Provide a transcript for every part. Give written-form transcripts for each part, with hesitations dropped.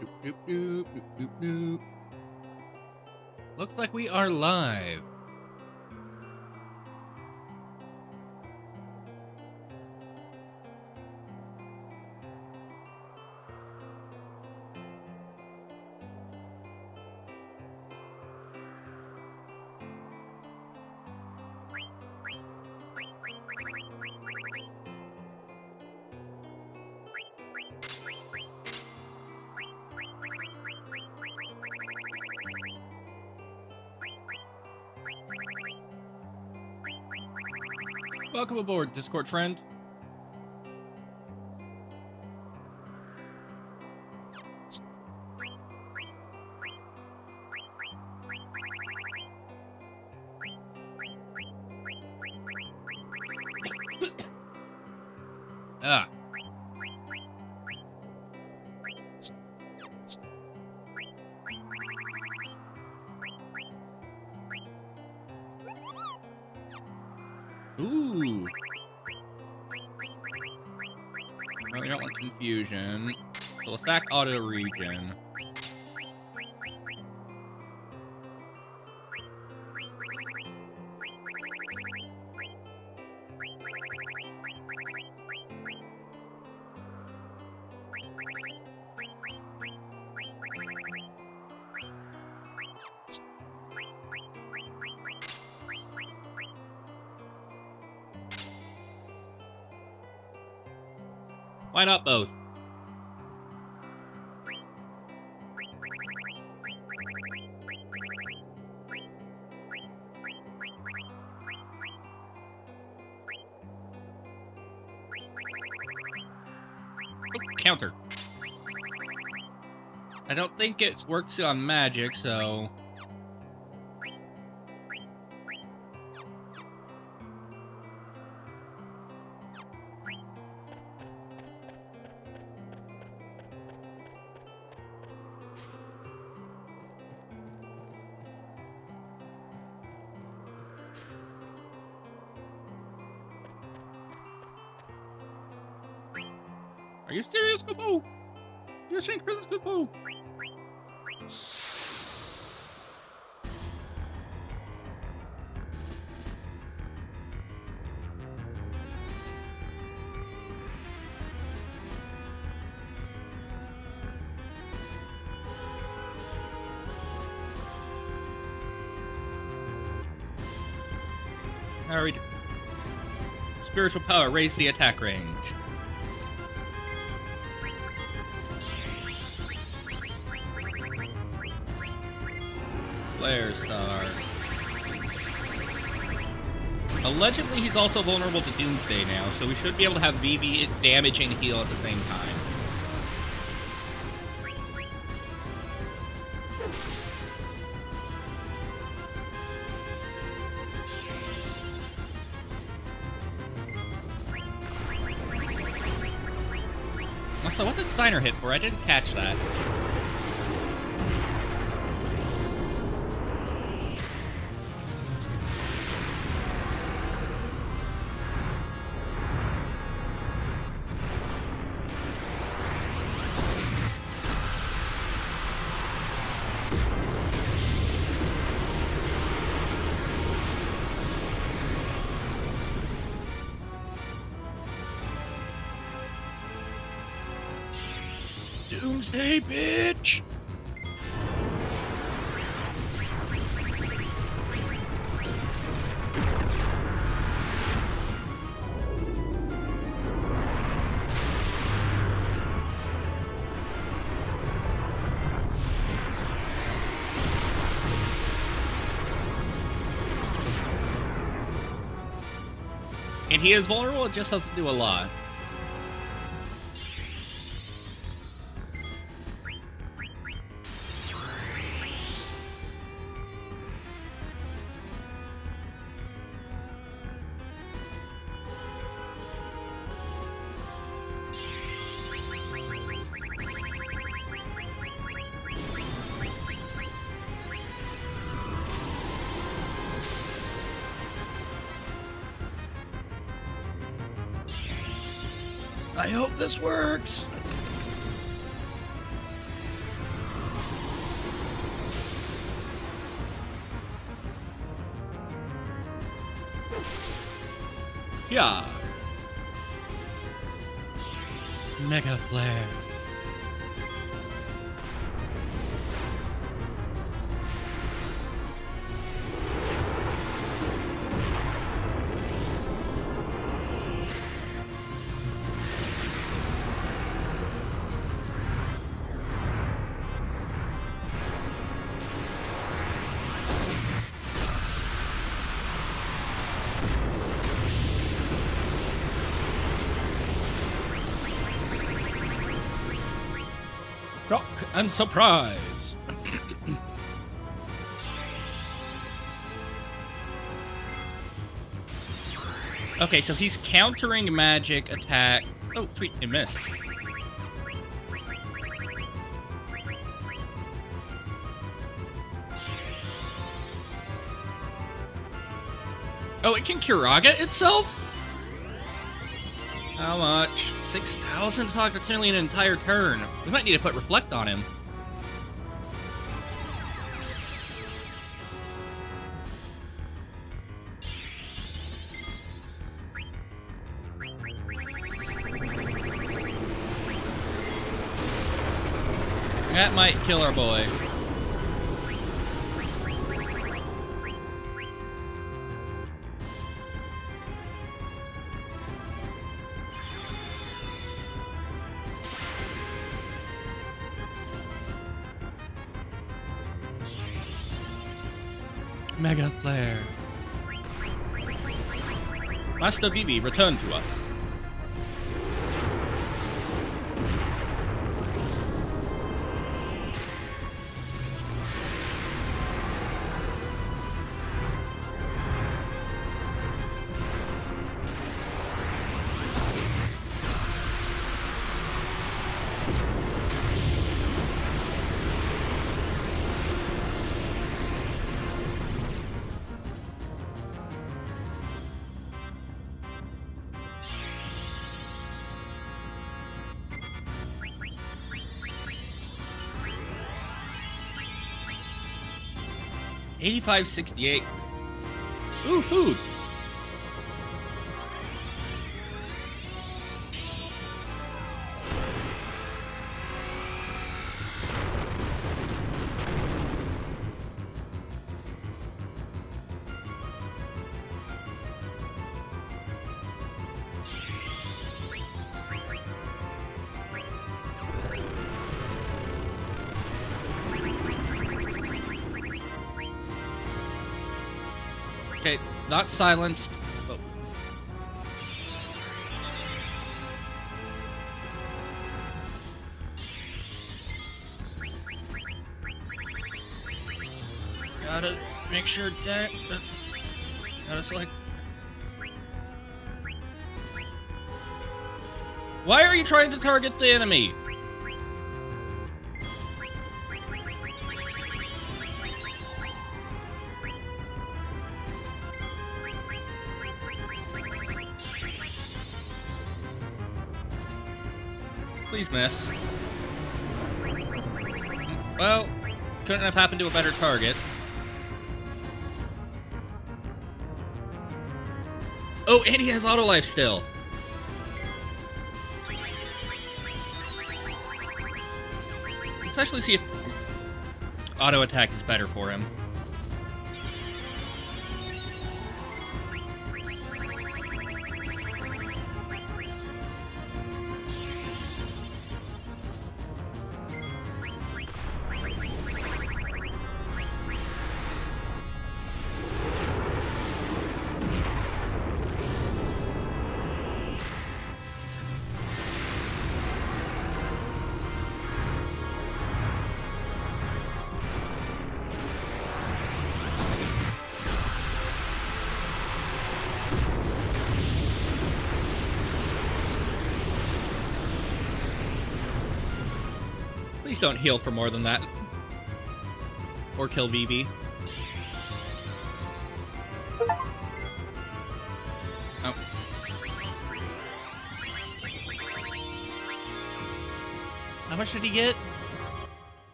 Doop, doop, doop, doop, doop, doop. Looks like we are live. Welcome aboard, Discord friend. Ah. Ooh. No, we don't want confusion. So we'll stack auto region. Why not both? Oh, counter. I don't think it works on magic, so... Are you serious, Kupo? You're saying Christmas, Kupo? How are we doing? Spiritual power, raise the attack range. Flare Star. Allegedly, he's also vulnerable to Doomsday now, so we should be able to have VV damage and heal at the same time. Also, what did Steiner hit for? I didn't catch that. Doomsday, bitch! And he is vulnerable, it just doesn't do a lot. I hope this works. Yeah. Mega Flare. Shock and surprise. Okay, so he's countering magic attack. Oh, sweet, it missed. Oh, it can Kiraga itself? How much? 6,000? Fuck, that's nearly an entire turn. We might need to put Reflect on him. That might kill our boy. Mega Flare. Master Vivi, return to us. $85.68. Ooh, food. Okay, not silenced. Oh. Gotta make sure that it's like. Why are you trying to target the enemy? Please miss. Well, couldn't have happened to a better target. Oh, and he has auto life still. Let's actually see if auto attack is better for him. Please don't heal for more than that. Or kill Vivi. Oh. How much did he get?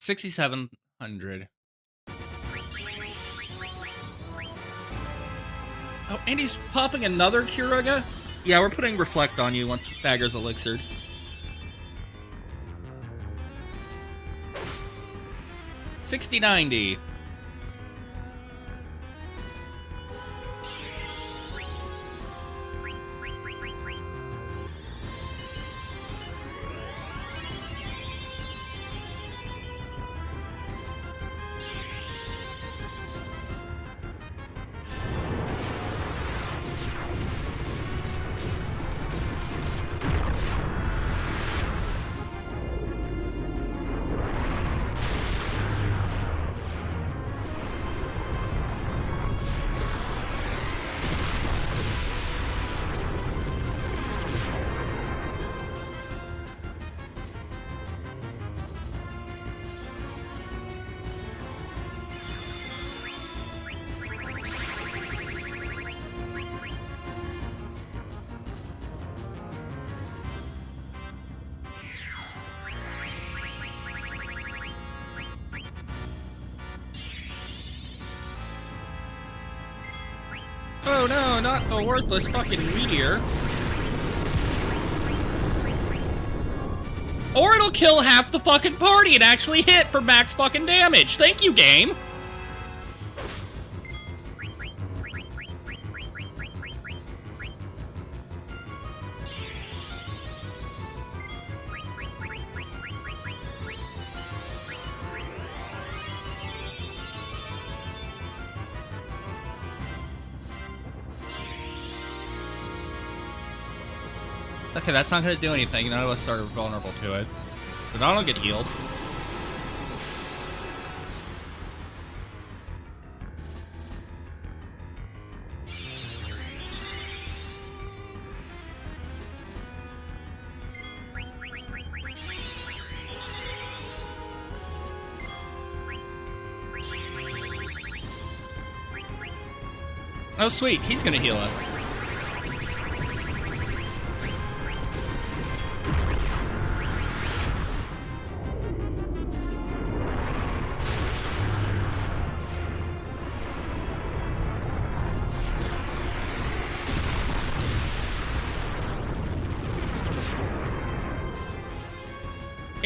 $6,700. Oh, and he's popping another Kiraga? Yeah, we're putting Reflect on you once Dagger's elixired. $60.90. Oh no, not the worthless fucking meteor. Or it'll kill half the fucking party and actually hit for max fucking damage. Thank you, game. Okay, that's not gonna do anything. None of us are vulnerable to it. But I don't get healed. Oh sweet, he's gonna heal us.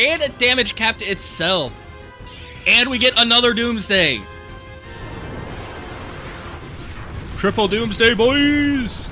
And it damage capped itself. And we get another Doomsday. Triple Doomsday, boys!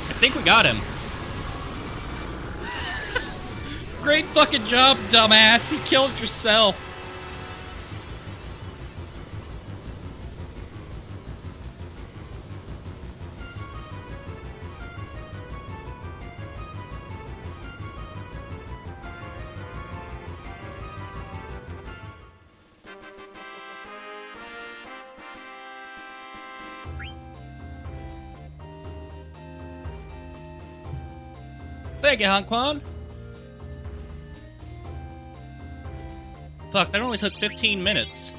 I think we got him. Great fucking job, dumbass. You killed yourself. Thank you, Hanquan. Fuck, that only took 15 minutes.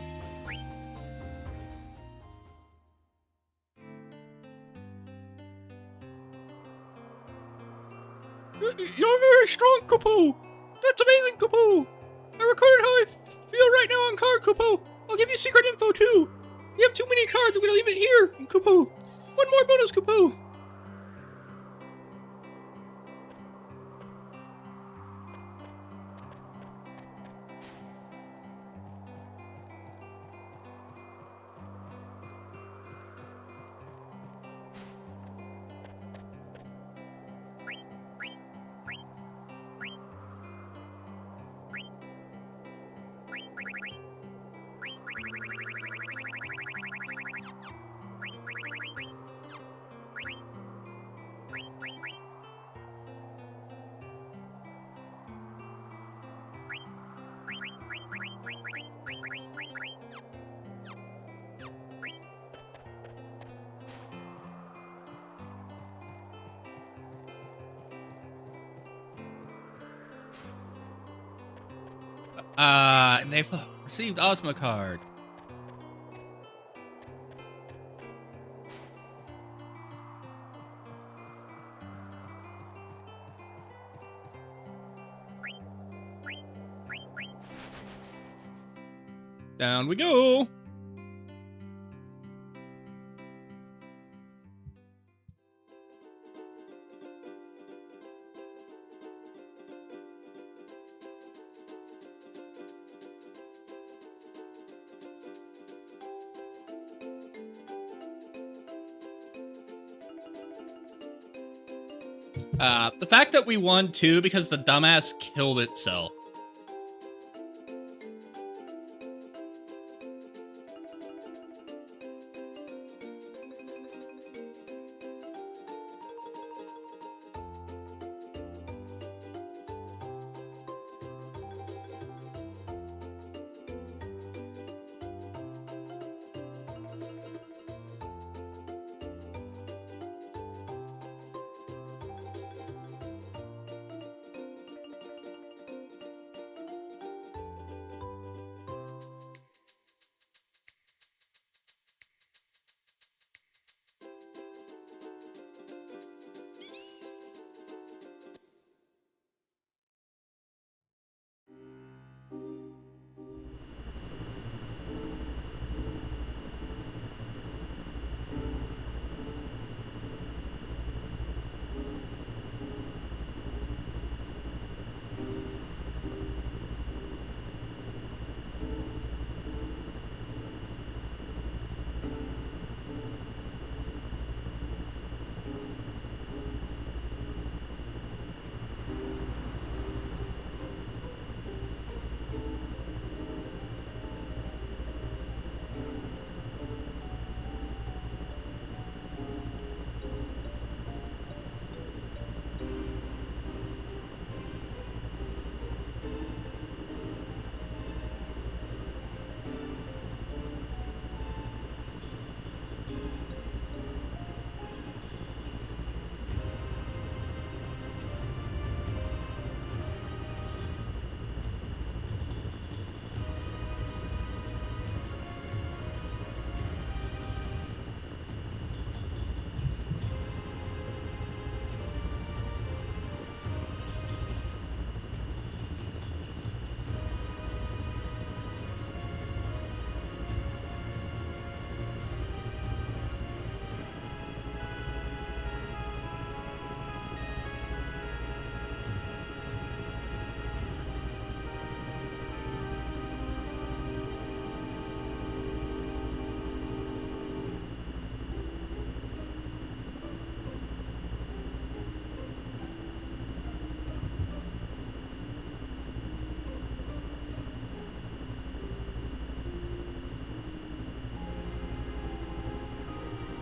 You're very strong, Kupo! That's amazing, Kupo! I recorded how I feel right now on card, Kupo! I'll give you secret info, too! You have too many cards, I'm gonna leave it here, Kupo! One more bonus, Kupo! And they've received Ozma card. Down we go. The fact that we won too because the dumbass killed itself.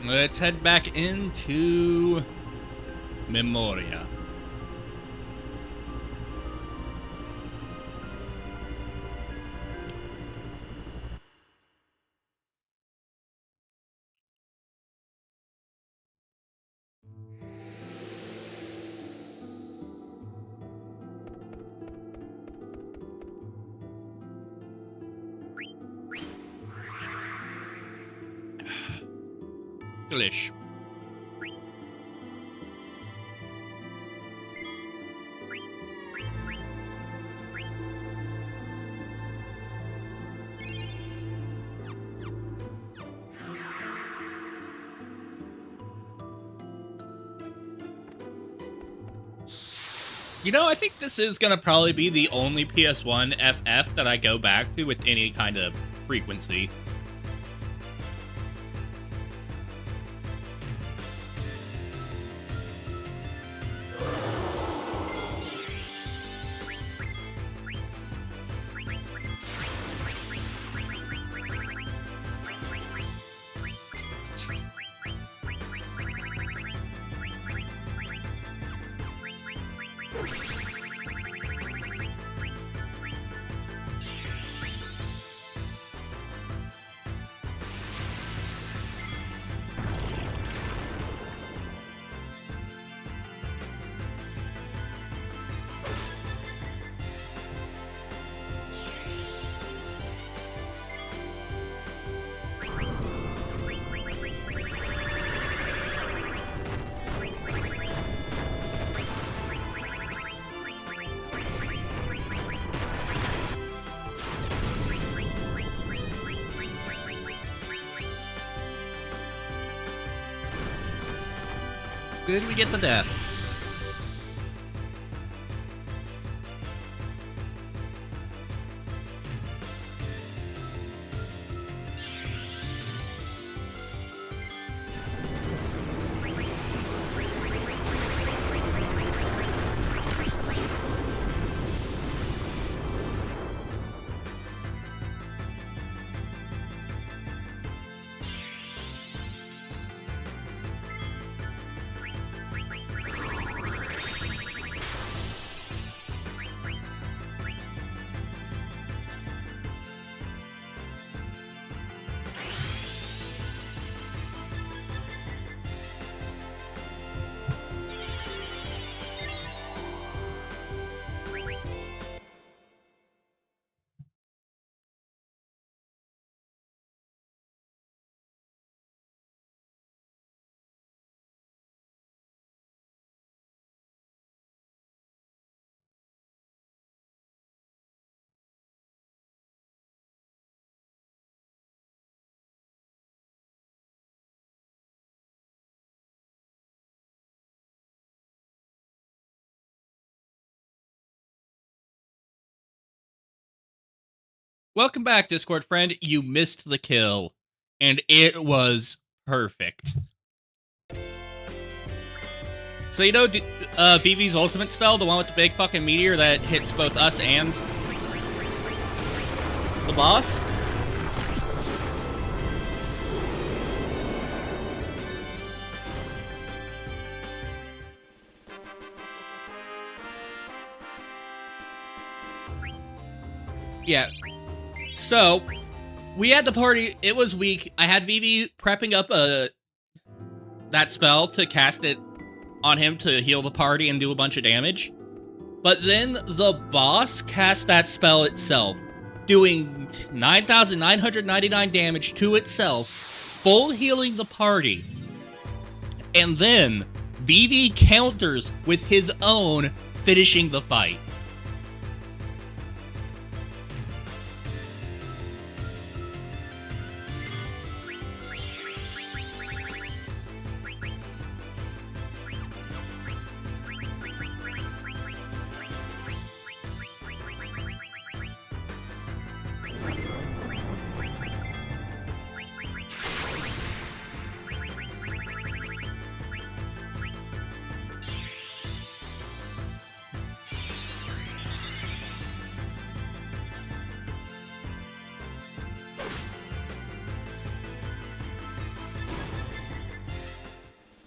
Let's head back into Memoria. English. You know, I think this is gonna probably be the only PS1 FF that I go back to with any kind of frequency. Did we get the death? Welcome back, Discord friend. You missed the kill, and it was perfect. So you know Vivi's ultimate spell, the one with the big fucking meteor that hits both us and the boss? Yeah. So, we had the party, it was weak. I had Vivi prepping up that spell to cast it on him to heal the party and do a bunch of damage. But then the boss cast that spell itself, doing 9,999 damage to itself, full healing the party. And then Vivi counters with his own, finishing the fight.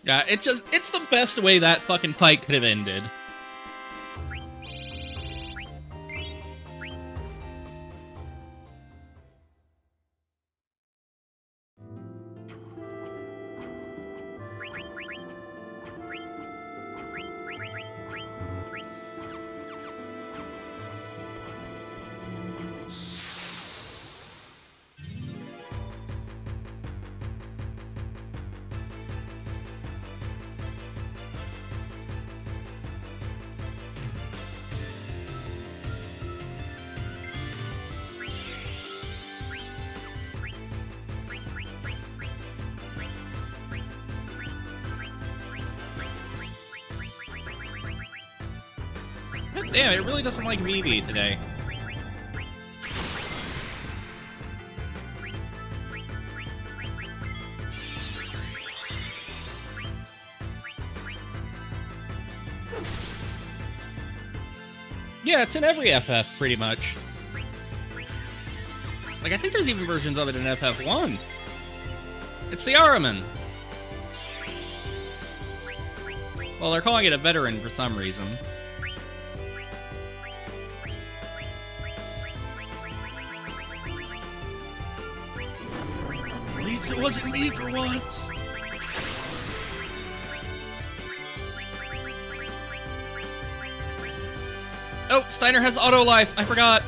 Yeah, it's the best way that fucking fight could have ended. God damn, it really doesn't like Vivi today. Yeah, it's in every FF, pretty much. Like, I think there's even versions of it in FF1. It's the Araman. Well, they're calling it a veteran for some reason. At least it wasn't me for once. Oh, Steiner has auto life. I forgot.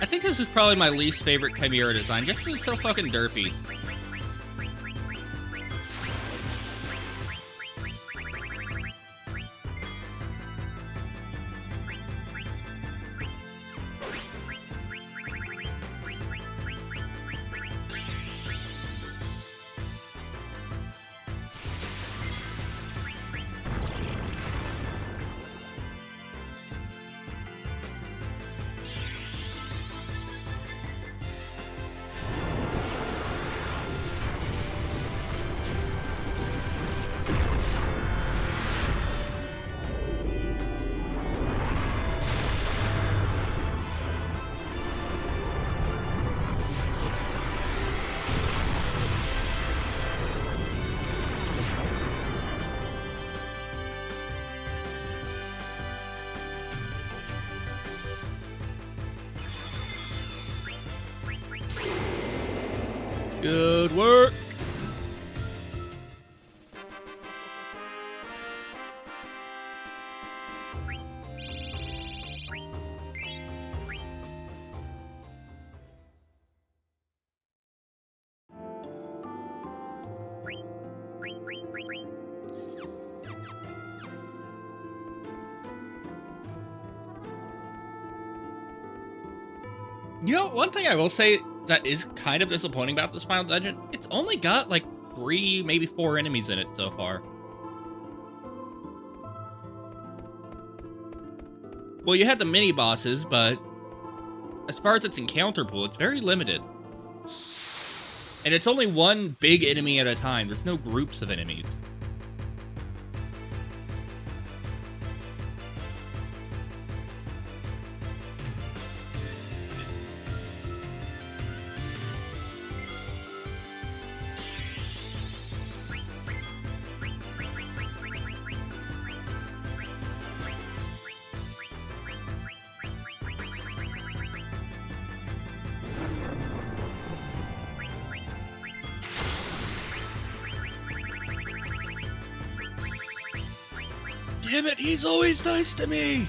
I think this is probably my least favorite Chimera design, just because it's so fucking derpy. Good work. You know, one thing I will say that is kind of disappointing about this final dungeon, it's only got like 3, maybe 4 enemies in it so far. Well, you had the mini bosses, but as far as its encounter pool, it's very limited. And it's only one big enemy at a time. There's no groups of enemies. Damn it, he's always nice to me!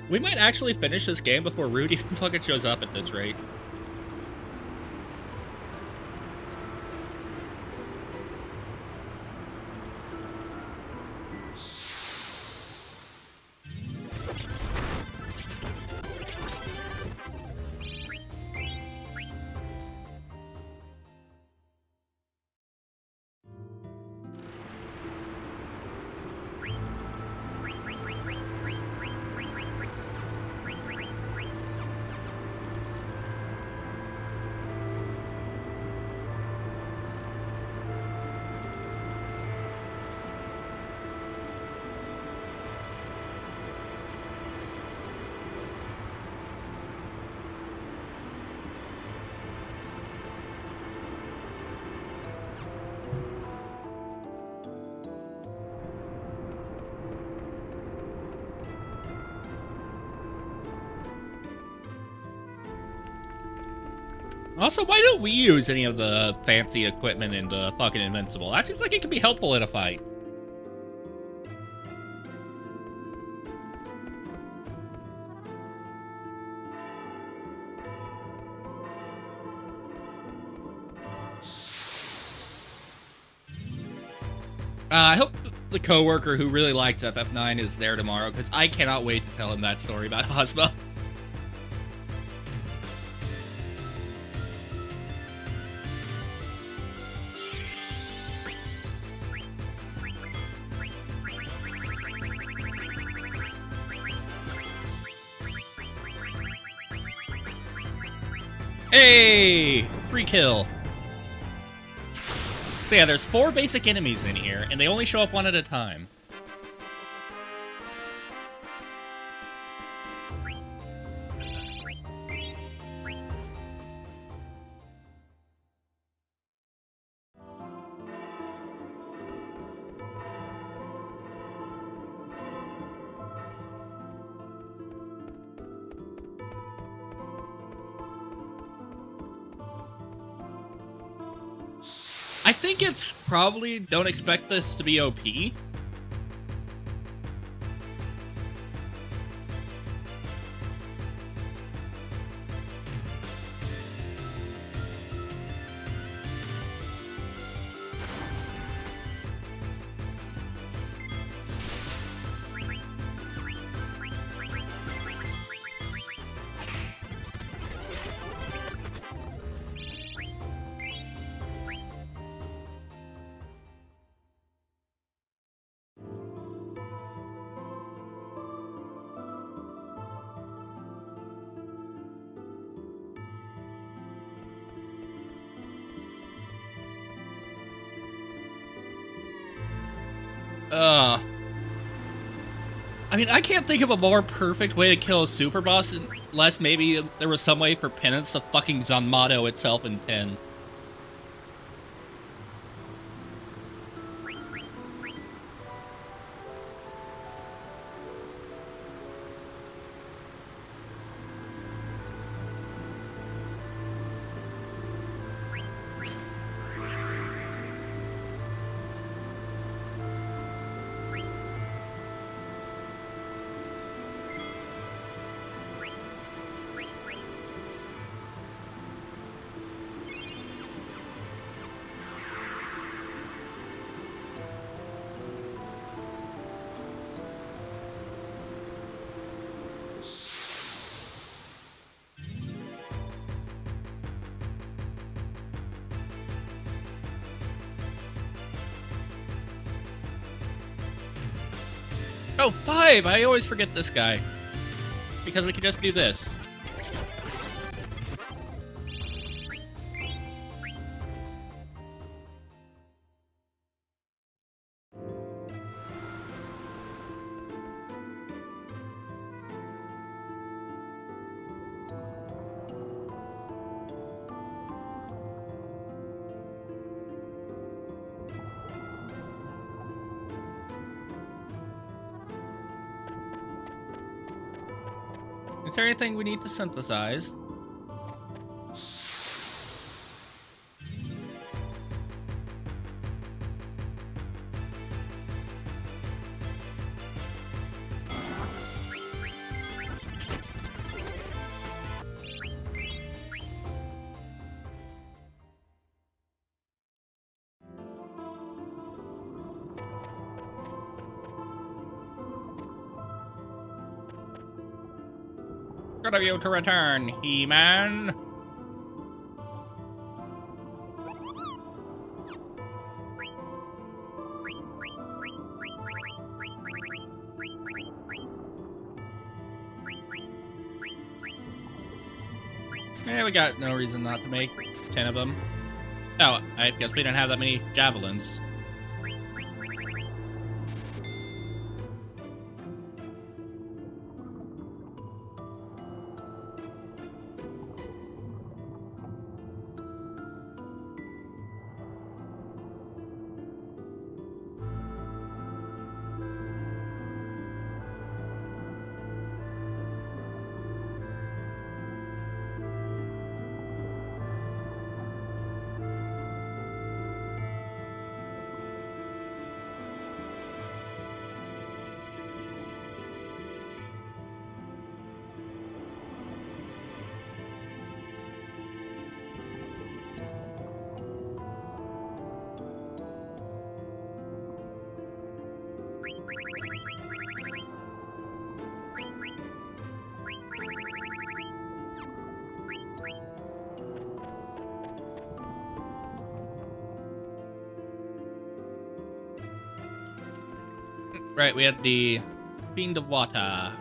We might actually finish this game before Rude even fucking shows up at this rate. Also, why don't we use any of the fancy equipment in the fucking Invincible? That seems like it could be helpful in a fight. I hope the coworker who really likes FF9 is there tomorrow, because I cannot wait to tell him that story about Ozma. Hey! Free kill. So yeah, there's 4 basic enemies in here, and they only show up one at a time. I think it's probably don't expect this to be OP. I mean, I can't think of a more perfect way to kill a super boss unless maybe there was some way for penance to fucking Zanmato itself in 10. Oh, 5! I always forget this guy. Because we can just do this. Is there anything we need to synthesize? Good of you to return, He-Man. Yeah, we got no reason not to make 10 of them. Oh, I guess we didn't have that many javelins. Right, we had the Fiend of Water.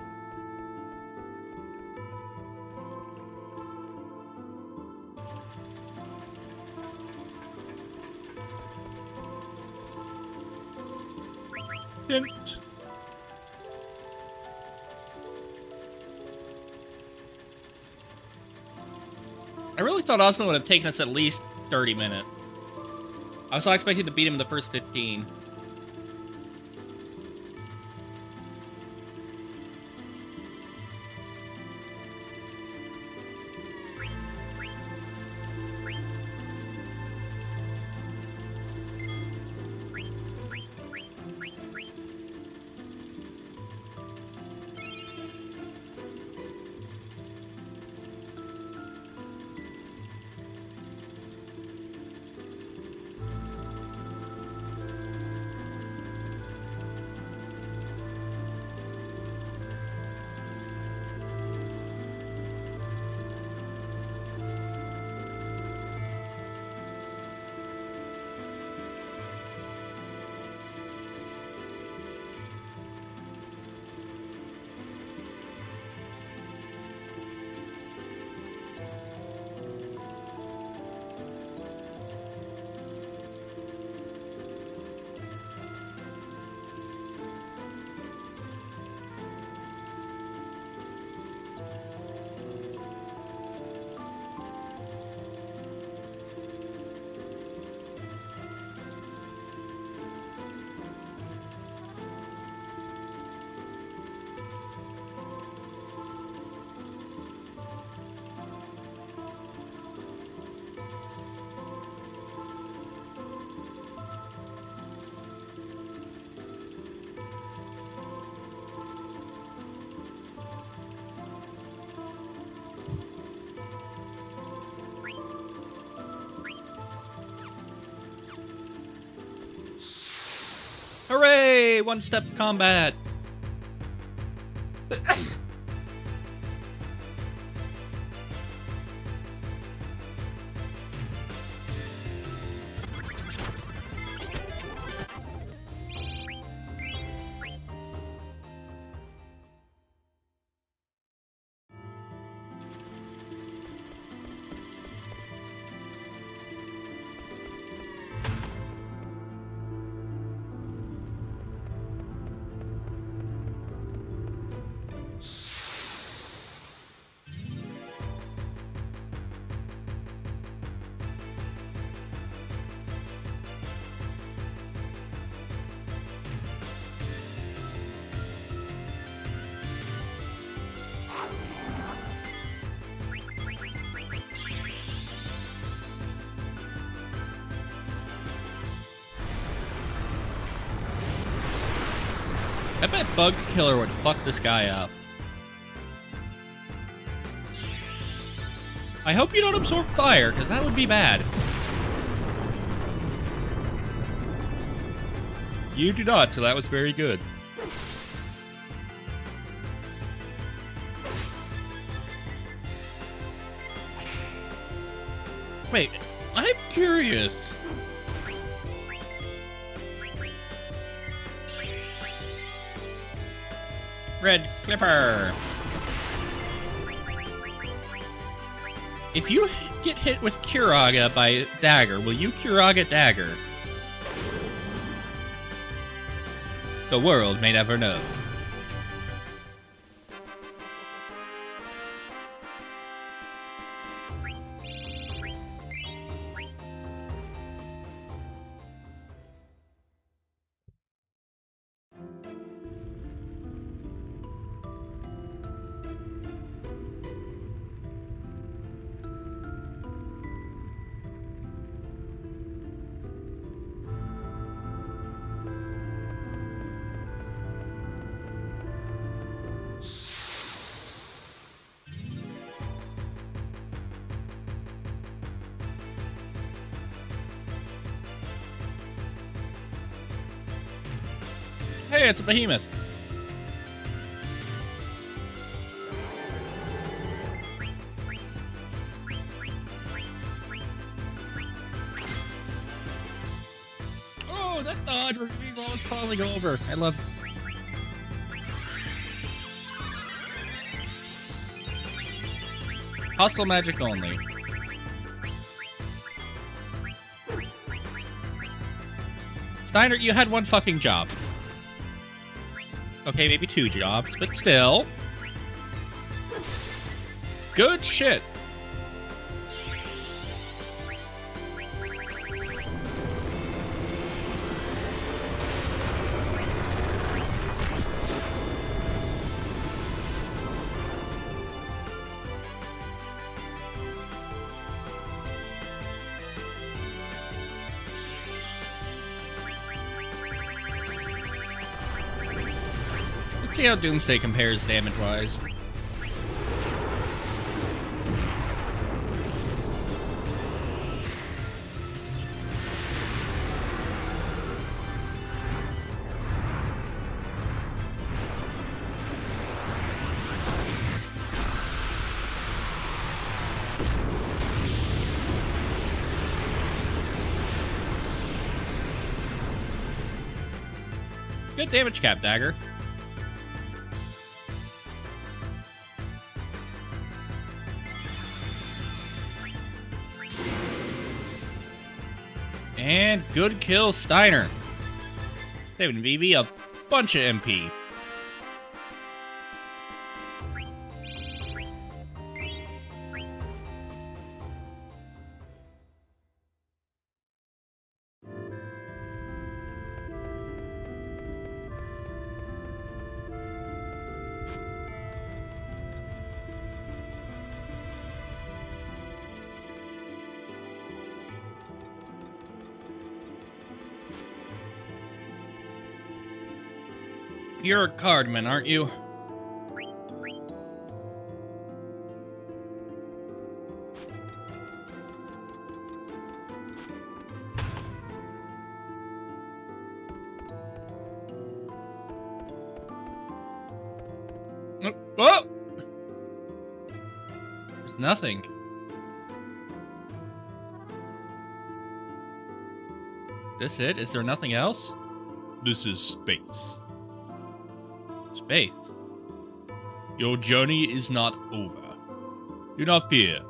Hint. I really thought Osmond would have taken us at least 30 minutes. I was not expecting to beat him in the first 15. Yay, one-step combat. I bet Bug Killer would fuck this guy up. I hope you don't absorb fire, because that would be bad. You do not, so that was very good. Wait, I'm curious. Red Clipper. If you get hit with Kuraga by Dagger, will you Kuraga Dagger? The world may never know. Hey, it's a behemoth. Oh, that dodge reveals all it's falling over. I love. Hostile magic only. Steiner, you had one fucking job. Okay, maybe two jobs, but still. Good shit. Let's see how Doomsday compares damage-wise. Good damage cap, Dagger. And good kill, Steiner. Saving VV a bunch of MP. You're a cardman, aren't you? Oh! There's nothing. This it? Is there nothing else? This is space. Space? Your journey is not over. Do not fear.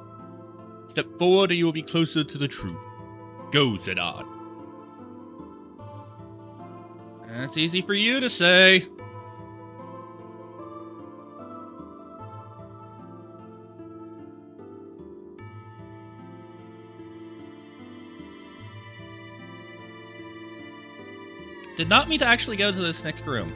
Step forward and you will be closer to the truth. Go, Zidane. That's easy for you to say. Did not mean to actually go to this next room.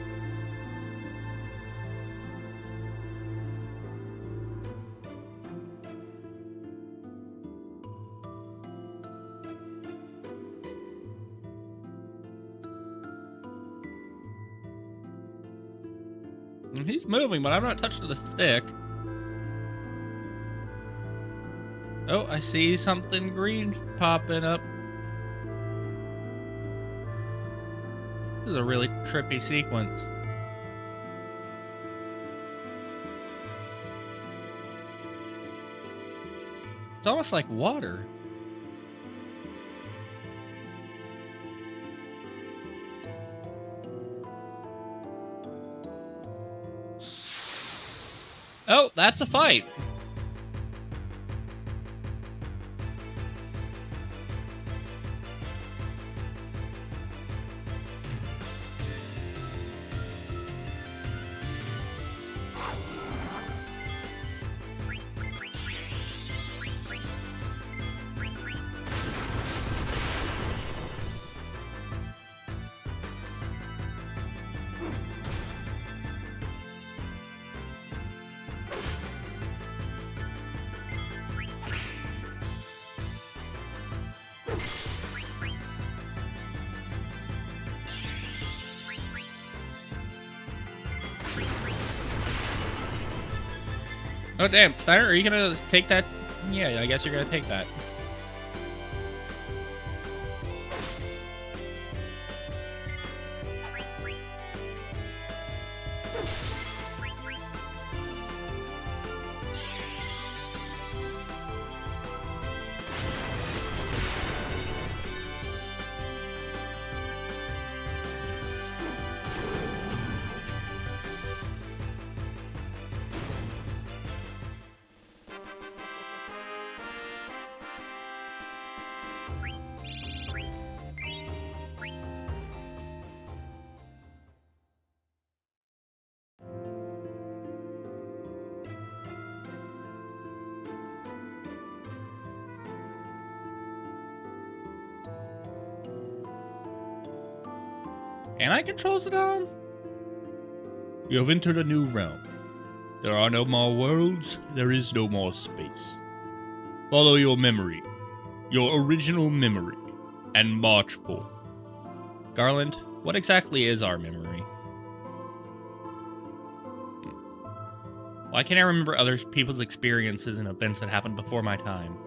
He's moving, but I'm not touching the stick. Oh, I see something green popping up. This is a really trippy sequence. It's almost like water. Oh, that's a fight. Oh damn, Steiner, are you gonna take that? Yeah, I guess you're gonna take that. Can I control Zidane? You have entered a new realm. There are no more worlds, there is no more space. Follow your memory, your original memory, and march forth. Garland, what exactly is our memory? Why can't I remember other people's experiences and events that happened before my time?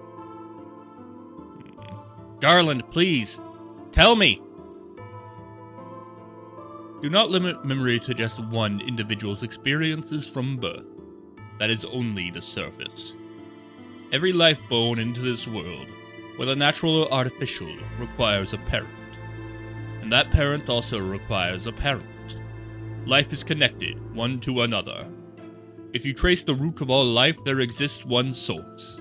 Garland, please, tell me! Do not limit memory to just one individual's experiences from birth. That is only the surface. Every life born into this world, whether natural or artificial, requires a parent. And that parent also requires a parent. Life is connected, one to another. If you trace the root of all life, there exists one source.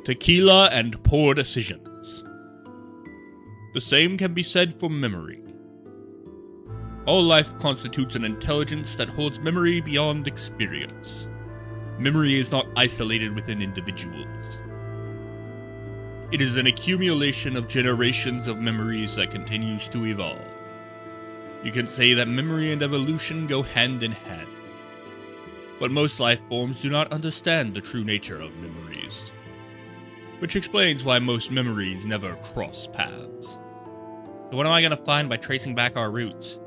Tequila and poor decisions. The same can be said for memory. All life constitutes an intelligence that holds memory beyond experience. Memory is not isolated within individuals. It is an accumulation of generations of memories that continues to evolve. You can say that memory and evolution go hand in hand. But most life forms do not understand the true nature of memories, which explains why most memories never cross paths. So what am I going to find by tracing back our roots?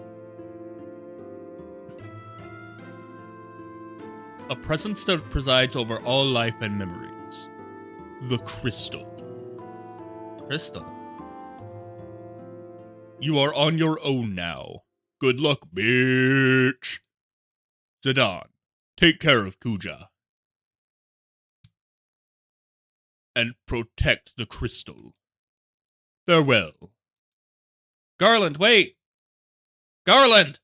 A presence that presides over all life and memories. The crystal. Crystal? You are on your own now. Good luck, bitch. Zidane, Take care of Kuja. And protect the crystal. Farewell. Garland, wait! Garland!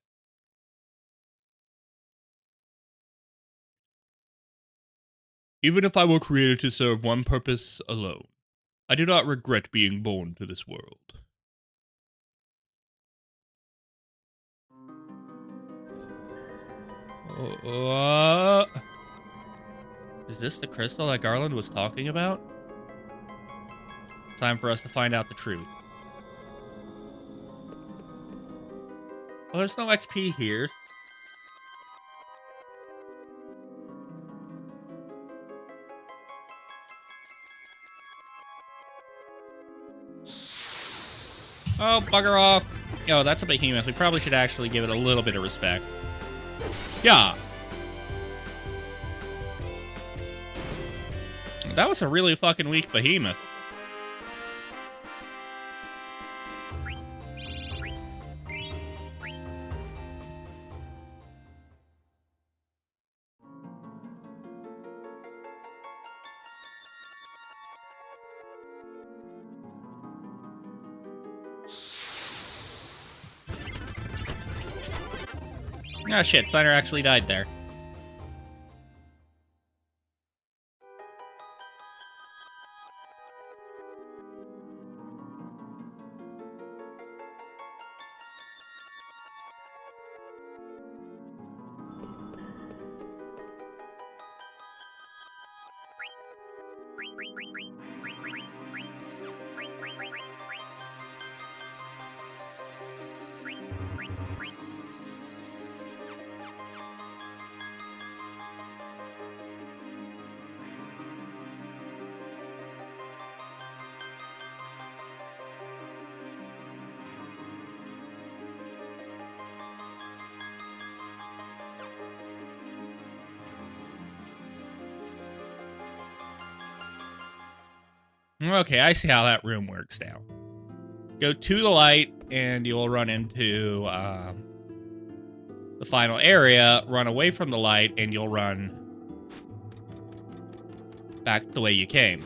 Even if I were created to serve one purpose alone, I do not regret being born to this world. Is this the crystal that Garland was talking about? Time for us to find out the truth. Oh, there's no XP here. Oh, bugger off. Yo, that's a behemoth. We probably should actually give it a little bit of respect. Yeah. That was a really fucking weak behemoth. Ah, shit. Signer actually died there. Okay, I see how that room works now. Go to the light, and you'll run into the final area. Run away from the light, and you'll run back the way you came.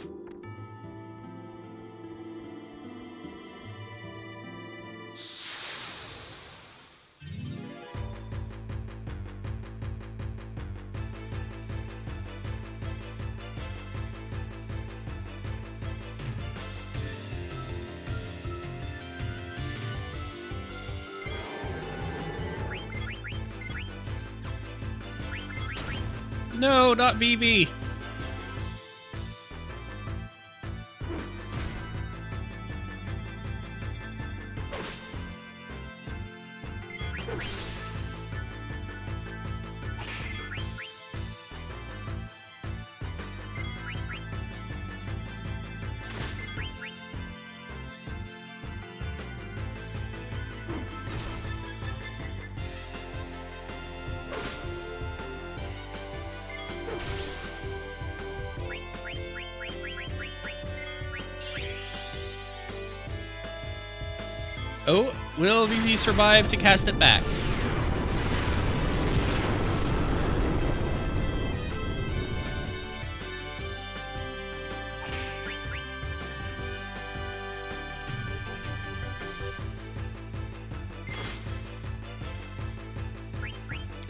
No, not VV. Oh, will VV survive to cast it back?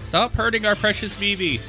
Stop hurting our precious VV.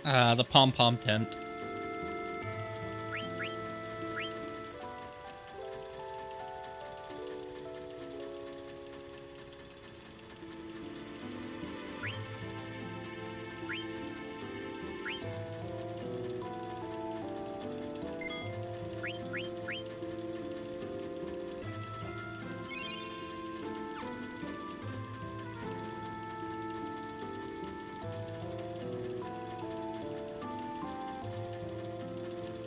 The pom-pom tent.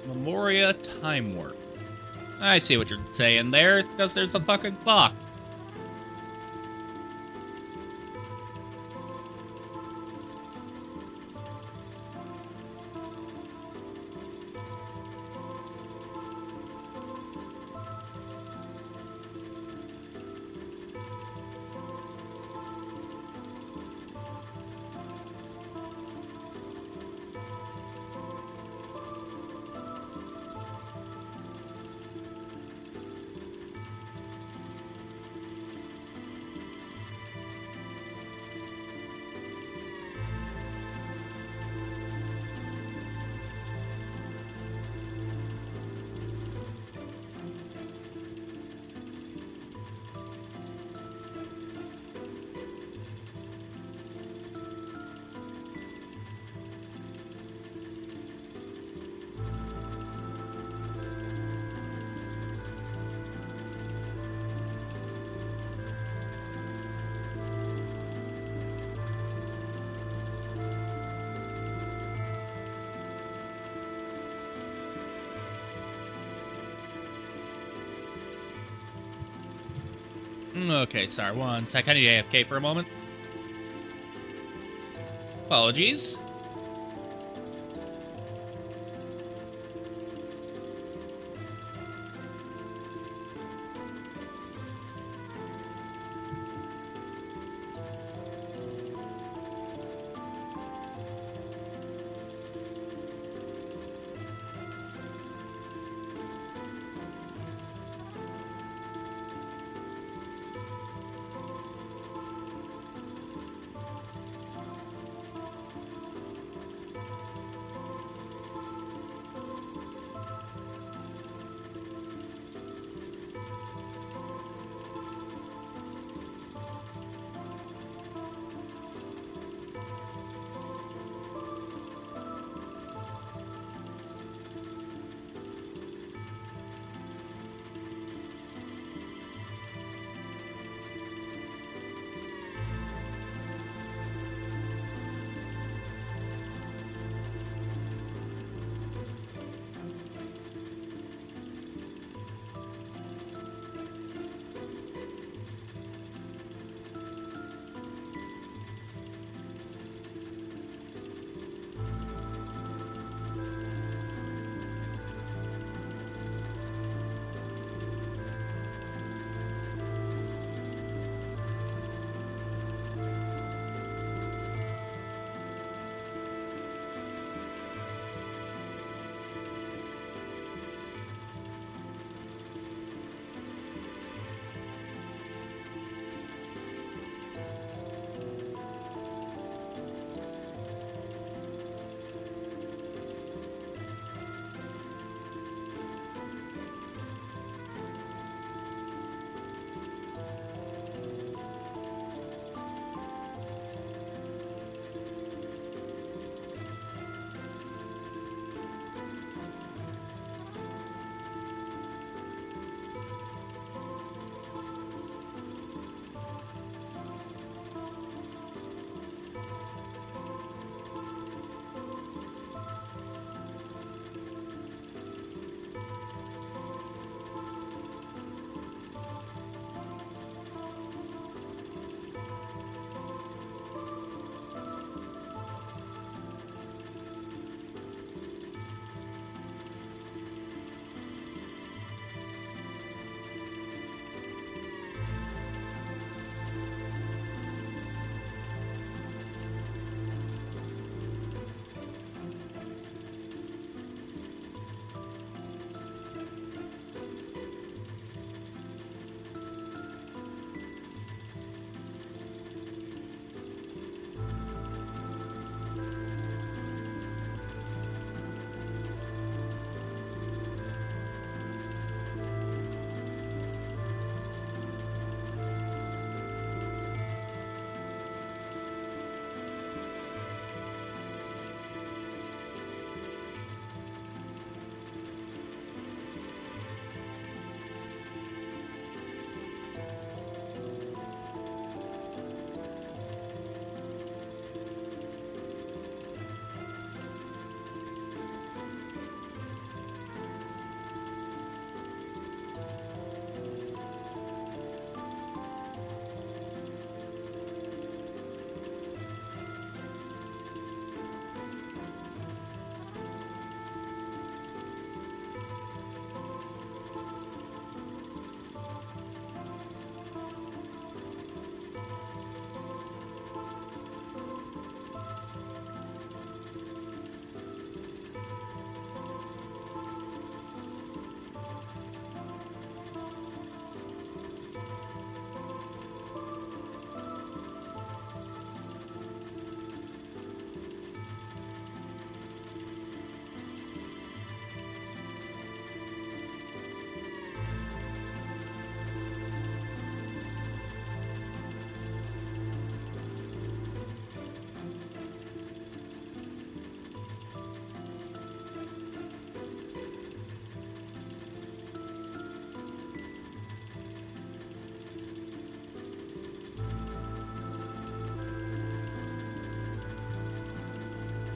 Memoria Time Warp. I see what you're saying there. It's because there's the fucking clock. Okay, sorry, one sec. I need AFK for a moment. Apologies.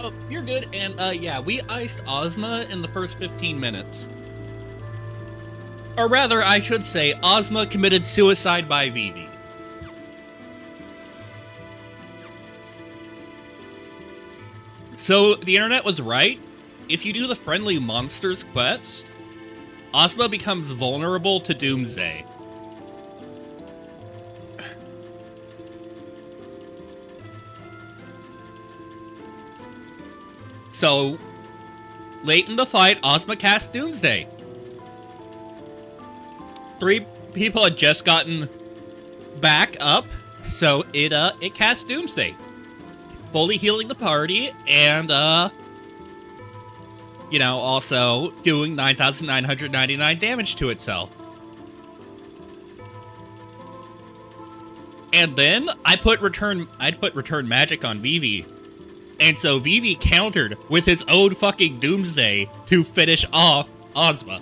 Oh, you're good. And, yeah, we iced Ozma in the first 15 minutes. Or rather, I should say, Ozma committed suicide by Vivi. So, the internet was right. If you do the Friendly Monsters quest, Ozma becomes vulnerable to Doomsday. So, late in the fight, Ozma casts Doomsday. 3 people had just gotten back up, so it cast Doomsday, fully healing the party, and you know, also doing 9,999 damage to itself. And then I'd put return magic on Vivi, and so Vivi countered with his own fucking Doomsday to finish off Ozma.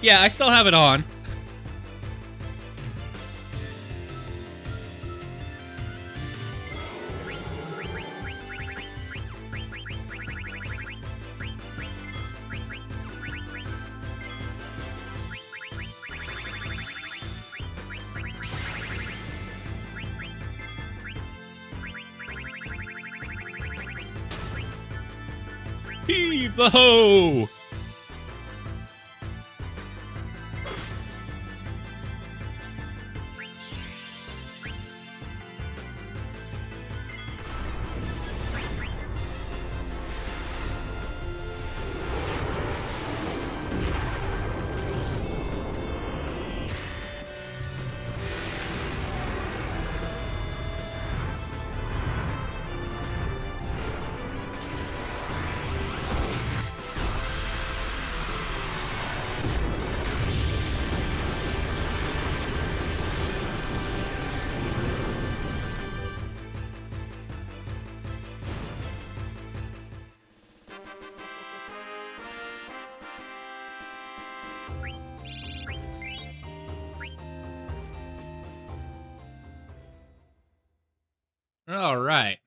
Yeah, I still have it on. Heave the hoe! All right.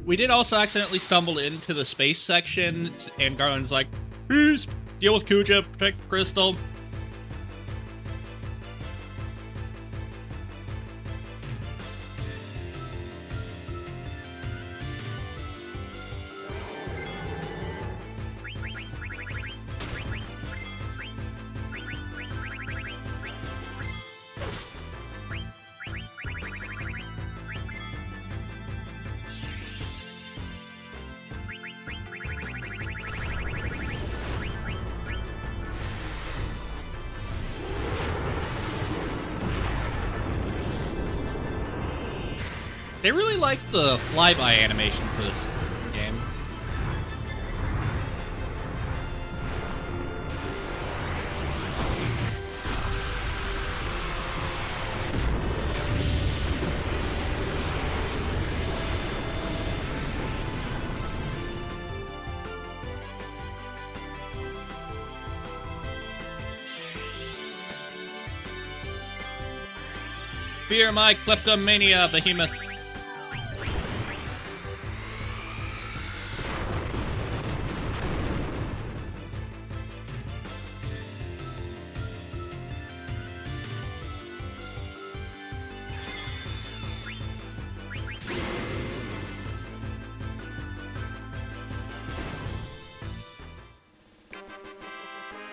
We did also accidentally stumble into the space section, and Garland's like, "Peace, deal with Kuja, protect Crystal." They really like the flyby animation for this game. Fear my kleptomania, behemoth.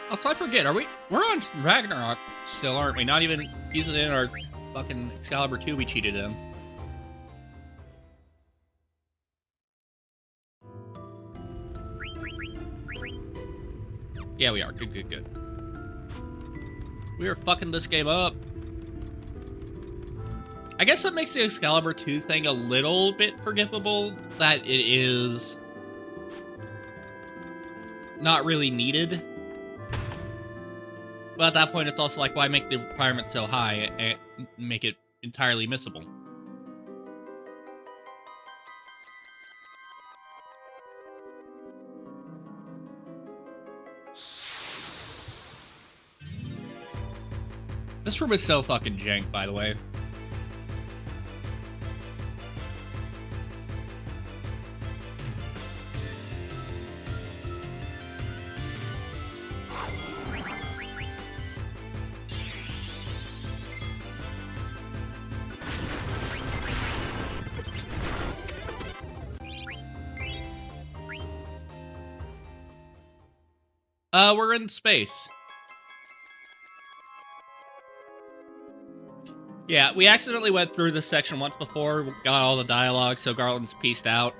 Also, I forget, we're on Ragnarok still, aren't we? Not even using it in our fucking Excalibur 2 we cheated in. Yeah, we are. Good, good, good. We are fucking this game up. I guess that makes the Excalibur 2 thing a little bit forgivable, that it is not really needed. But at that point, it's also like, why make the requirement so high and make it entirely missable? This room is so fucking jank, by the way. We're in space. Yeah, we accidentally went through this section once before, got all the dialogue, so Garland's pieced out.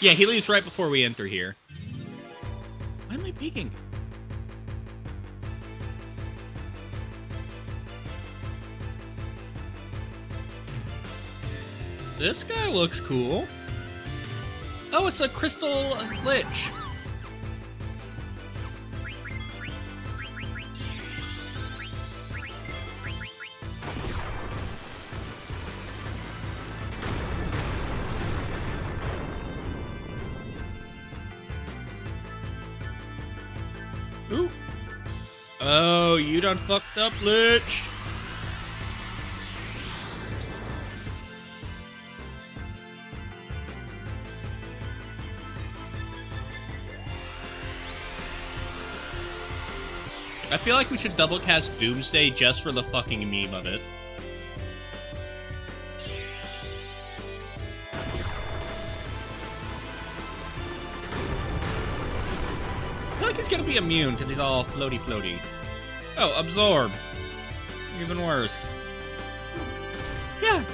Yeah, he leaves right before we enter here. Why am I peeking? This guy looks cool. Oh, it's a crystal lich. Ooh. Oh, you done fucked up, lich. I feel like we should double cast Doomsday just for the fucking meme of it. I feel like he's gonna be immune because he's all floaty. Oh, absorb. Even worse. Yeah.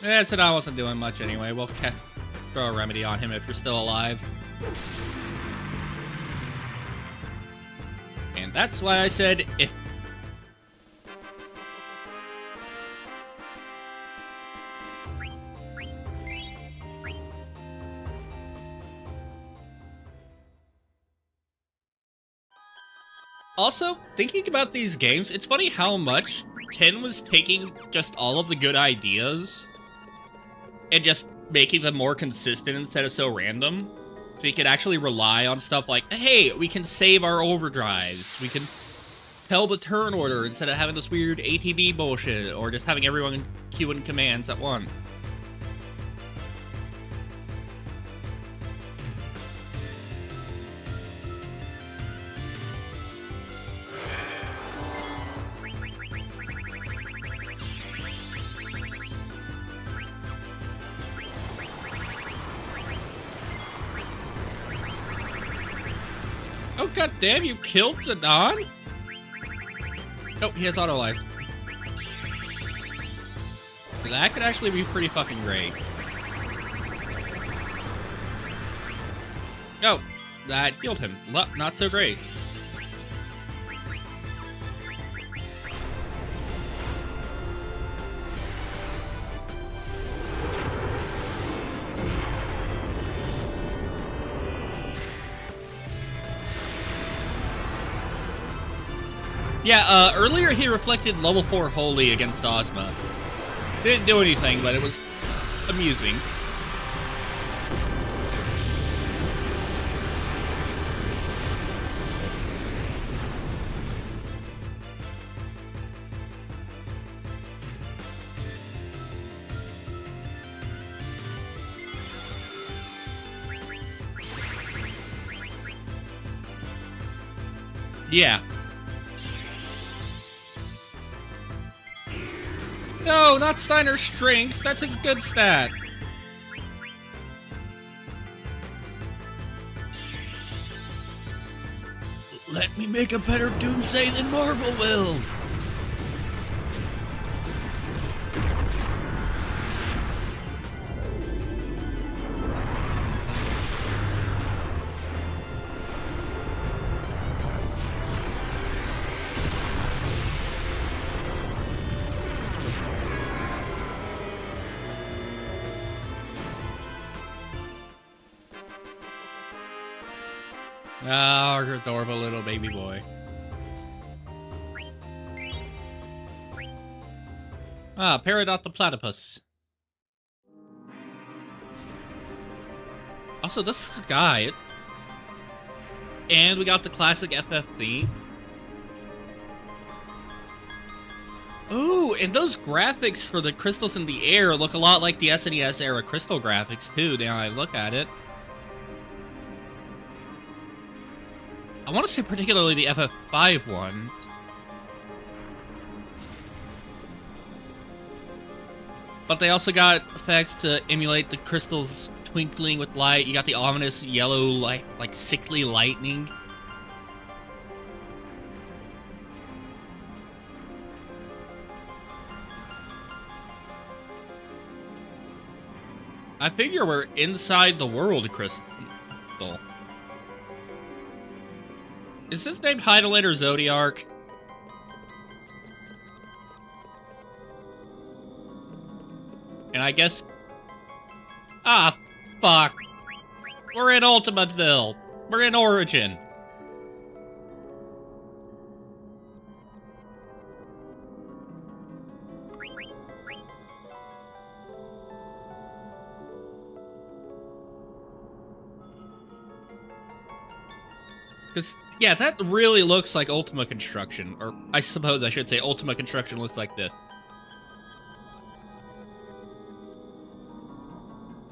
Yeah, Sadon wasn't doing much anyway. We'll throw a remedy on him if you're still alive. And that's why I said if. Also, thinking about these games, it's funny how much 10 was taking just all of the good ideas and just making them more consistent instead of so random. So you could actually rely on stuff like, hey, we can save our overdrives. We can tell the turn order instead of having this weird ATB bullshit, or just having everyone queuing commands at once. Oh, goddamn, you killed Zidane? Oh, he has auto life. That could actually be pretty fucking great. Oh, that healed him. Not so great. Yeah, earlier he reflected level 4 Holy against Ozma. Didn't do anything, but it was amusing. Yeah. No, not Steiner's strength. That's his good stat. Let me make a better Doomsday than Marvel will. Oh, you're adorable little baby boy. Ah, Peridot platypus. Also, this guy. And we got the classic FF theme. Ooh, and those graphics for the crystals in the air look a lot like the SNES era crystal graphics, too, now I look at it. I want to say particularly the FF5 one. But they also got effects to emulate the crystals twinkling with light. You got the ominous yellow light, like sickly lightning. I figure we're inside the world crystal. Is this named Hydaelyn or Zodiark? And I guess... Ah, fuck. We're in Ultimateville. We're in Origin. Because, yeah, that really looks like Ultima Construction. Or, I suppose I should say Ultima Construction looks like this.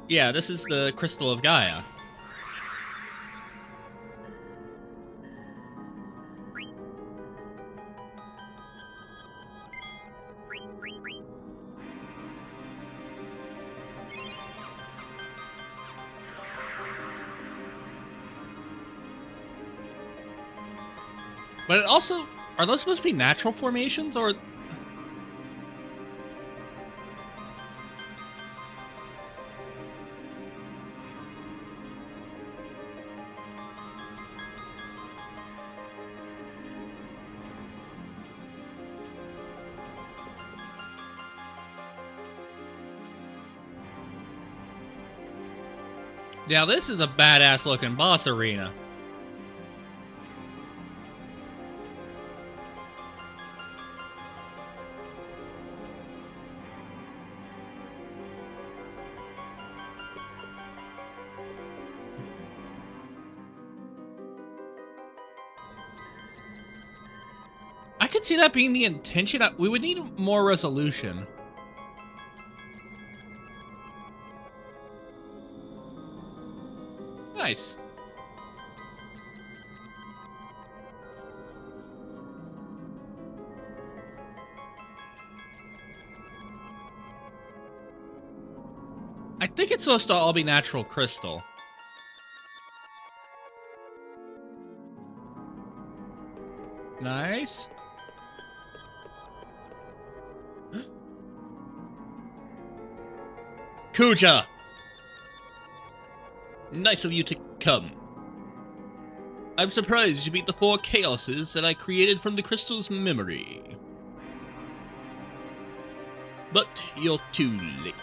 Yeah, this is the Crystal of Gaia. But it also... Are those supposed to be natural formations, or... Now this is a badass looking boss arena. I could see that being the intention. We would need more resolution. Nice. I think it's supposed to all be natural crystal. Nice. Kuja! Nice of you to come. I'm surprised you beat the 4 chaoses that I created from the crystal's memory. But you're too late.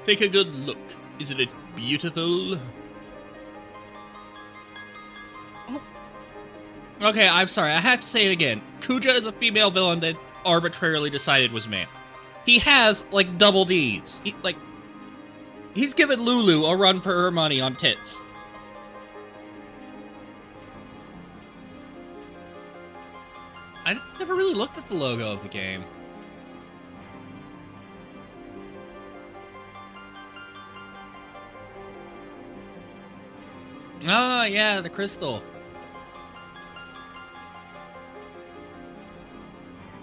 Take a good look. Isn't it beautiful? Oh. Okay, I'm sorry. I have to say it again. Kuja is a female villain that arbitrarily decided was male. He has, like, double Ds. He's given Lulu a run for her money on tits. I never really looked at the logo of the game. Ah, yeah, the crystal.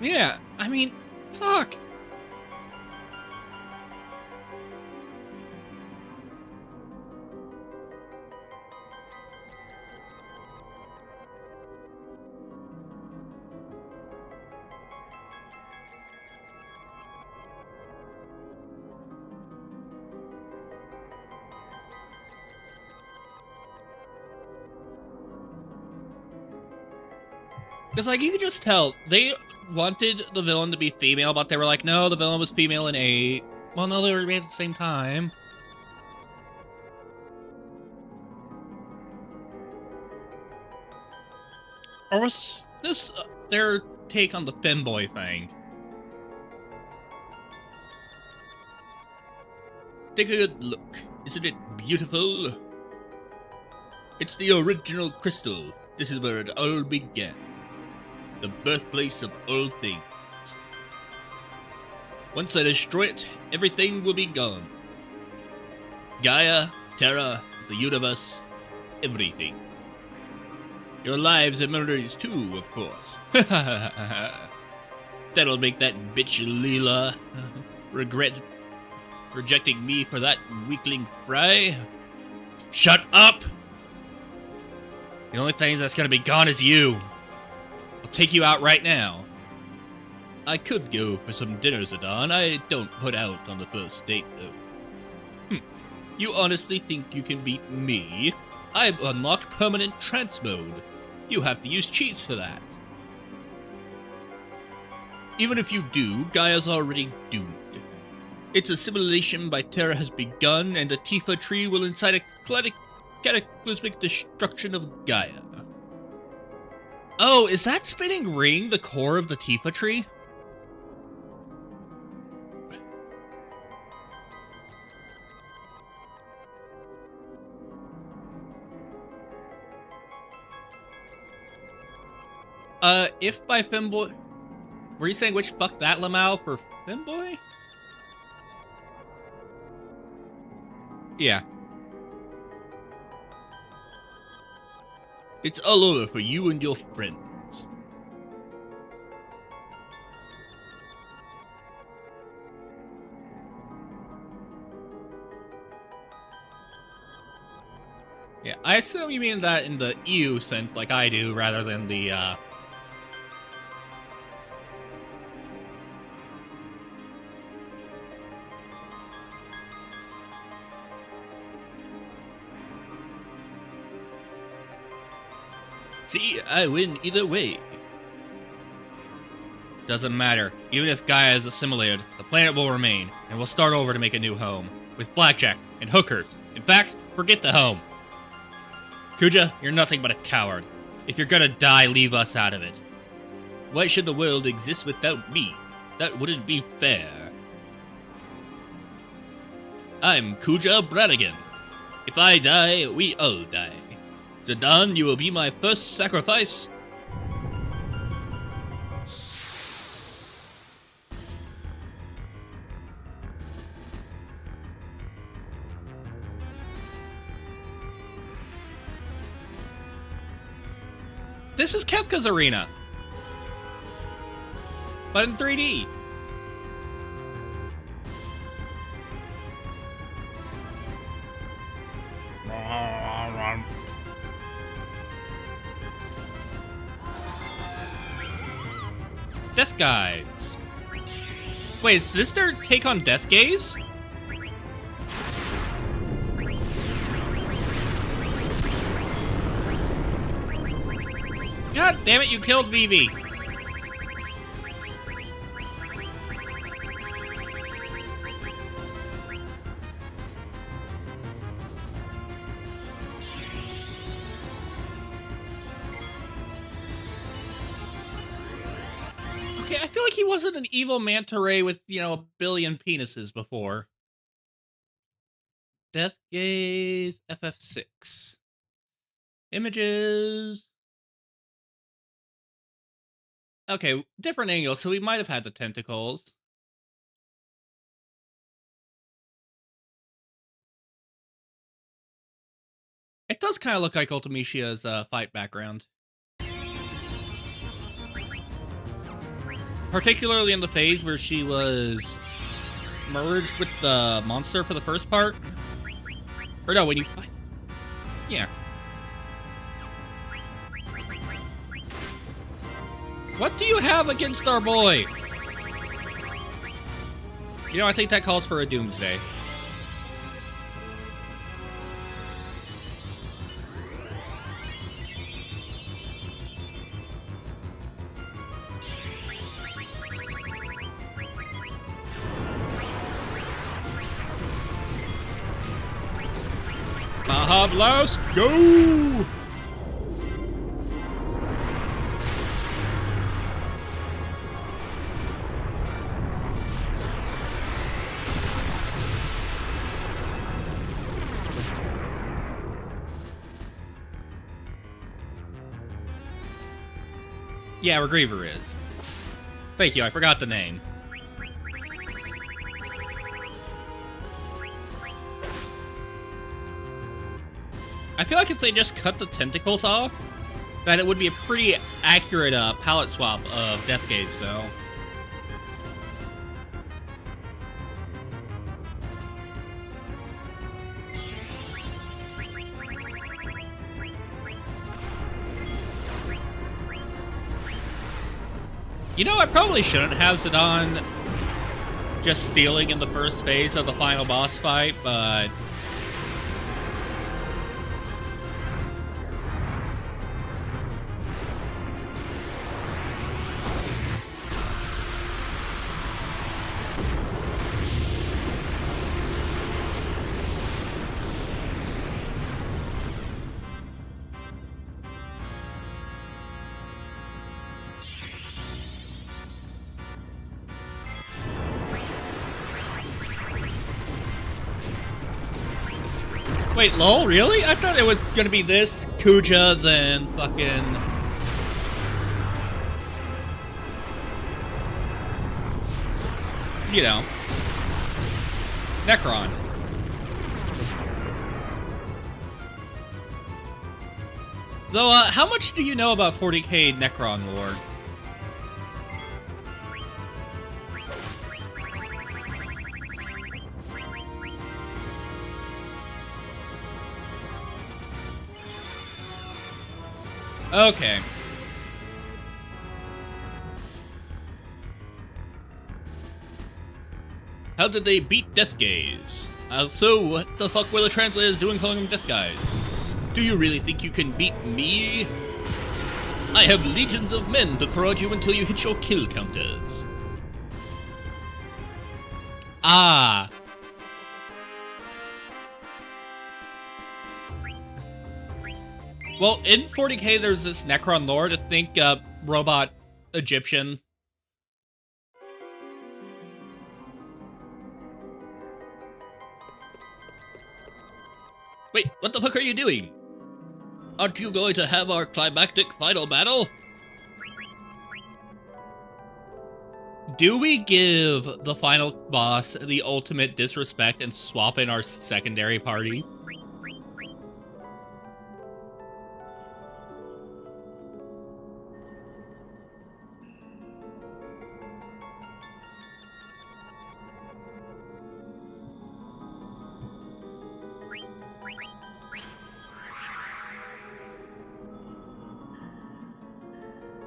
Yeah, I mean, fuck. Because, like, you could just tell, they wanted the villain to be female, but they were like, no, the villain was female in 8. Well, no, they were made at the same time. Or was this their take on the femboy thing? Take a good look. Isn't it beautiful? It's the original crystal. This is where it all began. The birthplace of all things. Once I destroy it, everything will be gone. Gaia, Terra, the universe, everything. Your lives and memories too, of course. That'll make that bitch Leela regret rejecting me for that weakling Fry. Shut up! The only thing that's gonna be gone is you. I'll take you out right now. I could go for some dinner, Zidane. I don't put out on the first date, though. You honestly think you can beat me? I've unlocked permanent trance mode. You have to use cheats for that. Even if you do, Gaia's already doomed. Its assimilation by Terra has begun, and the Tifa tree will incite a cataclysmic destruction of Gaia. Oh, is that spinning ring the core of the Tifa tree? If by femboy... Were you saying which fuck that Lamau for femboy? Yeah. It's all over for you and your friends. Yeah, I assume you mean that in the EU sense, like I do, rather than the, See, I win either way. Doesn't matter. Even if Gaia is assimilated, the planet will remain, and we'll start over to make a new home. With blackjack and hookers. In fact, forget the home. Kuja, you're nothing but a coward. If you're gonna die, leave us out of it. Why should the world exist without me? That wouldn't be fair. I'm Kuja Brannigan. If I die, we all die. Zidane, you will be my first sacrifice. This is Kefka's arena, but in 3D. Death Guides. Wait, is this their take on Death Gaze? God damn it, you killed Vivi. Okay, I feel like he wasn't an evil manta ray with, you know, a billion penises before. Death Gaze, FF6. Images. Okay, different angle, so we might have had the tentacles. It does kind of look like Ultimicia's fight background. Particularly in the phase where she was merged with the monster for the first part. Or no, when you fight. Yeah. What do you have against our boy? You know, I think that calls for a doomsday. Baja Blast, go! Yeah, Regriever is. Thank you, I forgot the name. I feel like if they just cut the tentacles off, that it would be a pretty accurate palette swap of Deathgaze, though. You know, I probably shouldn't have Zidane just stealing in the first phase of the final boss fight, but... Wait, lol, really? I thought it was gonna be this, Kuja, then fucking... You know. Necron. Though, how much do you know about 40k Necron lore? Okay. How did they beat Deathgaze? So, what the fuck were the translators doing calling him Deathgaze? Do you really think you can beat me? I have legions of men to throw at you until you hit your kill counters. Ah. Well, in 40k, there's this Necron lore to think robot Egyptian. Wait, what the fuck are you doing? Aren't you going to have our climactic final battle? Do we give the final boss the ultimate disrespect and swap in our secondary party?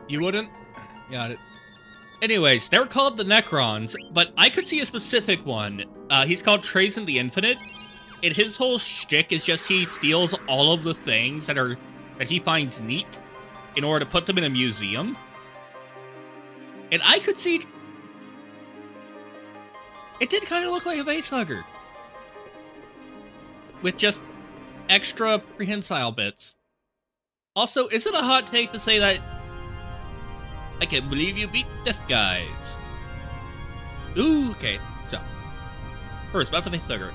You wouldn't? Got it. Anyways, they're called the Necrons, but I could see a specific one. He's called Trazen the Infinite, and his whole shtick is just he steals all of the things that he finds neat in order to put them in a museum. And I could see... It did kind of look like a facehugger. With just extra prehensile bits. Also, is it a hot take to say that I can't believe you beat Deathgaze? Ooh, okay, so. First, about the facehugger.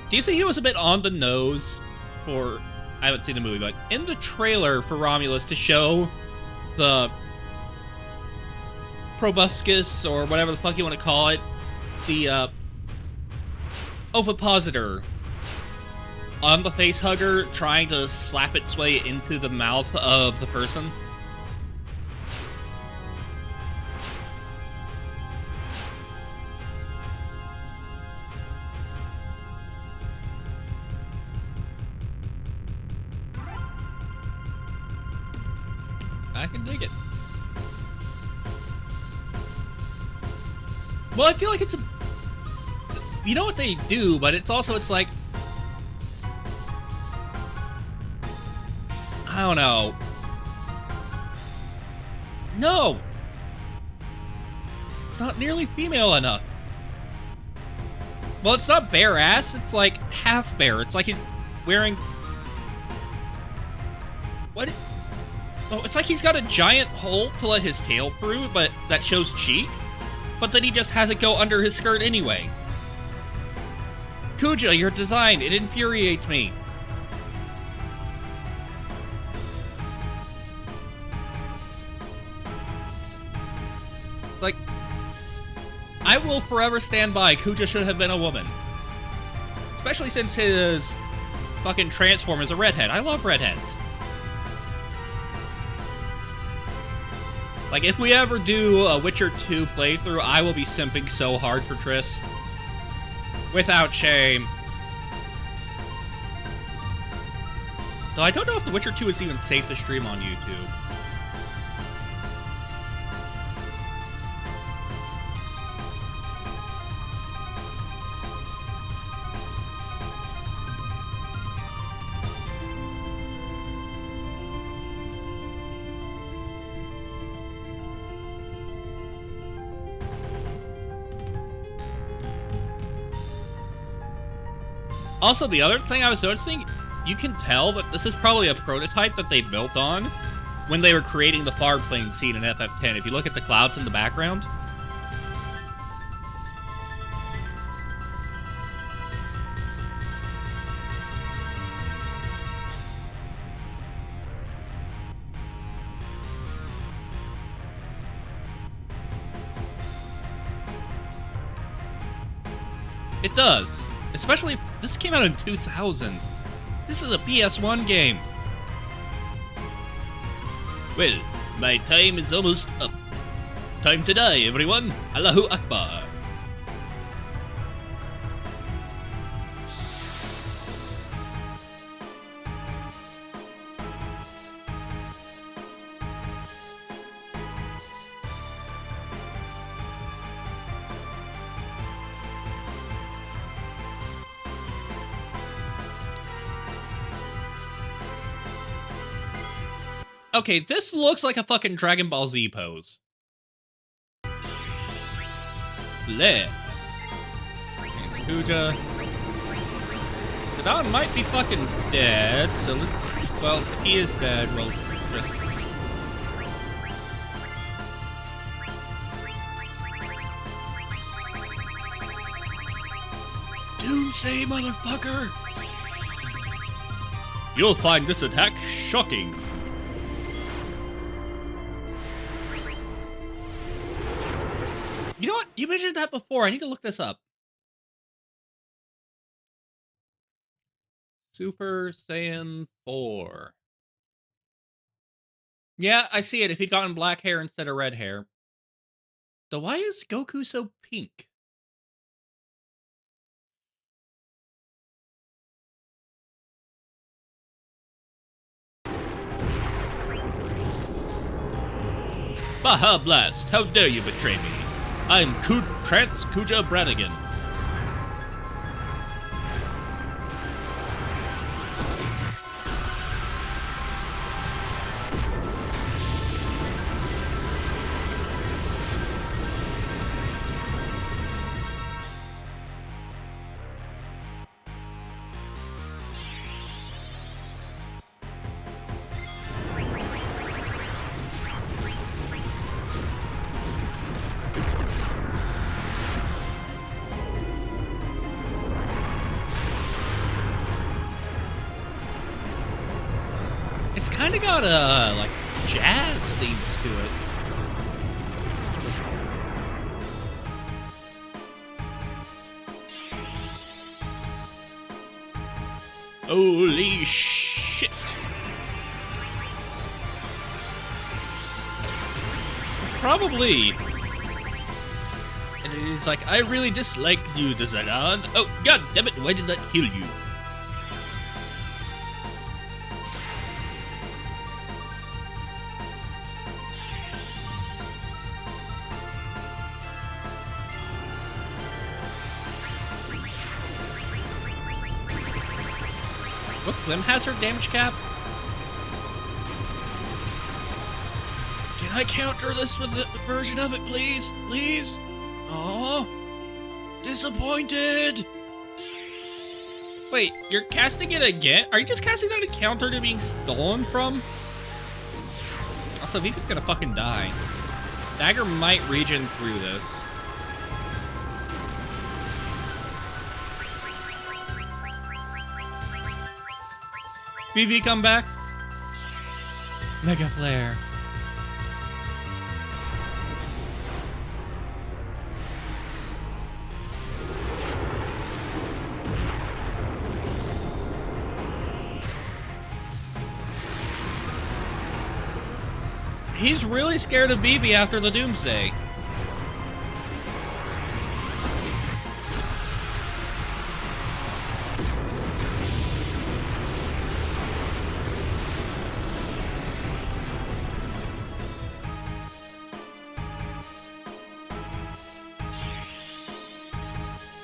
Do you think he was a bit on the nose for... I haven't seen the movie, but in the trailer for Romulus to show the proboscis, or whatever the fuck you want to call it, the ovipositor on the facehugger trying to slap its way into the mouth of the person? I can dig it. Well, I feel like it's a... You know what they do, but it's also, it's like... I don't know. No! It's not nearly female enough. Well, it's not bare ass, it's like half bare. It's like wearing... What? Oh, it's like he's got a giant hole to let his tail through, but that shows cheek. But then he just has it go under his skirt anyway. Kuja, your design, it infuriates me. Like, I will forever stand by Kuja should have been a woman. Especially since his fucking transform is a redhead. I love redheads. Like, if we ever do a Witcher 2 playthrough, I will be simping so hard for Triss. Without shame. Though I don't know if The Witcher 2 is even safe to stream on YouTube. Also, the other thing I was noticing, you can tell that this is probably a prototype that they built on when they were creating the far plane scene in FF10. If you look at the clouds in the background. It does. Especially, this came out in 2000. This is a PS1 game. Well, my time is almost up. Time to die, everyone. Allahu Akbar. Okay, this looks like a fucking Dragon Ball Z pose. Bleh. It's Kuja. Zidane might be fucking dead, so well, if he is dead, well, just... Doomsday, motherfucker! You'll find this attack shocking. You know what? You mentioned that before. I need to look this up. Super Saiyan 4. Yeah, I see it. If he'd gotten black hair instead of red hair. So why is Goku so pink? Baja Blast! How dare you betray me? I'm Trance Kuja Brannigan. Kind of got like jazz themes to it. Holy shit! Probably. And it's like, I really dislike you, Zidane. Oh, god damn it! Why did that heal you? Look, Clem has her damage cap. Can I counter this with a version of it, please? Please? Aww. Disappointed. Wait, you're casting it again? Are you just casting that a counter to being stolen from? Also, Vivi's gonna fucking die. Dagger might regen through this. Vivi, come back. Mega Flare. He's really scared of Vivi after the Doomsday.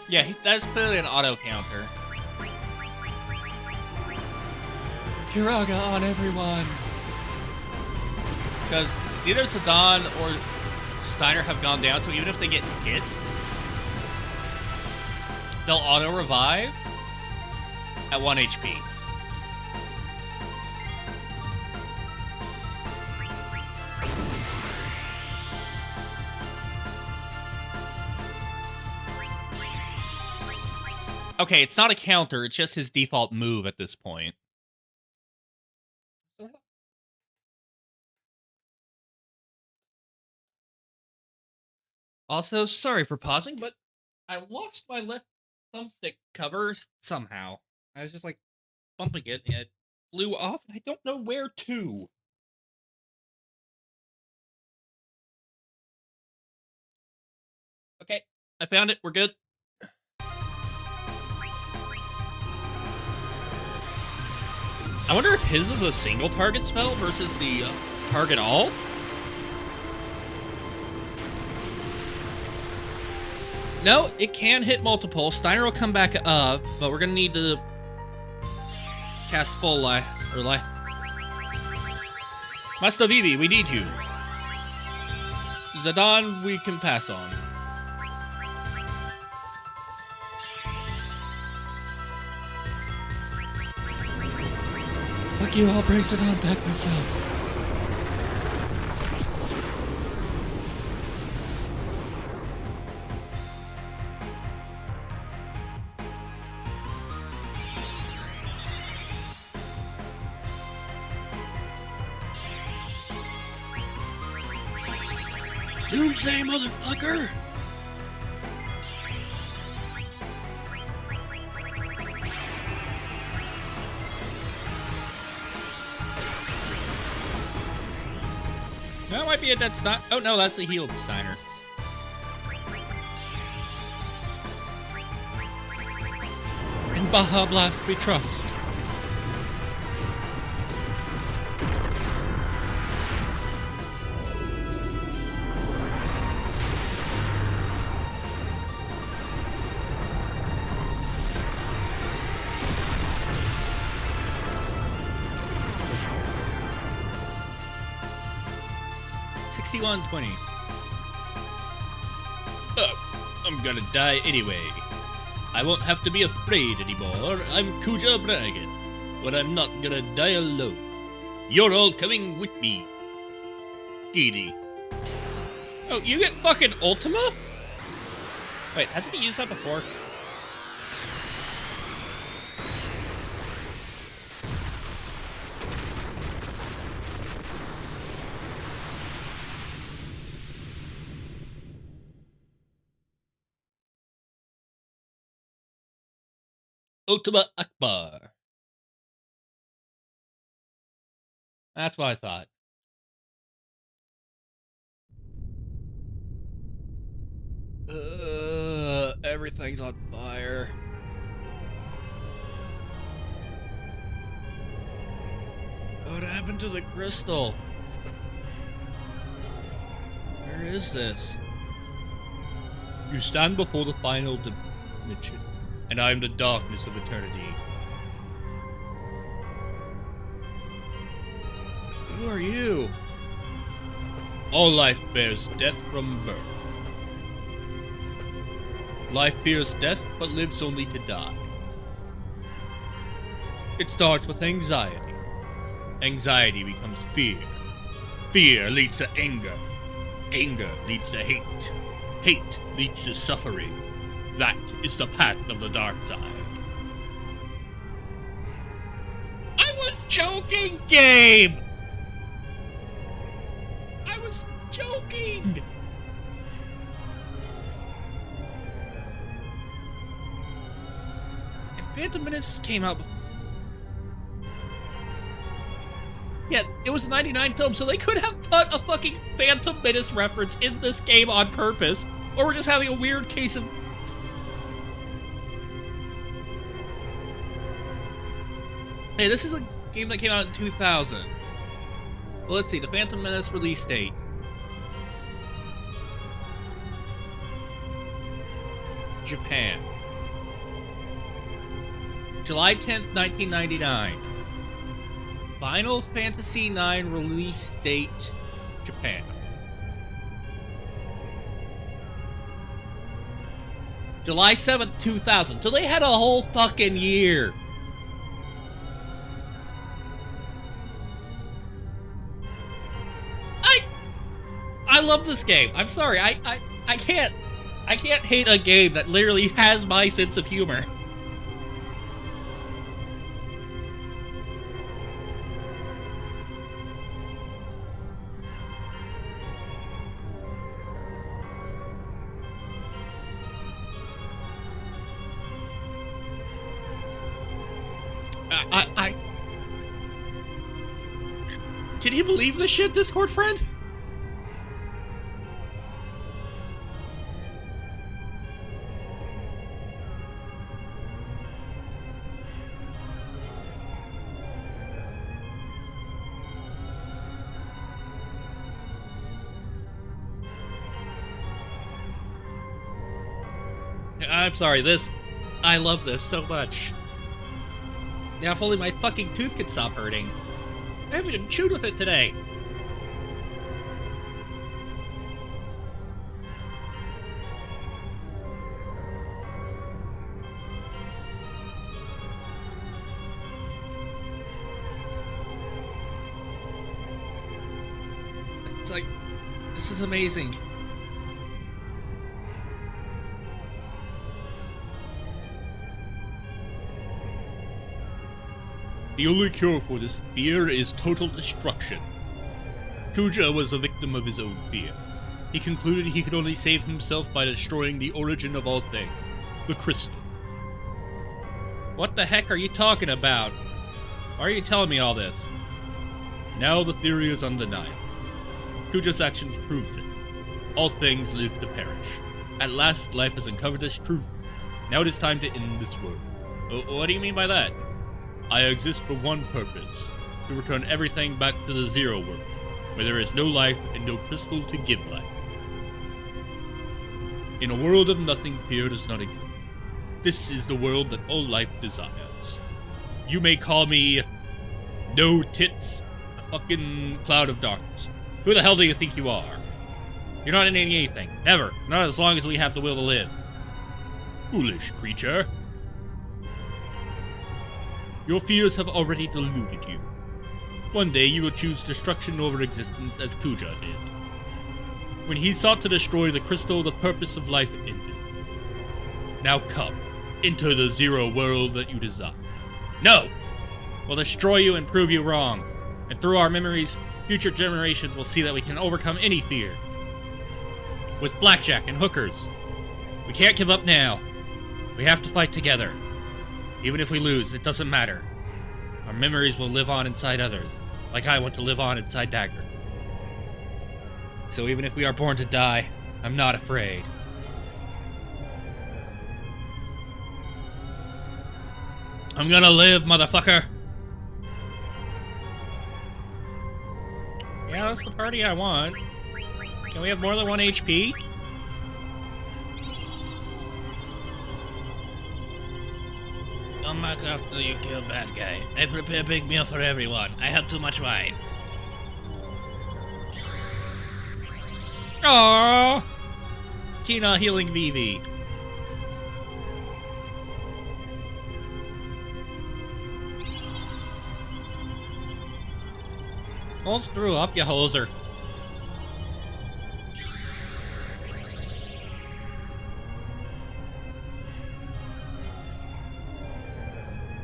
Yeah, that's clearly an auto counter. Kiraga on everyone. Because neither Zidane or Steiner have gone down, so even if they get hit, they'll auto-revive at 1 HP. Okay, it's not a counter, it's just his default move at this point. Also, sorry for pausing, but I lost my left thumbstick cover somehow. I was just like bumping it and it flew off and I don't know where to. Okay, I found it. We're good. I wonder if his is a single target spell versus the target all? No, it can hit multiple. Steiner will come back up, but we're gonna need to cast full life. Master Vivi, we need you. Zidane, we can pass on. Fuck you, I'll bring Zidane back myself. Doomsday, motherfucker! That might be a dead Steiner. Oh no, that's a healed Steiner. In Baja Blast we trust. $61.20. I'm gonna die anyway. I won't have to be afraid anymore. I'm Kuja Bragan, but I'm not gonna die alone. You're all coming with me. Giddy. Oh, you get fucking Ultima? Wait, hasn't he used that before? Ultima Akbar. That's what I thought. Everything's on fire. What happened to the crystal? Where is this? You stand before the final dimension, and I am the darkness of eternity. Who are you? All life bears death from birth. Life fears death, but lives only to die. It starts with anxiety. Anxiety becomes fear. Fear leads to anger. Anger leads to hate. Hate leads to suffering. That is the path of the dark side. I was joking, Gabe! I was joking! And Phantom Menace came out before. Yeah, it was a 99 film, so they could have put a fucking Phantom Menace reference in this game on purpose. Or we're just having a weird case of... Hey, this is a game that came out in 2000. Well, let's see, the Phantom Menace release date. Japan. July 10th, 1999. Final Fantasy IX release date, Japan. July 7th, 2000. So they had a whole fucking year. I love this game. I'm sorry. I can't hate a game that literally has my sense of humor. Can you believe this shit, Discord friend? I'm sorry, I love this so much. Now if only my fucking tooth could stop hurting. I haven't even chewed with it today. It's like, this is amazing. The only cure for this fear is total destruction. Kuja was a victim of his own fear. He concluded he could only save himself by destroying the origin of all things, the crystal. What the heck are you talking about? Why are you telling me all this? Now the theory is undeniable. Kuja's actions proves it. All things live to perish. At last, life has uncovered this truth. Now it is time to end this world. What do you mean by that? I exist for one purpose, to return everything back to the Zero World, where there is no life and no crystal to give life. In a world of nothing, fear does not exist. This is the world that all life desires. You may call me No Tits, a fucking cloud of darkness. Who the hell do you think you are? You're not in anything. Never. Not as long as we have the will to live. Foolish creature. Your fears have already deluded you. One day you will choose destruction over existence as Kuja did. When he sought to destroy the crystal, the purpose of life ended. Now come, into the Zero World that you desire. No! We'll destroy you and prove you wrong. And through our memories, future generations will see that we can overcome any fear. With blackjack and hookers. We can't give up now. We have to fight together. Even if we lose, it doesn't matter. Our memories will live on inside others, like I want to live on inside Dagger. So even if we are born to die, I'm not afraid. I'm gonna live, motherfucker! Yeah, that's the party I want. Can we have more than 1 HP? Come back after you kill bad guy. I prepare big meal for everyone. I have too much wine. Aww! Tina healing Vivi. Don't screw up, you hoser.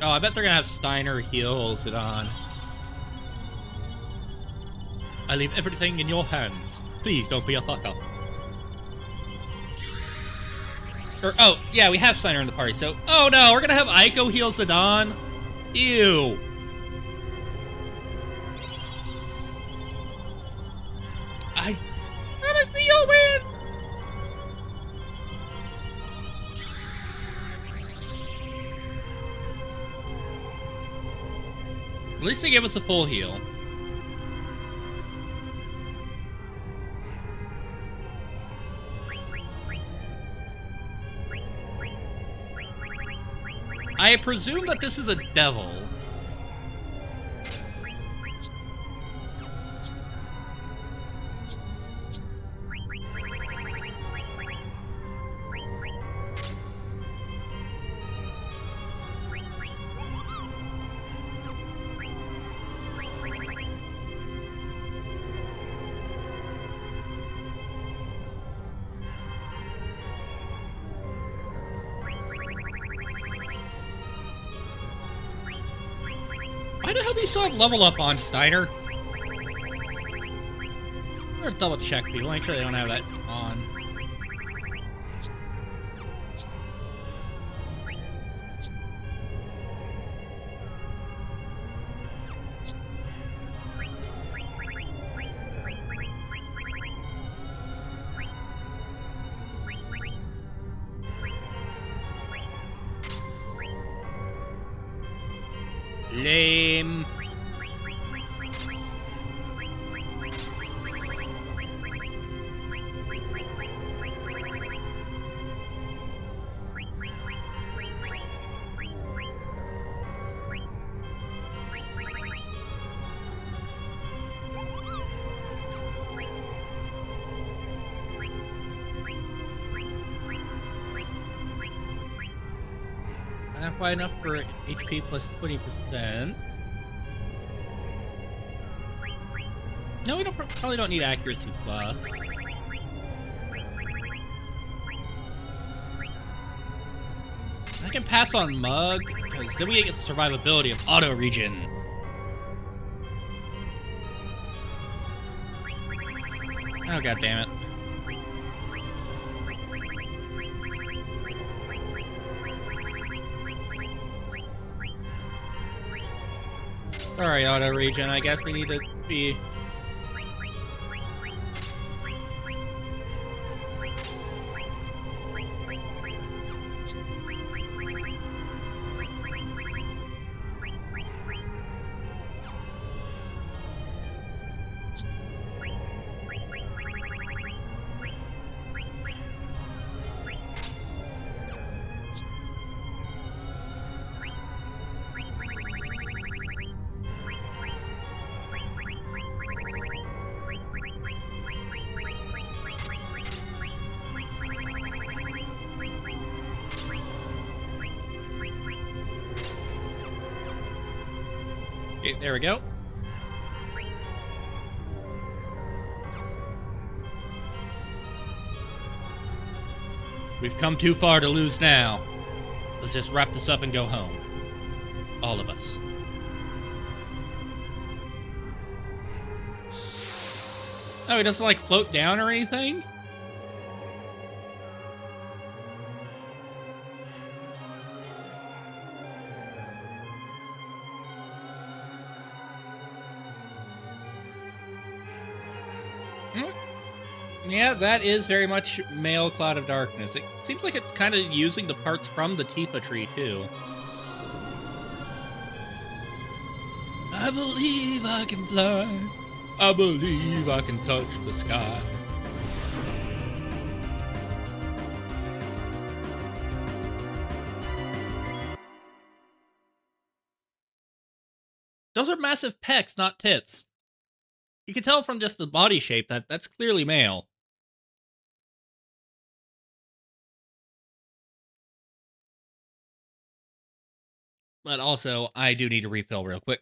Oh, I bet they're gonna have Steiner heal Zidane. I leave everything in your hands. Please don't be a fuck-up. Oh, yeah, we have Steiner in the party, so... Oh no, we're gonna have Aiko heal Zidane? Ew. I promise me you'll win! At least they gave us a full heal. I presume that this is a devil. Why the hell do you still have level up on, Steiner? Or double check people, make sure they don't have that on. Lame. Not quite enough for HP plus 20%. No, we probably don't need accuracy plus. I can pass on Mug, because then we get the survivability of auto regen. Oh, god damn it. Sorry, auto regen. I guess we need to be... Okay, there we go. We've come too far to lose now. Let's just wrap this up and go home. All of us. Oh, he doesn't, like, float down or anything? Yeah, that is very much male Cloud of Darkness. It seems like it's kind of using the parts from the Tifa tree, too. I believe I can fly. I believe I can touch the sky. Those are massive pecs, not tits. You can tell from just the body shape that that's clearly male. But also, I do need to refill real quick.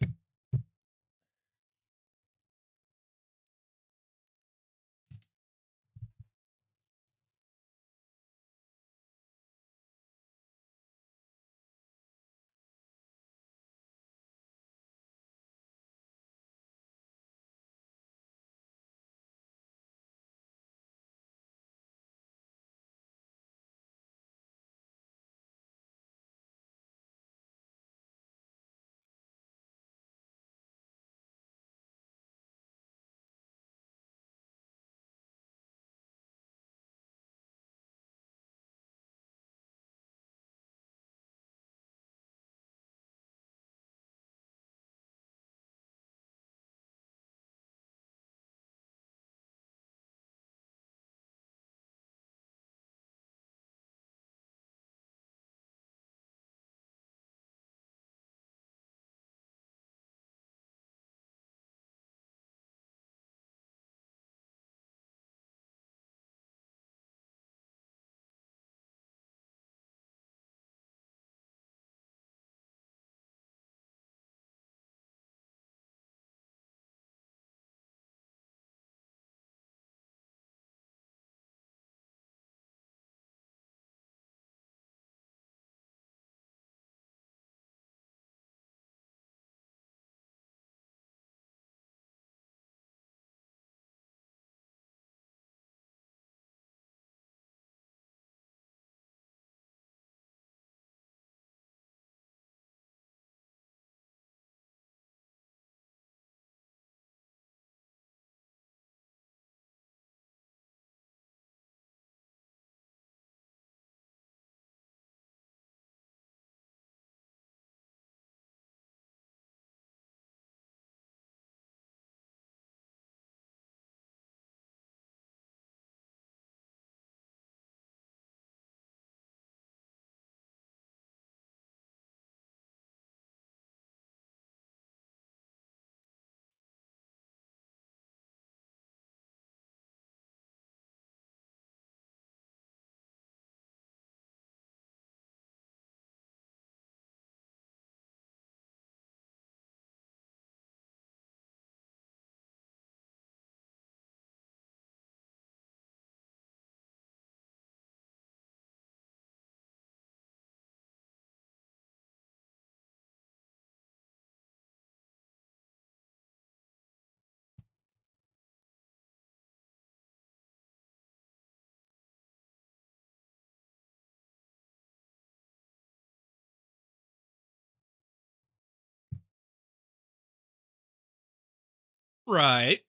Right.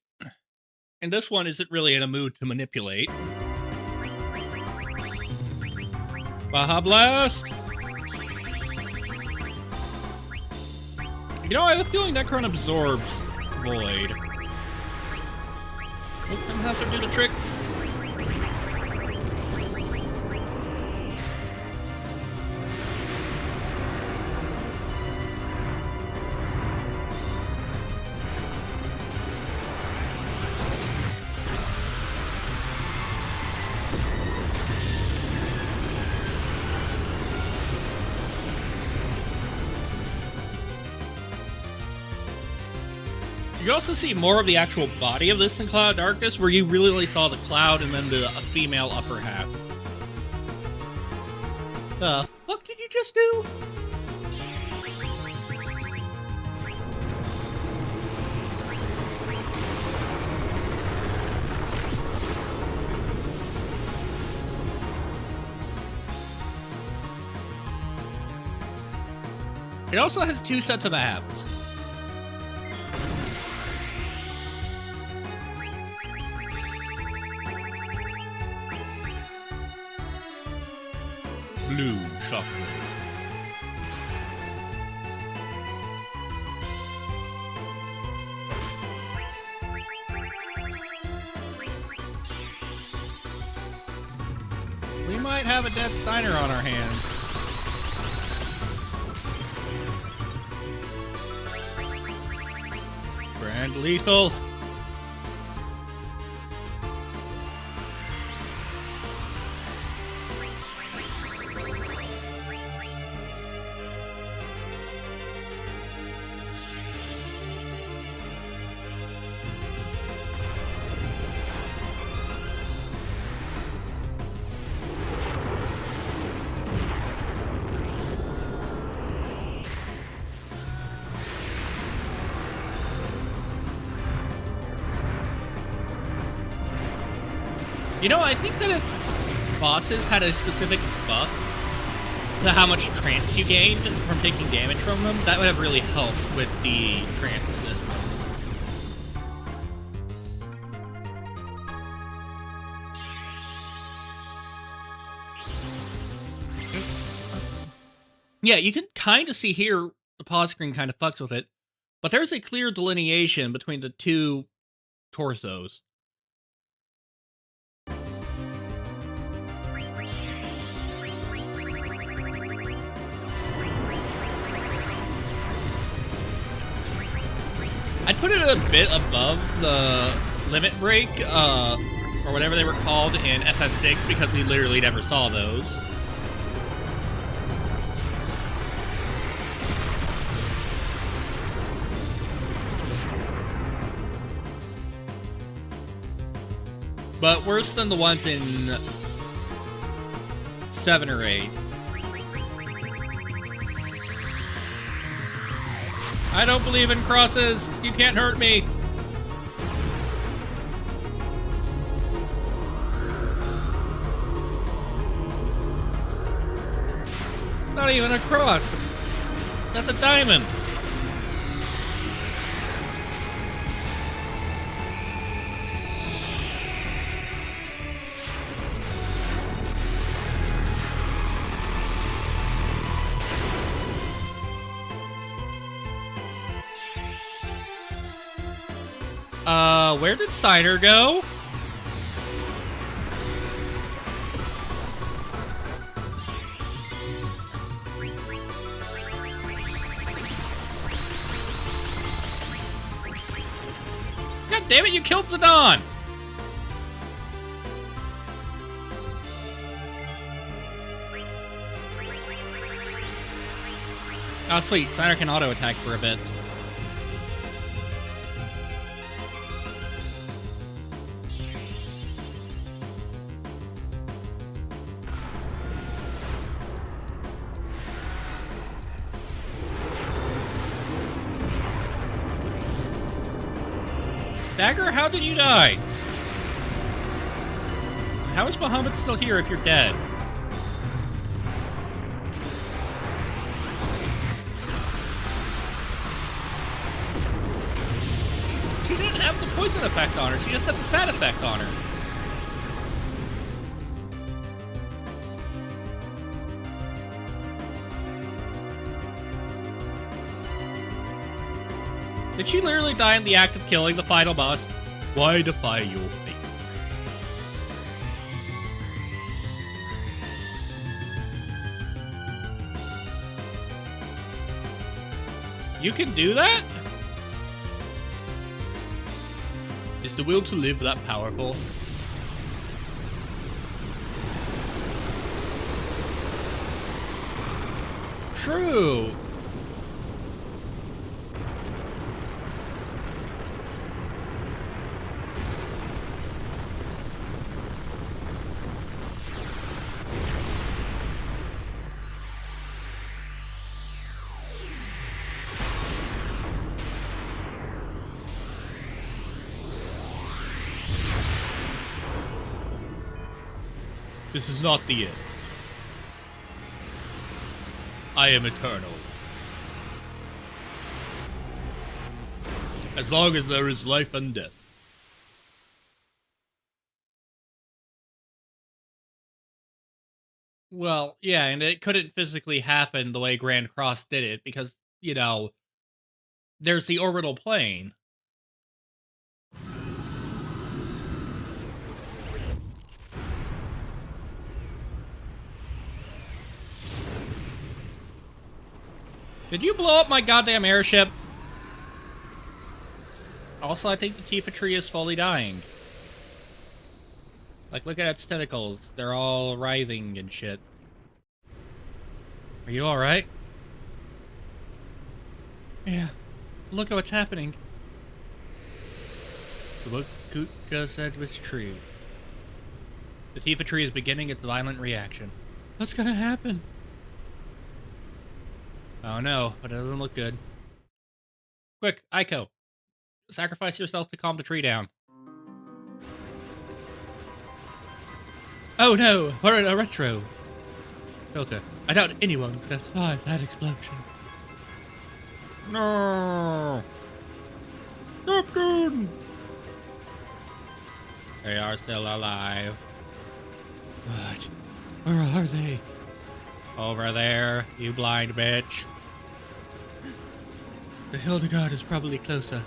And this one isn't really in a mood to manipulate. Baja Blast! You know, I have a feeling that current absorbs Void. Oh, and has her do the trick. You also see more of the actual body of this in Cloud of Darkness, where you really only saw the cloud and then a female upper half. The fuck did you just do? It also has 2 sets of abs. Blue shockwave. We might have a dead Steiner on our hands. Grand lethal. You know, I think that if bosses had a specific buff to how much trance you gained from taking damage from them, that would have really helped with the trance system. Yeah, you can kind of see here, the pause screen kind of fucks with it, but there's a clear delineation between the 2 torsos. I'd put it a bit above the limit break, or whatever they were called in FF6, because we literally never saw those. But worse than the ones in 7 or 8. I don't believe in crosses. You can't hurt me. It's not even a cross. That's a diamond. Where did Steiner go? God damn it, you killed Zidane! Oh, sweet. Steiner can auto-attack for a bit. Dagger, how did you die? How is Bahamut still here if you're dead? She didn't have poison effect on her. She just had the sad effect on her. Did she literally die in the act of killing the final boss? Why defy your fate? You can do that? Is the will to live that powerful? True. This is not the end. I am eternal. As long as there is life and death. Well, yeah, and it couldn't physically happen the way Grand Cross did it because, you know, there's the orbital plane. Did you blow up my goddamn airship? Also, I think the Tifa tree is fully dying. Like, look at its tentacles. They're all writhing and shit. Are you alright? Yeah. Look at what's happening. What Kuja said was true. The Tifa tree is beginning its violent reaction. What's gonna happen? Oh no, but it doesn't look good. Quick, Aiko. Sacrifice yourself to calm the tree down. Oh no, we're in a retro. Filter, I doubt anyone could have survived that explosion. No! Captain! They are still alive. What? Where are they? Over there, you blind bitch. The Hildegard is probably closer.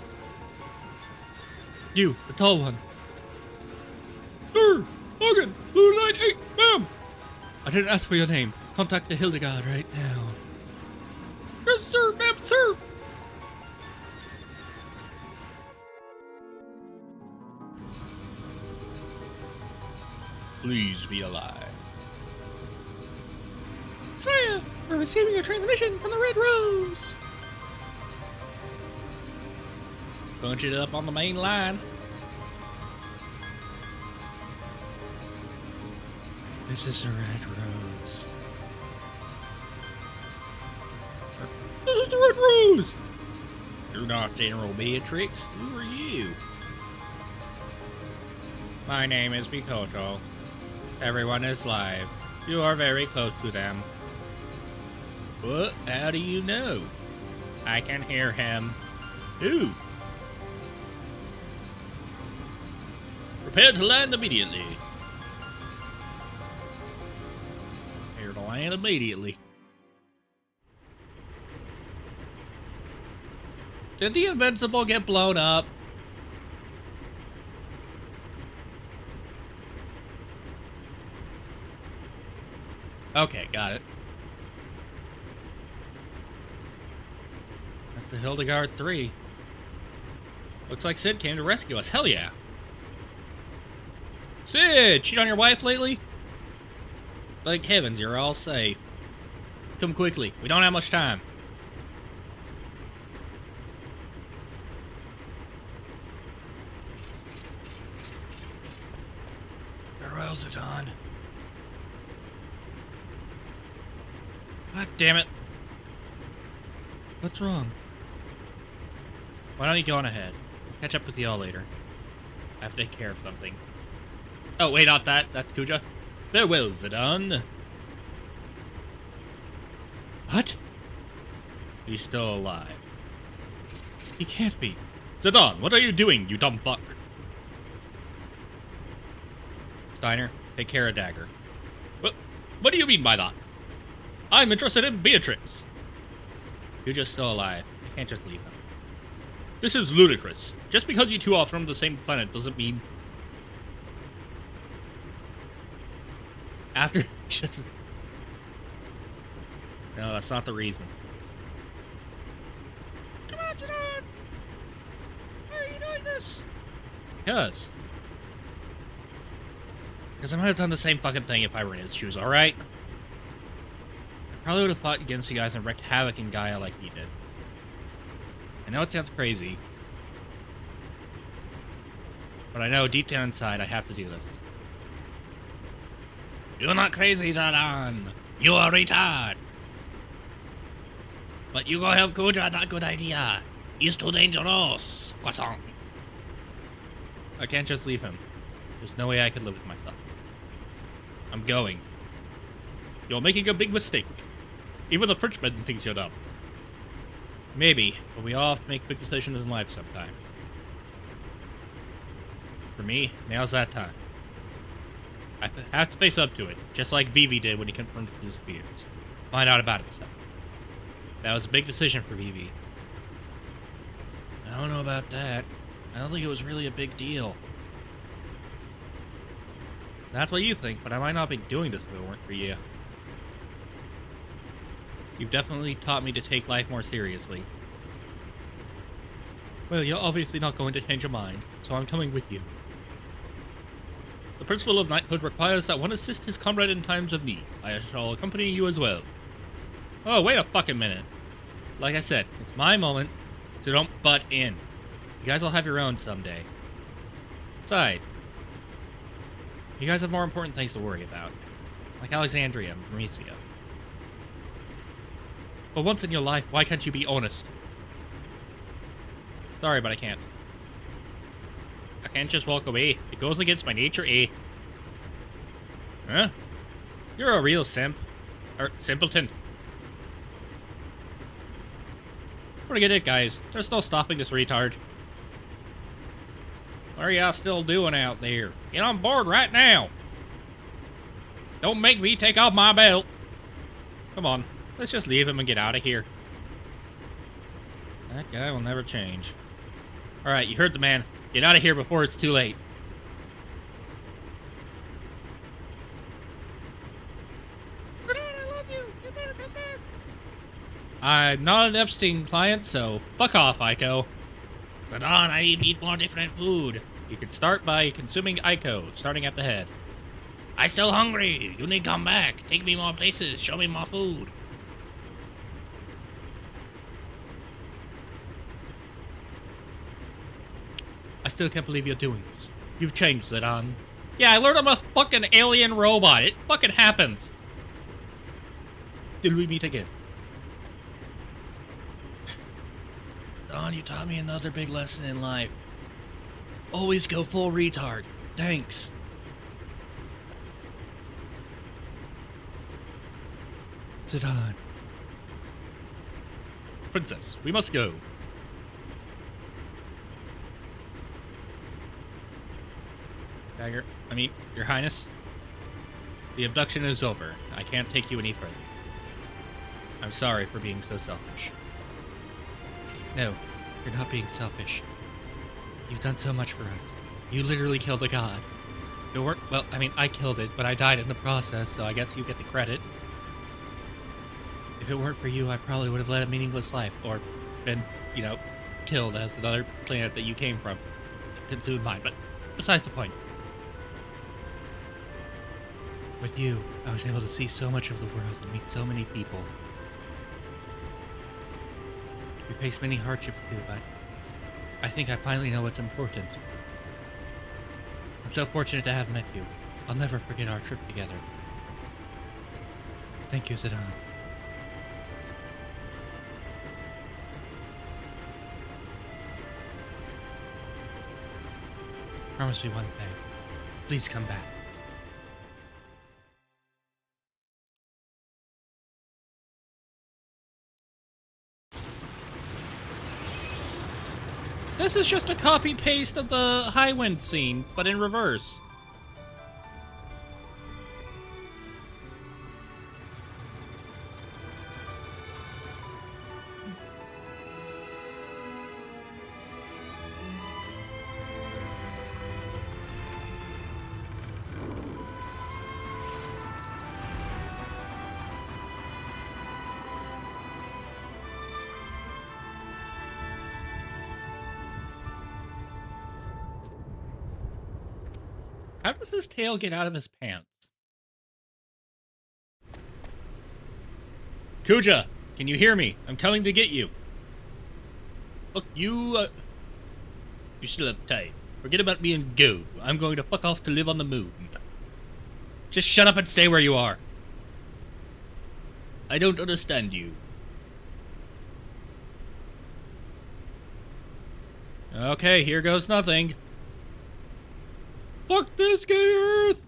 You, the tall one. Sir! Logan! Blue Line 8, ma'am! I didn't ask for your name. Contact the Hildegard right now. Yes, sir, ma'am, sir! Please be alive. Sire, we're receiving a transmission from the Red Rose. Punch it up on the main line. This is the Red Rose. This is the Red Rose! You're not General Beatrix. Who are you? My name is Mikoto. Everyone is live. You are very close to them. What? How do you know? I can hear him. Who? Prepare to land immediately. Prepare to land immediately. Did the Invincible get blown up? Okay, got it. That's the Hildegard 3. Looks like Sid came to rescue us. Hell yeah. Sid, cheat on your wife lately? Thank heavens, you're all safe. Come quickly. We don't have much time. Farewell, Zidane. God damn it. What's wrong? Why don't you go on ahead? I'll catch up with y'all later. I have to take care of something. Oh, wait, not that. That's Kuja. Farewell, Zidane. What? He's still alive. He can't be. Zidane, what are you doing, you dumb fuck? Steiner, take care of Dagger. What do you mean by that? I'm interested in Beatrix. You're just still alive. I can't just leave him. This is ludicrous. Just because you two are from the same planet doesn't mean... After... No, that's not the reason. Come on, Zidane! Why are you doing this? Because I might have done the same fucking thing if I were in his shoes, alright? I probably would have fought against you guys and wreaked havoc in Gaia like he did. I know it sounds crazy, but I know deep down inside I have to do this. You're not crazy, Zidane. You are retard. But you go help Kudra, not good idea. He's too dangerous. Croissant. I can't just leave him. There's no way I could live with myself. I'm going. You're making a big mistake. Even the Frenchman thinks you're dumb. Maybe, but we all have to make big decisions in life sometime. For me, now's that time. I have to face up to it, just like Vivi did when he confronted his fears. Find out about himself. That was a big decision for Vivi. I don't know about that. I don't think it was really a big deal. That's what you think, but I might not be doing this if it weren't for you. You've definitely taught me to take life more seriously. Well, you're obviously not going to change your mind, so I'm coming with you. The principle of knighthood requires that one assist his comrade in times of need. I shall accompany you as well. Oh, wait a fucking minute. Like I said, it's my moment, so don't butt in. You guys will have your own someday. Besides, you guys have more important things to worry about. Like Alexandria and Mauricia. But once in your life, why can't you be honest? Sorry, but I can't. I can't just walk away. It goes against my nature, eh? Huh? You're a real simp. Or simpleton. Forget it, guys. There's no stopping this retard. What are y'all still doing out there? Get on board right now. Don't make me take off my belt. Come on. Let's just leave him and get out of here. That guy will never change. Alright, you heard the man. Get out of here before it's too late. But I love you. You better come back. I'm not an Epstein client, so fuck off, Ico. But I need to eat more different food. You can start by consuming Ico, starting at the head. I still hungry. You need to come back. Take me more places. Show me more food. I still can't believe you're doing this. You've changed, Zidane. Yeah, I learned I'm a fucking alien robot. It fucking happens. Till we meet again. Don, you taught me another big lesson in life. Always go full retard. Thanks. Zidane. Princess, we must go. Dagger, Your Highness. The abduction is over. I can't take you any further. I'm sorry for being so selfish. No, you're not being selfish. You've done so much for us. You literally killed a god. It worked, well, I killed it, but I died in the process, so I guess you get the credit. If it weren't for you, I probably would have led a meaningless life, or been, killed as another planet that you came from. Consumed mine, but besides the point. With you, I was able to see so much of the world and meet so many people. We faced many hardships too, but I think I finally know what's important. I'm so fortunate to have met you. I'll never forget our trip together. Thank you, Zidane. Promise me one thing. Please come back. This is just a copy-paste of the high wind scene, but in reverse. How does his tail get out of his pants? Kuja, can you hear me? I'm coming to get you. Look, you still have time. Forget about me and go. I'm going to fuck off to live on the moon. Just shut up and stay where you are. I don't understand you. Okay, here goes nothing. Fuck this gay Earth!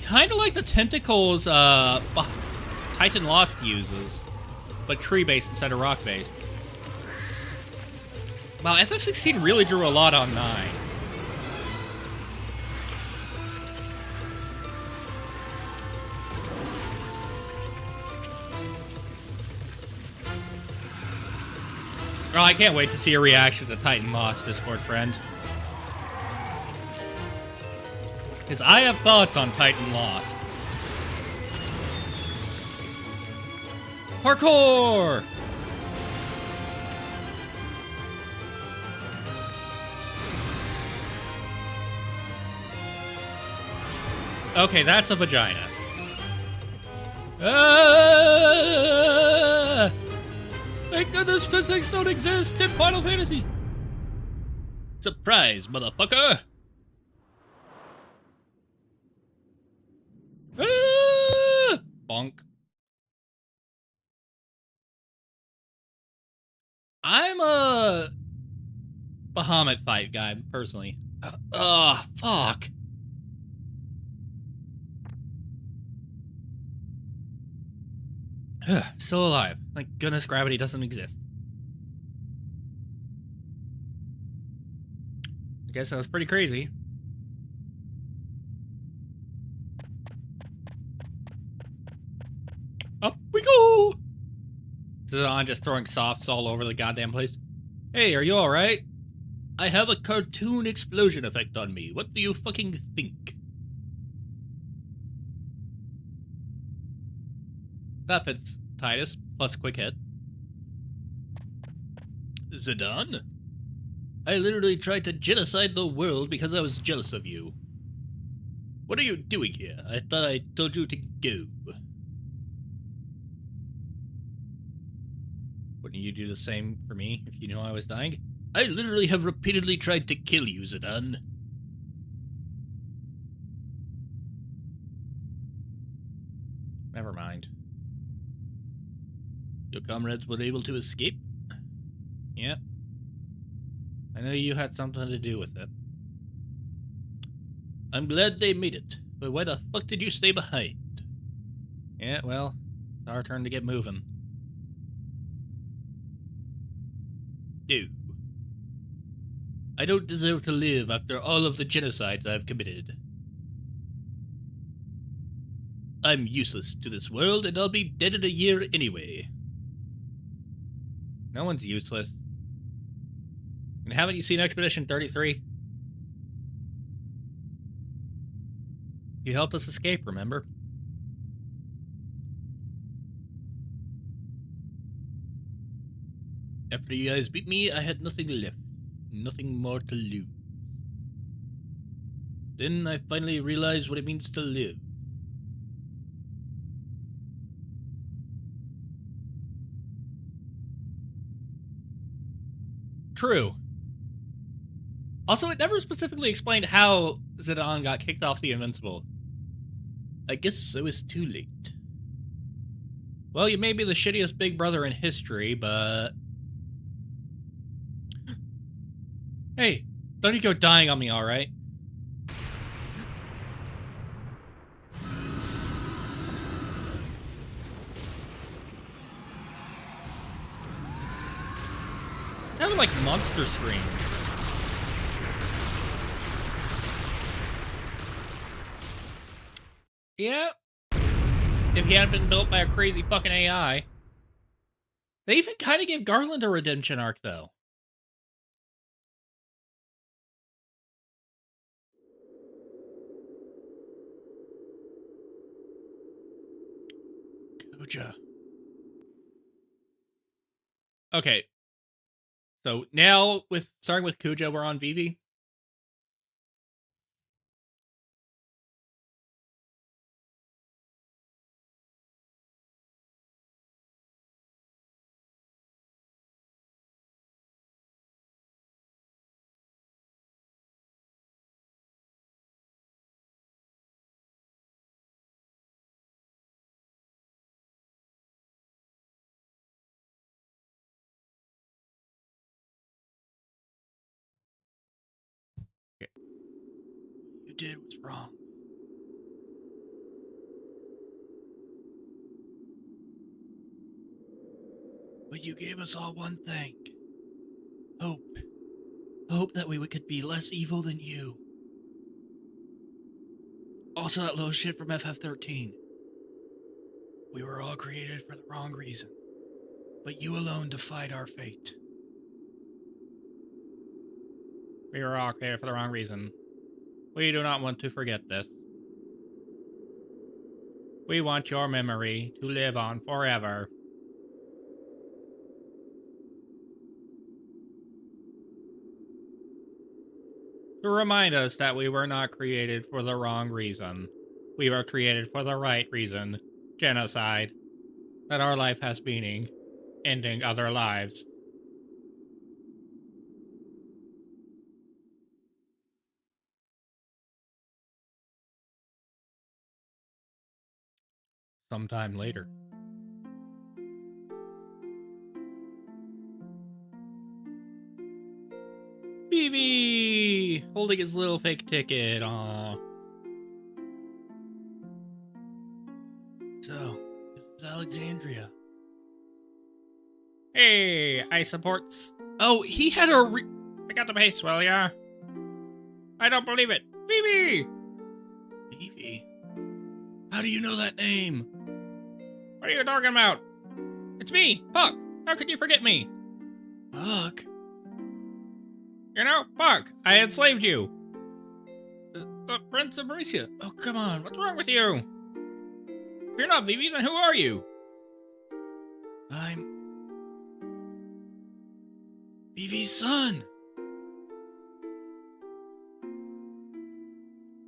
Kinda like the tentacles Titan Lost uses, but tree-based instead of rock-based. Wow, FF16 really drew a lot on 9. Oh, I can't wait to see a reaction to Titan Lost, Discord friend. Because I have thoughts on Titan Lost. Parkour! Okay, that's a vagina. Ah! Thank goodness physics don't exist in Final Fantasy. Surprise, motherfucker! Ah! Bonk. I'm a Bahamut fight guy, personally. Fuck. Still alive. Thank goodness gravity doesn't exist. I guess that was pretty crazy. Up we go! Zidane just throwing softs all over the goddamn place. Hey, are you alright? I have a cartoon explosion effect on me. What do you fucking think? That fits Titus, plus quick hit. Zidane? I literally tried to genocide the world because I was jealous of you. What are you doing here? I thought I told you to go. Wouldn't you do the same for me if you knew I was dying? I literally have repeatedly tried to kill you, Zidane. Never mind. Your comrades were able to escape? Yep. I know you had something to do with it. I'm glad they made it, but why the fuck did you stay behind? Yeah, well, it's our turn to get moving. No. I don't deserve to live after all of the genocides I've committed. I'm useless to this world, and I'll be dead in a year anyway. No one's useless. And haven't you seen Expedition 33? You helped us escape, remember? After you guys beat me, I had nothing left. Nothing more to lose. Then I finally realized what it means to live. True. Also, it never specifically explained how Zidane got kicked off the Invincible. I guess I was too late. Well, you may be the shittiest big brother in history, but... Hey, don't you go dying on me, alright? It's having like monster screams. Yeah. If he hadn't been built by a crazy fucking AI. They even kind of gave Garland a redemption arc, though. Kuja. Okay. So now, starting with Kuja, we're on Vivi. Okay. What you did was wrong. But you gave us all one thing. Hope. Hope that we could be less evil than you. Also that little shit from FF13. We were all created for the wrong reason. But you alone defied our fate. We were all created for the wrong reason. We do not want to forget this. We want your memory to live on forever. To remind us that we were not created for the wrong reason. We were created for the right reason. Genocide. That our life has meaning. Ending other lives. Sometime later. BB! Holding his little fake ticket. Aww. So, this is Alexandria. Hey, I support. Oh, he had a. Pick up the pace, will ya? I don't believe it. BB! BB? How do you know that name? What are you talking about? It's me, Puck. How could you forget me? Puck? You know, Puck, I enslaved you. The Prince of Mauricia. Oh, come on, what's wrong with you? If you're not Vivi, then who are you? I'm Vivi's son.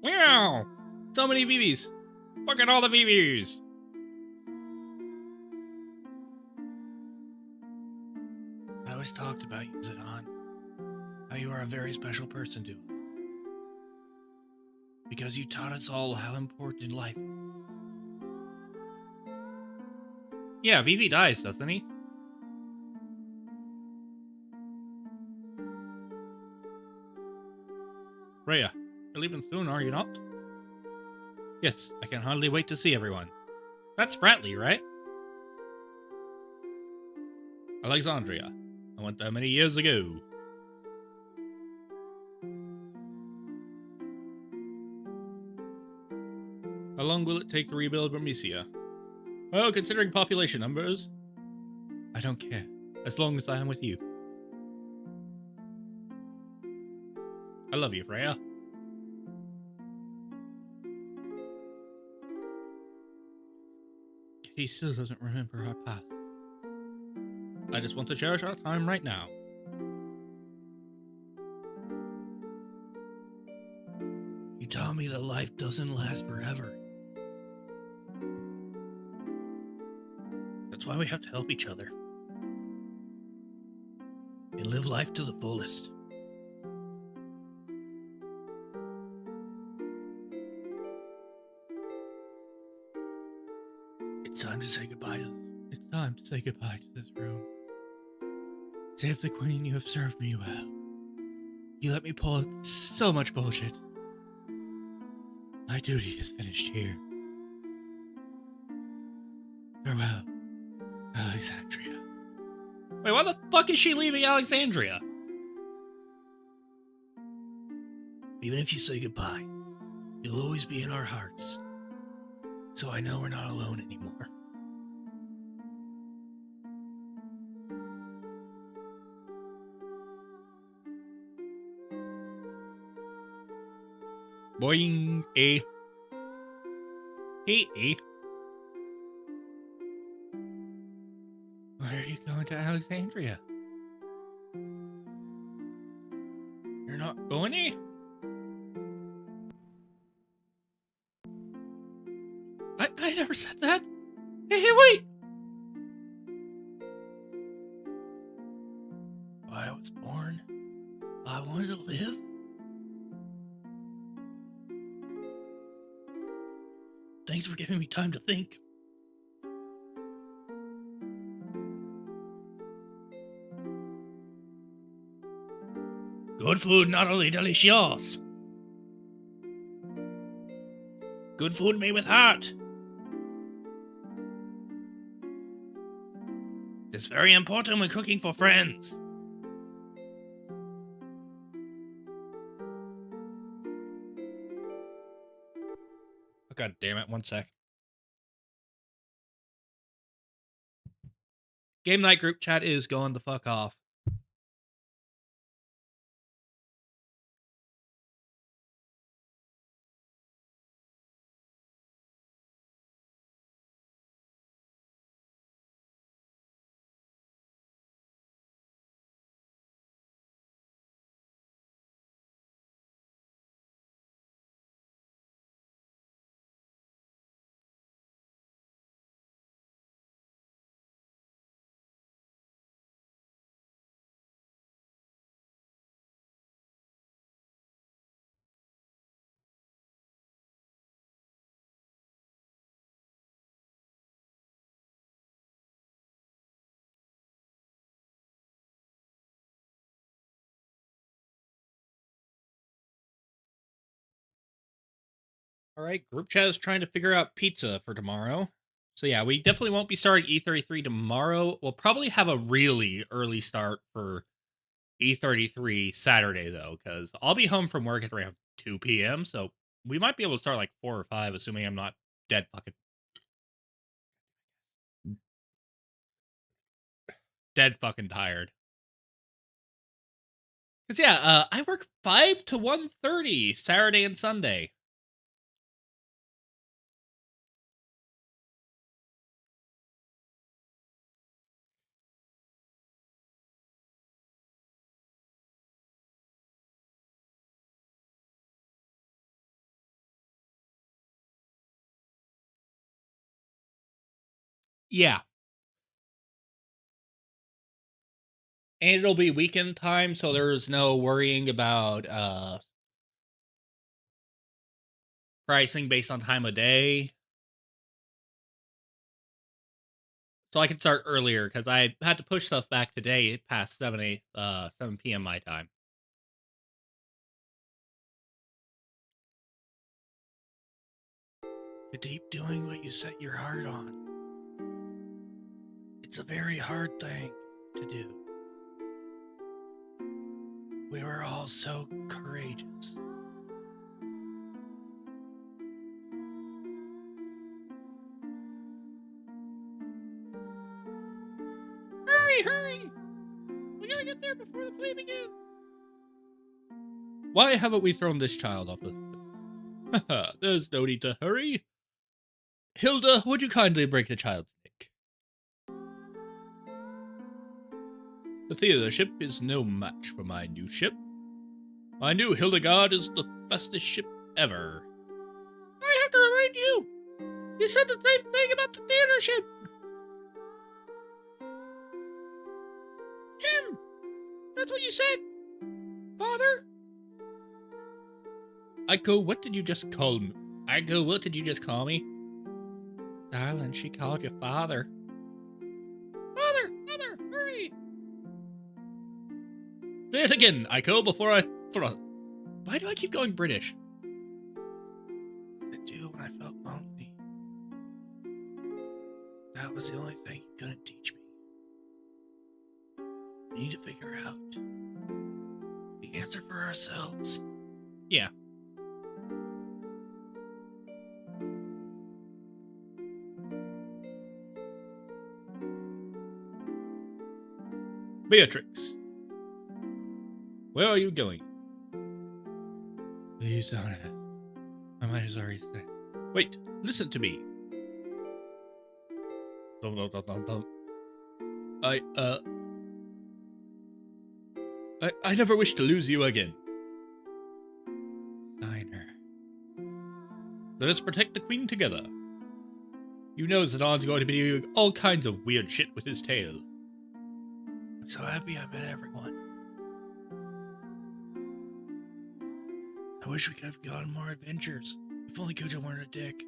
Wow! So many Vivis. Look at all the Vivis. I always talked about you, Zidane. How you are a very special person to us. Because you taught us all how important life is. Yeah, Vivi dies, doesn't he? Rhea, you're leaving soon, are you not? Yes, I can hardly wait to see everyone. That's Fratley, right? Alexandria. I went there many years ago. How long will it take to rebuild Bermesia? Well, considering population numbers, I don't care, as long as I am with you. I love you, Freya. He still doesn't remember our past. I just want to cherish our time right now. You taught me that life doesn't last forever. That's why we have to help each other. And live life to the fullest. It's time to say goodbye to this room. Save the queen, you have served me well. You let me pull so much bullshit. My duty is finished here. Farewell, Alexandria. Wait, why the fuck is she leaving Alexandria? Even if you say goodbye, you'll always be in our hearts. So I know we're not alone anymore. Boing, A. Hey, A. Where are you going to Alexandria? You're not going, A? I never said that. Hey, wait! Why I was born? I wanted to live? Thanks for giving me time to think. Good food not only delicious. Good food made with heart. It's very important when cooking for friends. Oh, God damn it, 1 sec. Game night group chat is going the fuck off. All right, group chat is trying to figure out pizza for tomorrow. So yeah, we definitely won't be starting E33 tomorrow. We'll probably have a really early start for E33 Saturday, though, because I'll be home from work at around 2 p.m., so we might be able to start like 4 or 5, assuming I'm not dead fucking tired. Because yeah, I work 5 to 1:30 Saturday and Sunday. Yeah. And it'll be weekend time, so there's no worrying about pricing based on time of day. So I can start earlier, because I had to push stuff back today past 7 p.m. my time. To keep doing what you set your heart on. It's a very hard thing to do. We were all so courageous. Hurry, hurry! We gotta get there before the play begins. Why haven't we thrown this child off the... There's no need to hurry. Hilda, would you kindly break the child's neck? The theater ship is no match for my new ship. My new Hildegard is the fastest ship ever. I have to remind you! You said the same thing about the theater ship! Him! That's what you said! Father? Aiko, what did you just call me? Aiko, what did you just call me? Darling, she called you father. Father! Mother! Hurry! Say it again, Aiko, before I Why do I keep going British? I do when I felt lonely. That was the only thing you couldn't teach me. We need to figure out the answer for ourselves. Yeah. Beatrix. Where are you going? Please don't ask. My mind is already set. Wait, listen to me. I never wish to lose you again. Steiner. Let us protect the queen together. You know Zidon's going to be doing all kinds of weird shit with his tail. I'm so happy I met everyone. I wish we could have gone on more adventures. If only Cujo weren't a dick.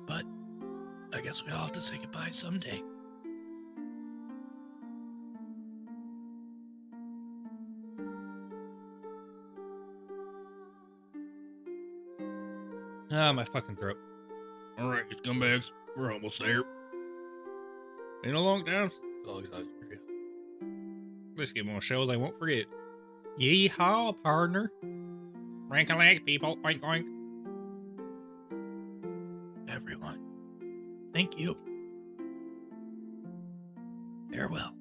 But I guess we all have to say goodbye someday. Ah, my fucking throat. Alright, scumbags. We're almost there. Been a long time. So excited for you. Let's get more shows I won't forget. Yeehaw, partner. Rank a leg, people. Oink, oink. Everyone, thank you. Farewell.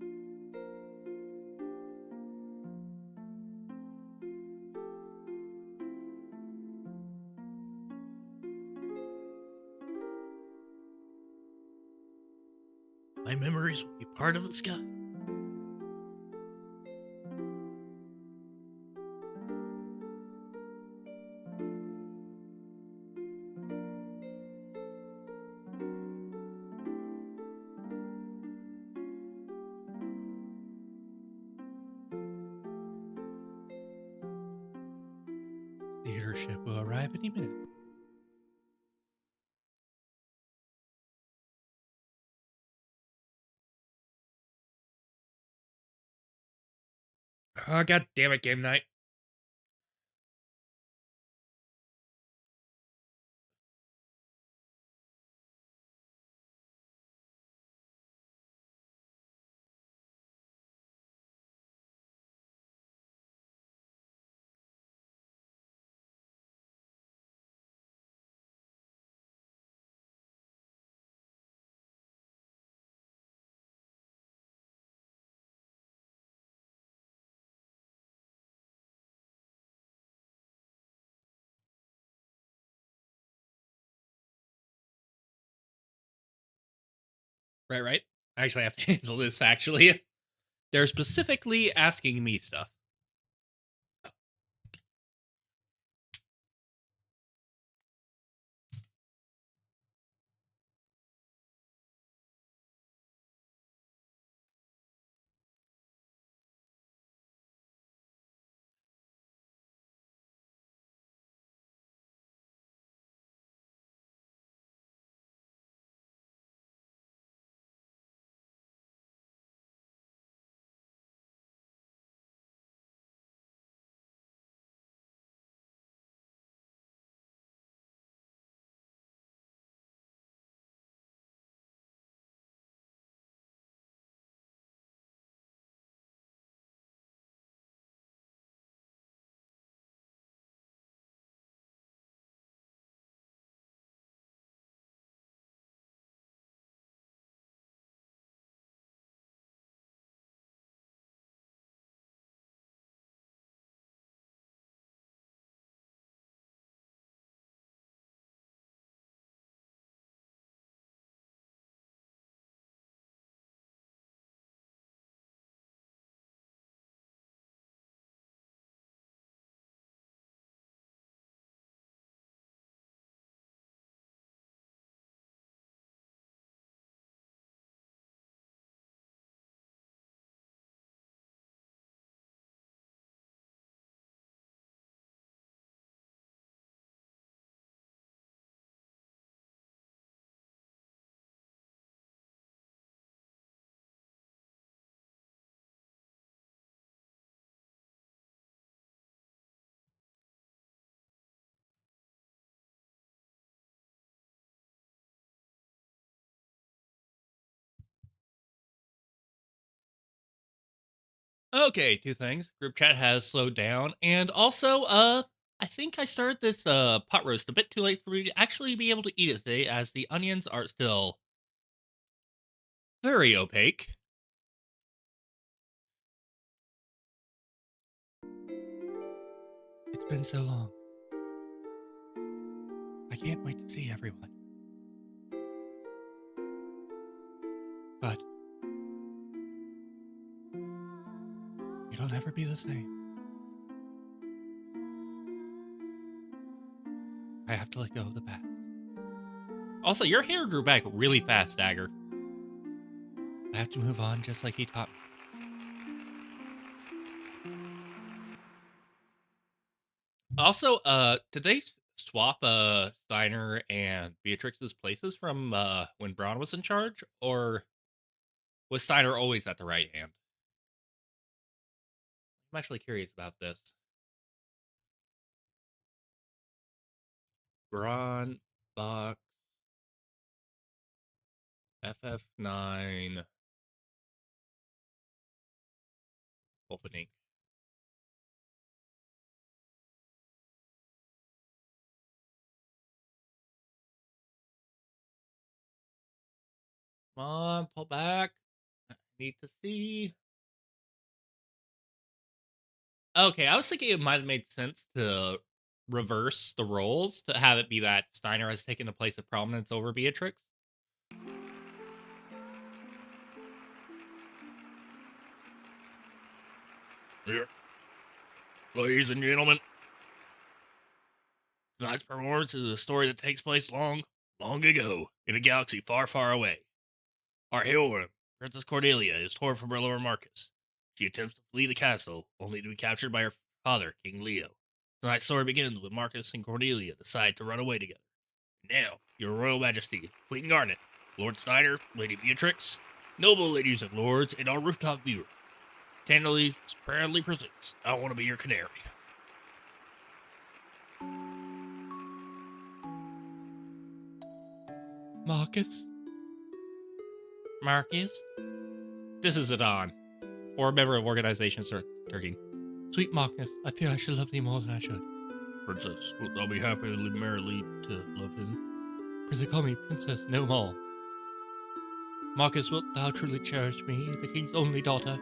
My memories will be part of the sky. Theater ship will arrive any minute. Oh, god damn it, game night. Right. I actually have to handle this, actually. They're specifically asking me stuff. Okay, two things. Group chat has slowed down, and also, I think I started this pot roast a bit too late for me to actually be able to eat it today, as the onions are still very opaque. It's been so long. I can't wait to see everyone. But it'll never be the same. I have to let go of the past. Also, your hair grew back really fast, Dagger. I have to move on just like he taught me. Also, did they swap Steiner and Beatrix's places from when Braun was in charge, or was Steiner always at the right hand? I'm actually curious about this. Braun, Buck, FF9, opening. Come on, pull back. I need to see. Okay, I was thinking it might have made sense to reverse the roles to have it be that Steiner has taken the place of prominence over Beatrix. Here, ladies and gentlemen, tonight's performance is a story that takes place long, long ago in a galaxy far, far away. Our heroine, Princess Cordelia, is torn from her lover Marcus. She attempts to flee the castle, only to be captured by her father, King Leo. Tonight's story begins with Marcus and Cordelia decide to run away together. Now, Your Royal Majesty, Queen Garnet, Lord Steiner, Lady Beatrix, noble ladies and lords, and our rooftop viewer, tenderly, proudly presents I Want to Be Your Canary. Marcus? Marcus? This is Adon, or a member of Organization 13. Sweet Marcus, I fear I should love thee more than I should. Princess, wilt thou be happily merrily to love him? Pray call me princess no more. Marcus, wilt thou truly cherish me, the king's only daughter?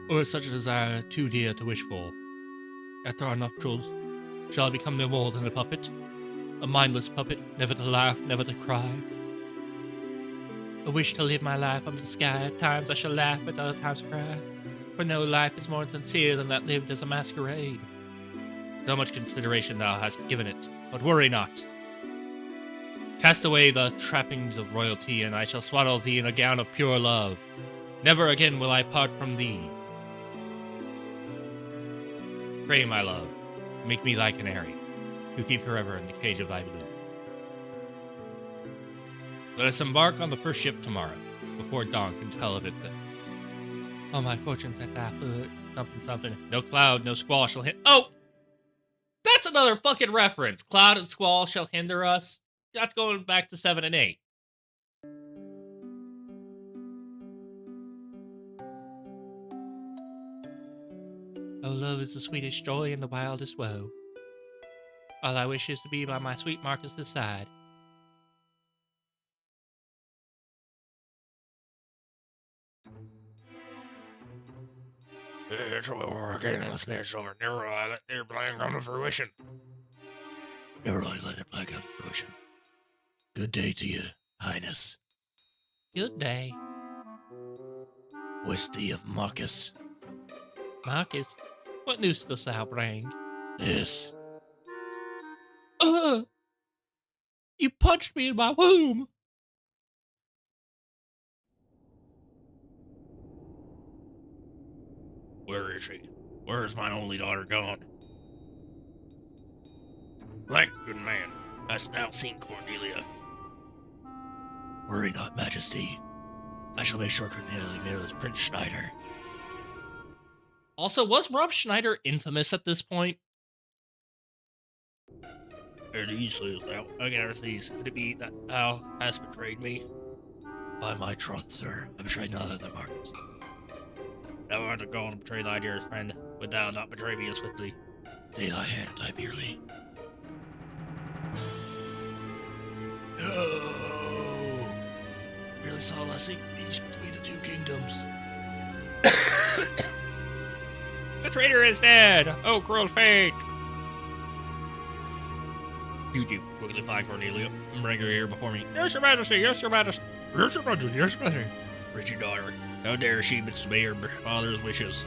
Or is such a desire too dear to wish for? After our nuptials, shall I become no more than a puppet? A mindless puppet, never to laugh, never to cry? A wish to live my life under the sky, at times I shall laugh, at other times cry. For no life is more sincere than that lived as a masquerade. So much consideration thou hast given it, but worry not. Cast away the trappings of royalty, and I shall swaddle thee in a gown of pure love. Never again will I part from thee. Pray, my love, make me thy canary, to keep forever in the cage of thy bloom. Let us embark on the first ship tomorrow, before dawn can tell of its end. All my fortunes at thy foot, something. No cloud, no squall shall hit. Oh! That's another fucking reference. Cloud and squall shall hinder us. That's going back to 7 and 8. Oh, love is the sweetest joy and the wildest woe. All I wish is to be by my sweet Marcus's side. It's again, let's finish over. Never let their plan come to fruition. Never let their plan come to fruition. Good day to you, Highness. Good day. What's thee of Marcus? Marcus, what news dost thou bring? This. You punched me in my womb! Where is she? Where is mine only daughter gone? Thank good man. Hast thou seen Cornelia? Worry not, Majesty. I shall make sure Cornelia mirrors Prince Schneider. Also, was Rob Schneider infamous at this point? And he says now, I can never see, could it be that thou hast betrayed me? By my troth, sir, I betrayed none other than Marcus. Thou art to go and betray thy dearest friend, but thou not betray me as swiftly. Stay thy hand, I merely. No! Merely saw thou seek peace between the two kingdoms. The traitor is dead! Oh, cruel fate! You quickly find Cornelia and bring her here before me. Yes, your majesty, yes, your majesty. Yes, your majesty, yes, your majesty. Wretched daughter, how dare she disobey her father's wishes?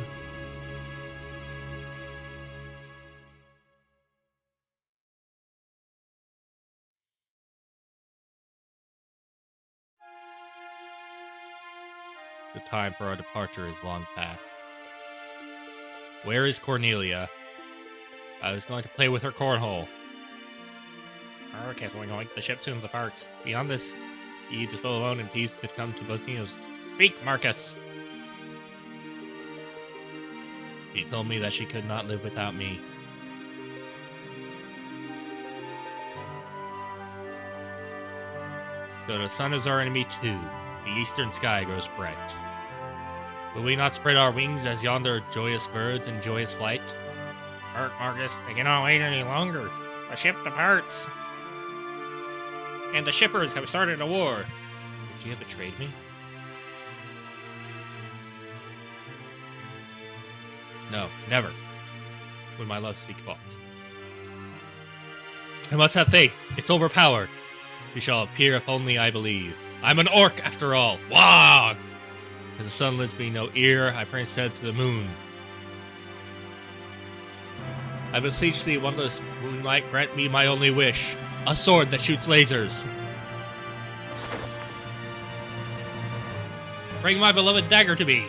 The time for our departure is long past. Where is Cornelia? I was going to play with her cornhole. Okay, so we're going to the ship soon to the parks. Beyond this, he to go alone in peace could come to both kingdoms. Speak, Marcus! She told me that she could not live without me. So the sun is our enemy too. The eastern sky grows bright. Will we not spread our wings as yonder joyous birds in joyous flight? Marcus, they cannot wait any longer. The ship departs. And the shippers have started a war. Would you have betrayed me? No, never. Would my love speak false? I must have faith. It's overpowered. You shall appear if only I believe. I'm an orc after all. Wog! As the sun lends me no ear, I pray instead to the moon. I beseech thee, wondrous moonlight, grant me my only wish. A sword that shoots lasers. Bring my beloved dagger to me.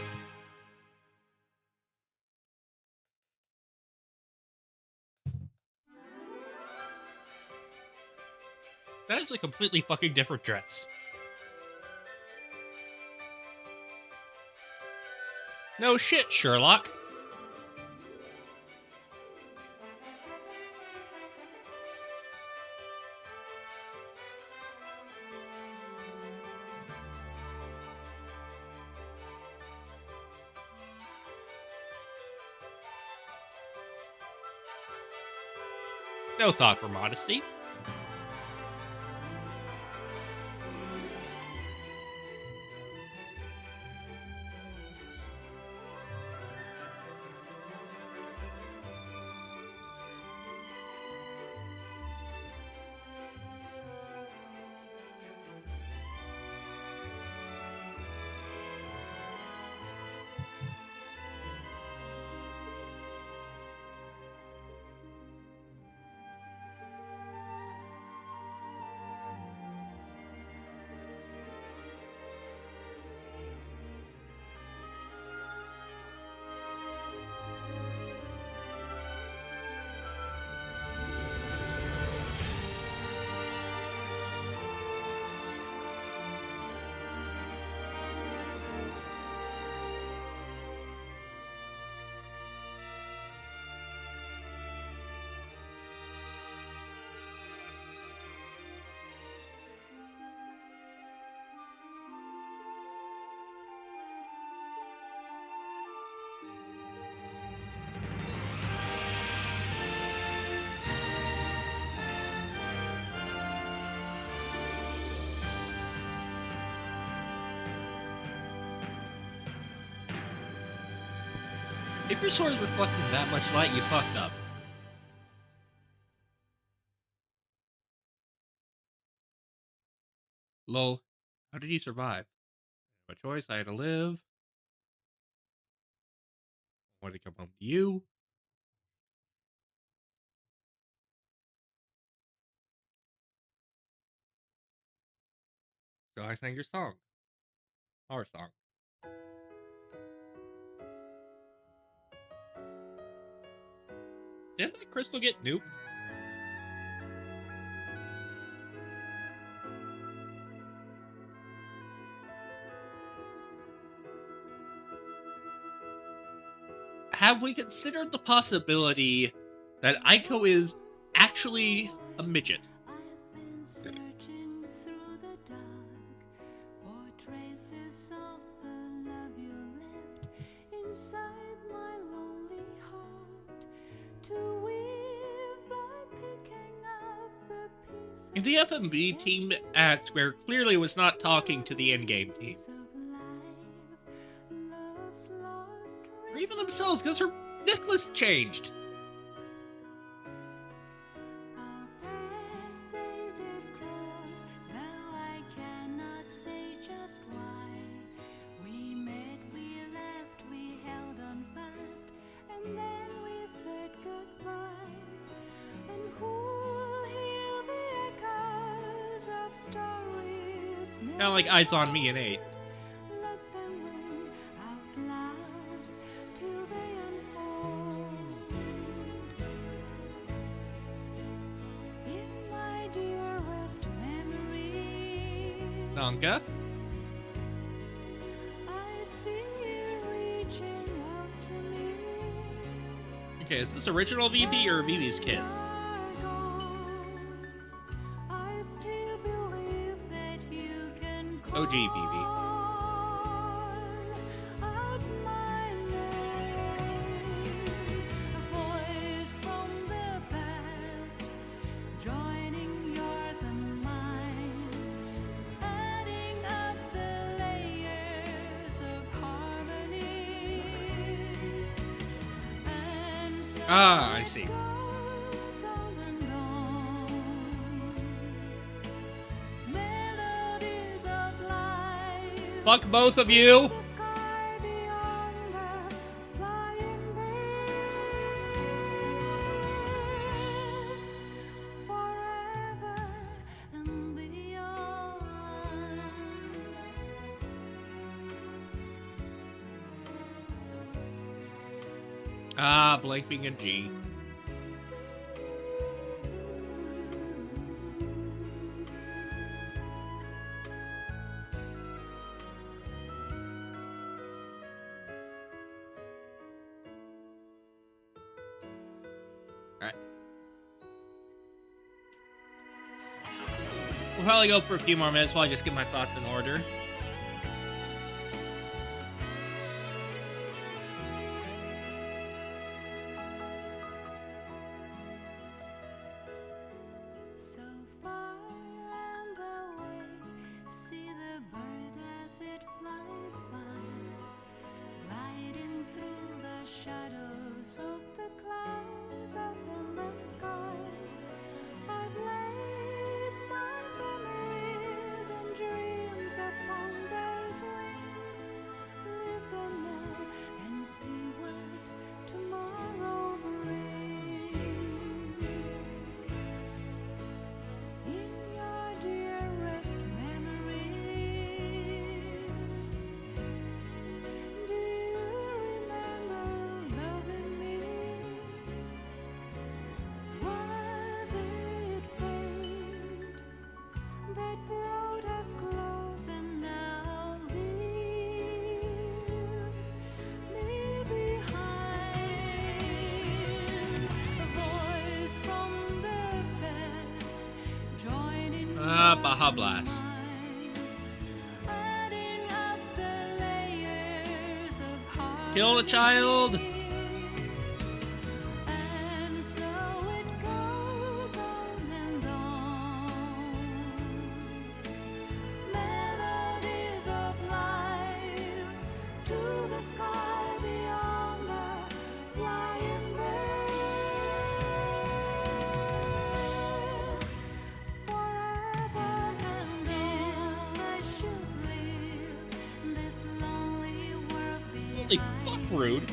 That is a completely fucking different dress. No shit, Sherlock. No thought for modesty. If your sword is reflecting that much light, you fucked up. Lol, how did you survive? No choice, I had to live. I wanted to come home to you. So I sang your song. Our song. Didn't that crystal get nuked? Have we considered the possibility that Aiko is actually a midget? And the FMV team at Square clearly was not talking to the endgame team. Or even themselves, because her necklace changed. Kind of like Eyes on Me and 8. Nanga. Okay, is this original Vivi or Vivi's kid? OG Vivi. Ah, I see. Fuck both of you! Ah, Blank being a G. Alright. We'll probably go for a few more minutes while I just get my thoughts in order. Baja Blast. Kill the child! Holy fuck, rude.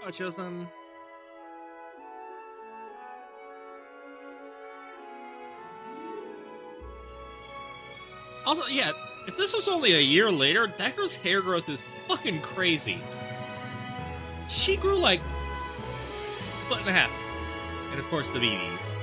Autism. Also, yeah, if this was only a year later, Decker's hair growth is fucking crazy. She grew like a foot and a half. And of course the BBs.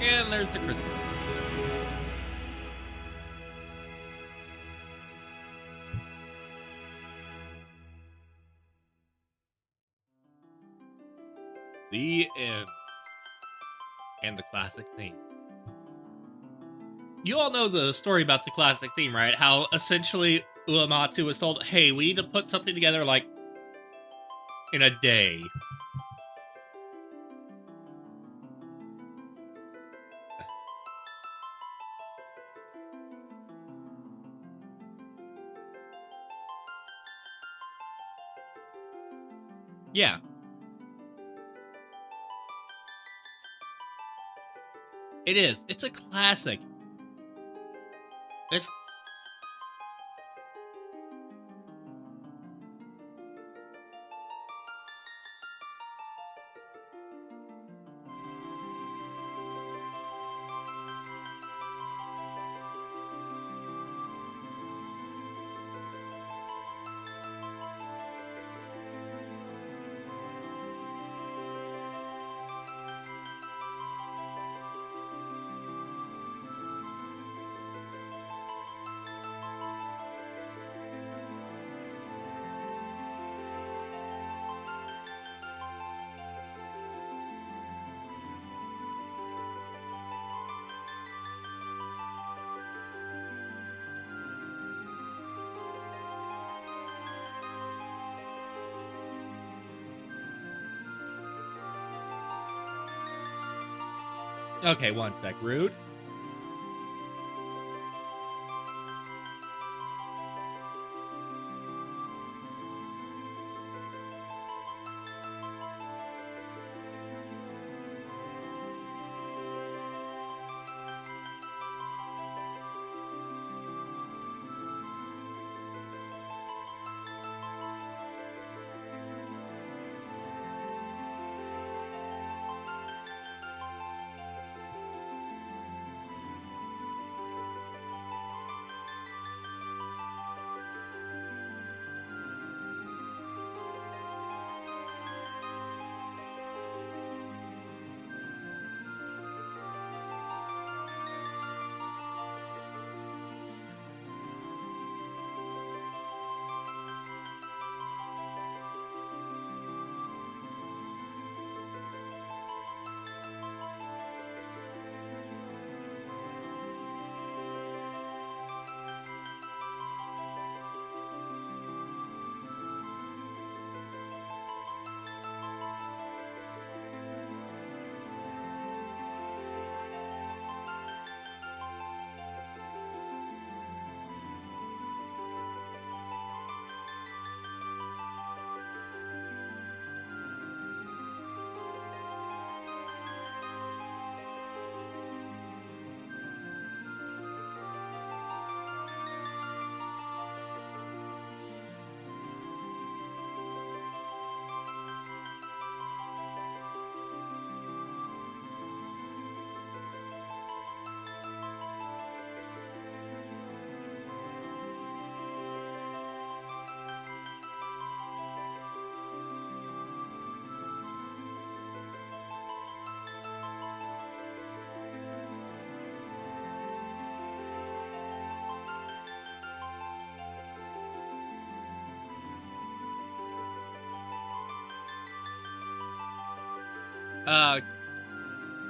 And there's the Christmas. The end. And the classic theme. You all know the story about the classic theme, right? How essentially Uematsu was told, hey, we need to put something together like in a day. Yeah. It is. It's a classic. It's... Okay, one sec. Rude.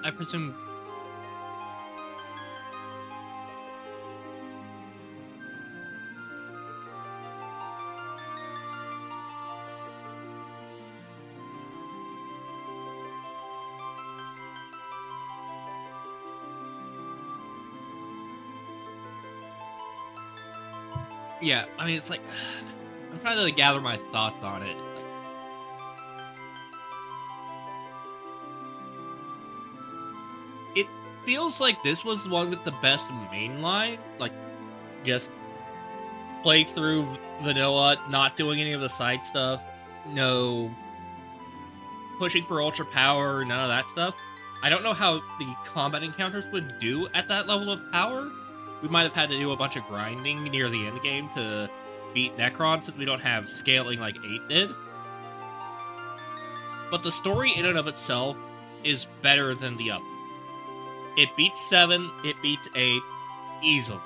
I presume... Yeah, I mean, it's like I'm trying to like, gather my thoughts on it. It feels like this was the one with the best mainline, like just play through vanilla, not doing any of the side stuff, no pushing for ultra power, none of that stuff. I don't know how the combat encounters would do at that level of power. We might have had to do a bunch of grinding near the end game to beat Necron since we don't have scaling like 8 did. But the story in and of itself is better than the other. It beats 7, it beats 8 easily.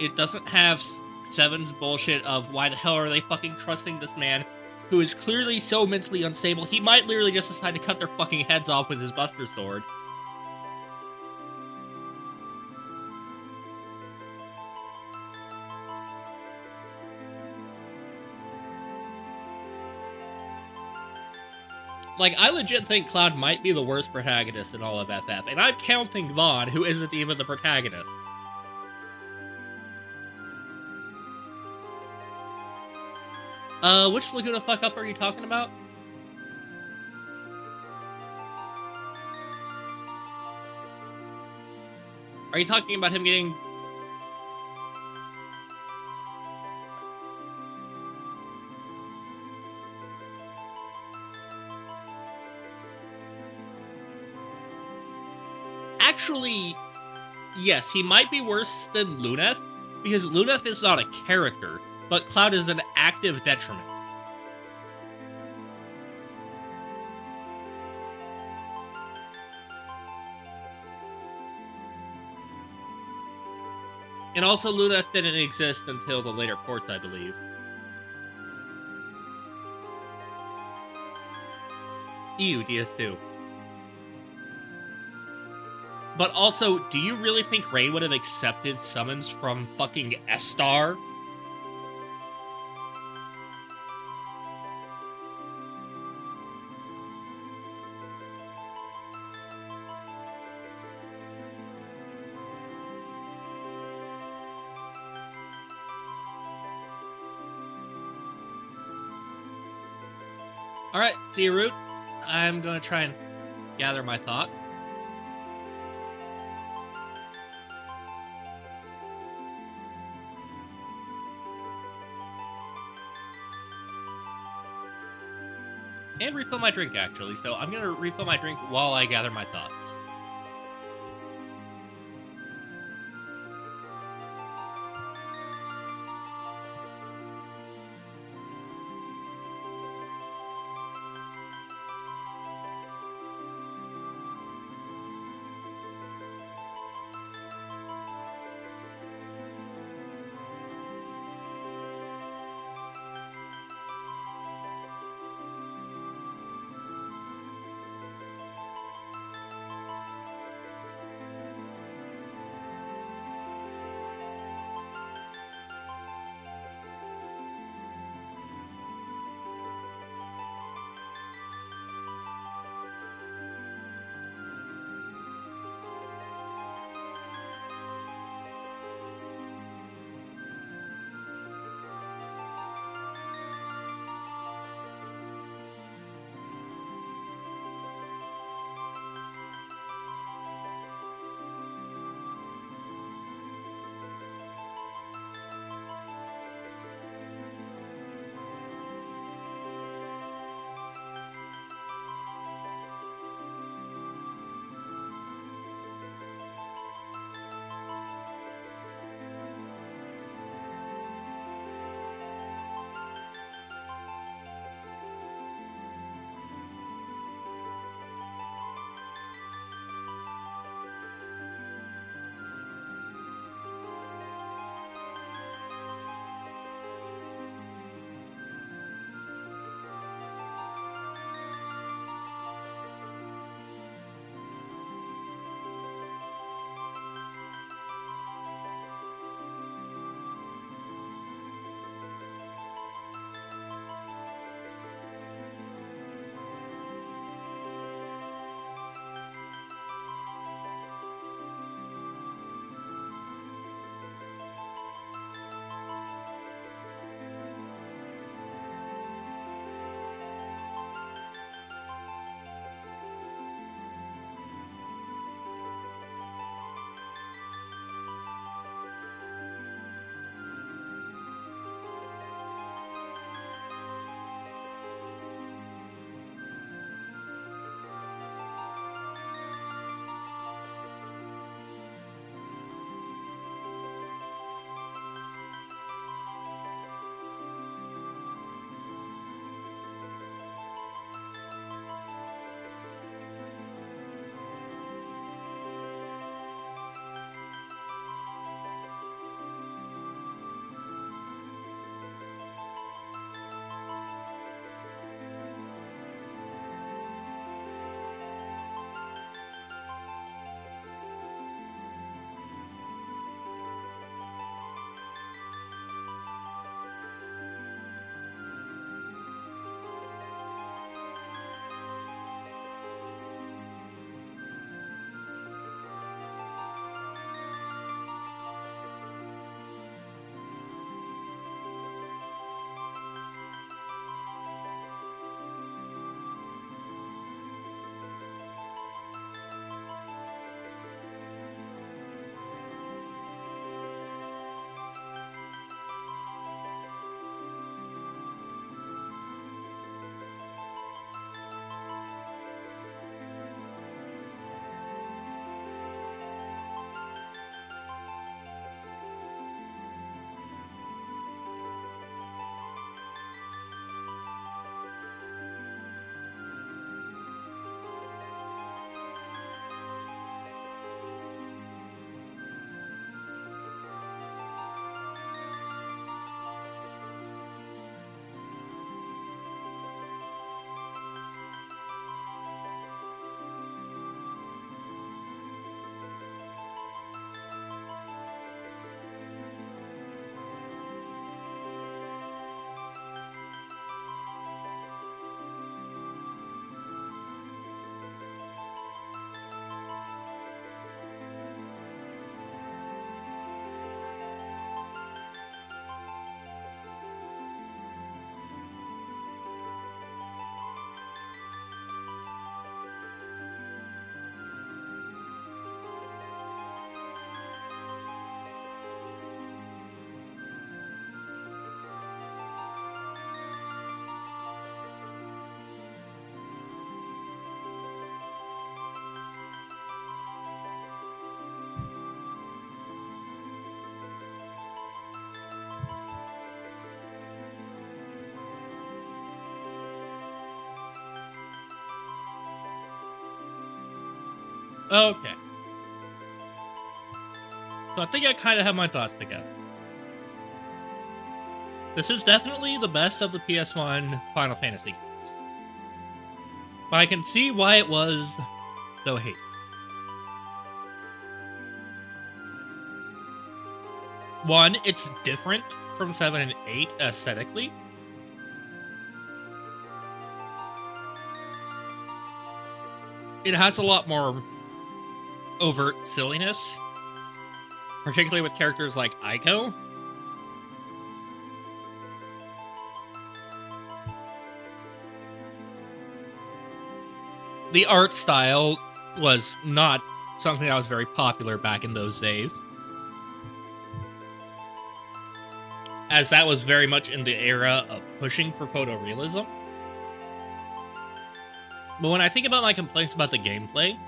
It doesn't have 7's bullshit of why the hell are they fucking trusting this man who is clearly so mentally unstable, he might literally just decide to cut their fucking heads off with his Buster Sword. Like, I legit think Cloud might be the worst protagonist in all of FF, and I'm counting Vaughn, who isn't even the protagonist. Which Laguna fuck up are you talking about? Are you talking about him getting... Actually, yes, he might be worse than Luneth, because Luneth is not a character, but Cloud is an active detriment. And also, Luneth didn't exist until the later ports, I believe. Ew, DS2. But also, do you really think Ray would have accepted summons from fucking S-Star? Alright, see you, Root. I'm gonna try and gather my thoughts. And refill my drink, actually, so I'm gonna refill my drink while I gather my thoughts. Okay. So I think I kind of have my thoughts together. This is definitely the best of the PS1 Final Fantasy games. But I can see why it was so hated. One, it's different from 7 and 8 aesthetically. It has a lot more overt silliness, particularly with characters like Aiko. The art style was not something that was very popular back in those days, as that was very much in the era of pushing for photorealism. But when I think about my complaints about the gameplay,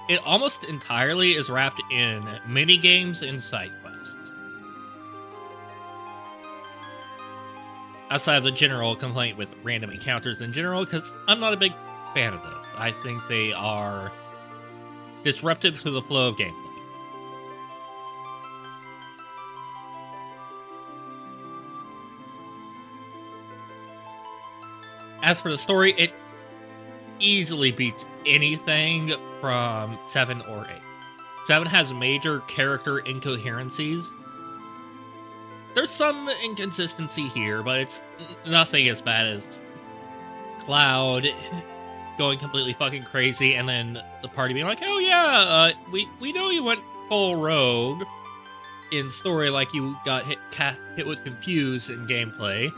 it almost entirely is wrapped in mini-games and side quests. Outside of the general complaint with random encounters in general, because I'm not a big fan of those. I think they are disruptive to the flow of gameplay. As for the story, it easily beats anything from 7 or 8. 7 has major character incoherencies. There's some inconsistency here, but it's nothing as bad as Cloud going completely fucking crazy, and then the party being like, oh yeah, we know you went full rogue in story, like you got hit with Confuse in gameplay.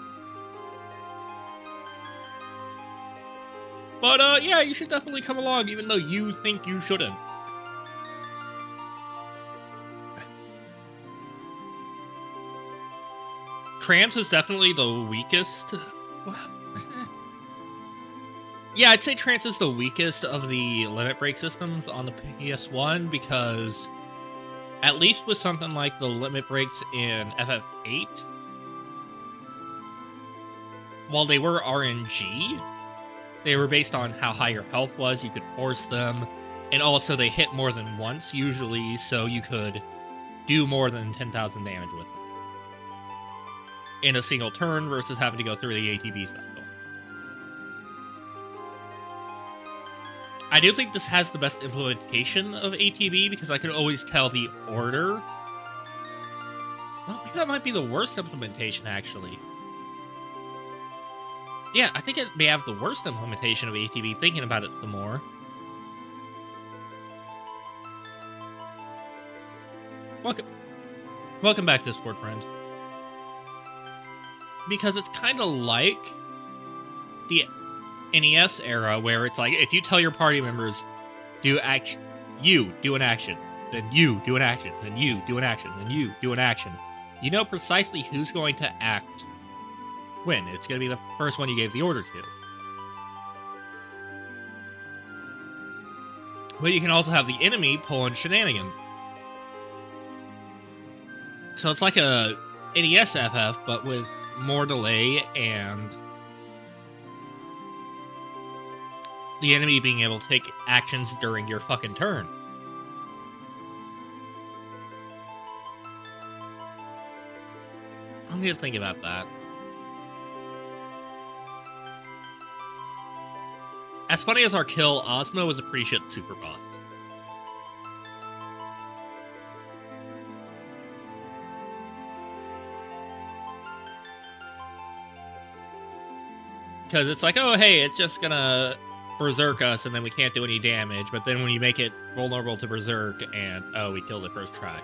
But, yeah, you should definitely come along, even though you think you shouldn't. Trance is definitely the weakest. Yeah, I'd say Trance is the weakest of the limit break systems on the PS1, because at least with something like the limit breaks in FF8, while they were RNG, they were based on how high your health was. You could force them, and also they hit more than once usually, so you could do more than 10,000 damage with them in a single turn versus having to go through the ATB cycle. I do think this has the best implementation of ATB, because I could always tell the order. Well, maybe that might be the worst implementation, actually. Yeah, I think it may have the worst implementation of ATB, thinking about it some more. Welcome back, Discord friend. Because it's kind of like the NES era, where it's like, if you tell your party members, do action, you do an action, then you do an action, then you do an action, then you do an action, you know precisely who's going to act when. It's going to be the first one you gave the order to. But you can also have the enemy pulling shenanigans. So it's like a NES FF, but with more delay and the enemy being able to take actions during your fucking turn. I'm gonna think about that. As funny as our kill, Ozma was a pretty shit super boss. Because it's like, oh, hey, it's just gonna berserk us and then we can't do any damage. But then when you make it vulnerable to berserk and, oh, we killed it first try.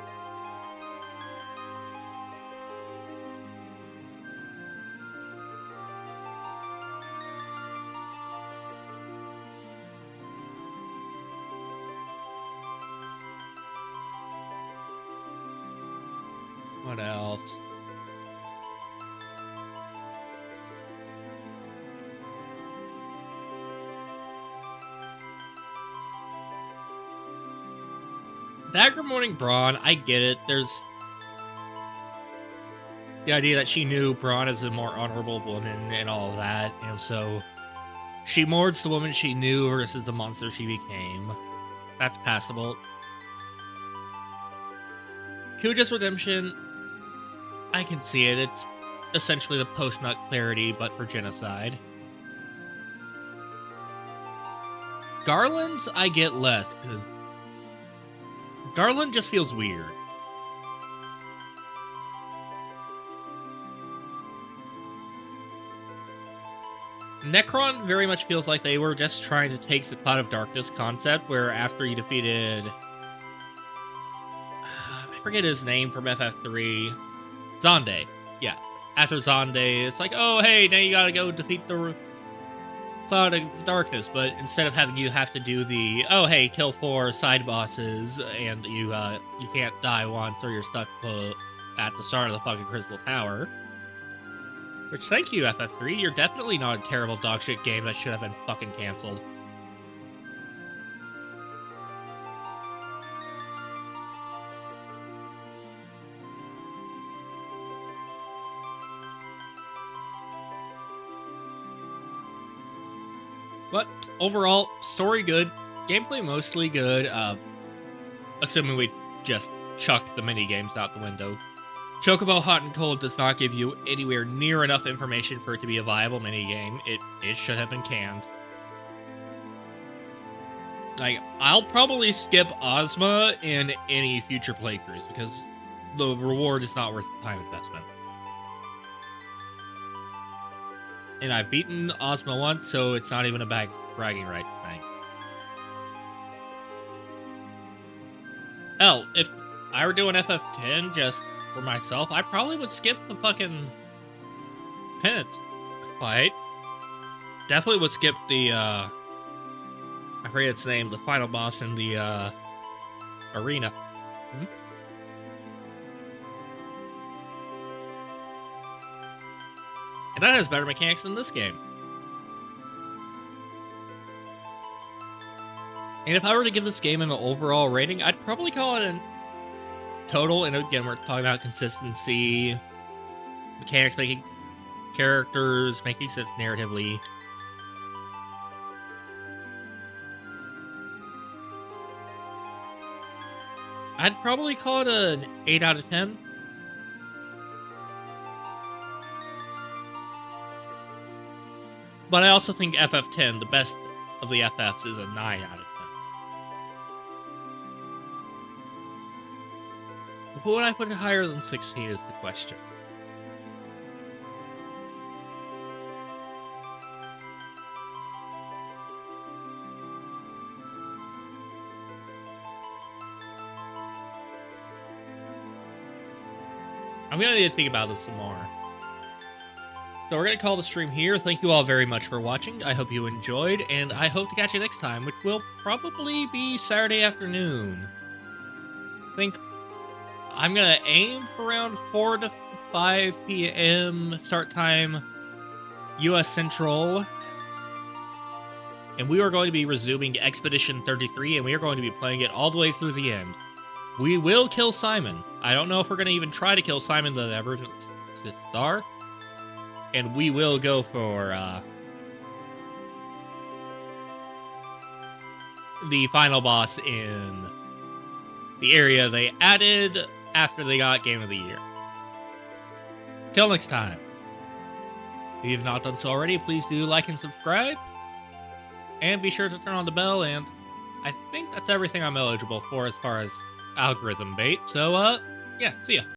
What else? Dagger Morning Braun, I get it. There's the idea that she knew Braun is a more honorable woman and all of that, and so She mourns the woman she knew versus the monster she became. That's passable. Kuja's redemption, I can see it. It's essentially the post-nut clarity, but for genocide. Garland's, I get less, because Garland just feels weird. Necron very much feels like they were just trying to take the Cloud of Darkness concept, where after you defeated... I forget his name from FF3. Zonde. Yeah. After Zonde, it's like, oh, hey, now you gotta go defeat the Cloud of Darkness, but instead of having you have to do the, oh, hey, kill 4 side bosses, and you can't die once, or you're stuck at the start of the fucking Crystal Tower. Which, thank you, FF3. You're definitely not a terrible dogshit game that should have been fucking cancelled. But, overall, story good. Gameplay mostly good, assuming we just chuck the mini-games out the window. Chocobo Hot and Cold does not give you anywhere near enough information for it to be a viable minigame. It should have been canned. Like, I'll probably skip Ozma in any future playthroughs because the reward is not worth the time investment. And I've beaten Ozma once, so it's not even a bragging rights thing. Hell, if I were doing FF10 just for myself, I probably would skip the fucking penance fight. Definitely would skip the, I forget its name, the final boss in the, arena. And that has better mechanics than this game. And if I were to give this game an overall rating, I'd probably call it an total, and again, we're talking about consistency, mechanics making characters, making sense narratively. I'd probably call it an 8 out of 10. But I also think FF10, the best of the FFs, is a 9 out of 10. Who would I put it higher than 16 is the question. I'm gonna need to think about this some more. So we're gonna call the stream here. Thank you all very much for watching. I hope you enjoyed, and I hope to catch you next time, which will probably be Saturday afternoon. I think I'm gonna aim for around 4 to 5 p.m. start time, U.S. Central. And we are going to be resuming Expedition 33, and we are going to be playing it all the way through the end. We will kill Simon. I don't know if we're going to even try to kill Simon the Emergent Star. And we will go for the final boss in the area they added after they got Game of the Year. Till next time. If you have not done so already, please do like and subscribe. And be sure to turn on the bell, and I think that's everything I'm eligible for as far as algorithm bait. So, yeah, see ya.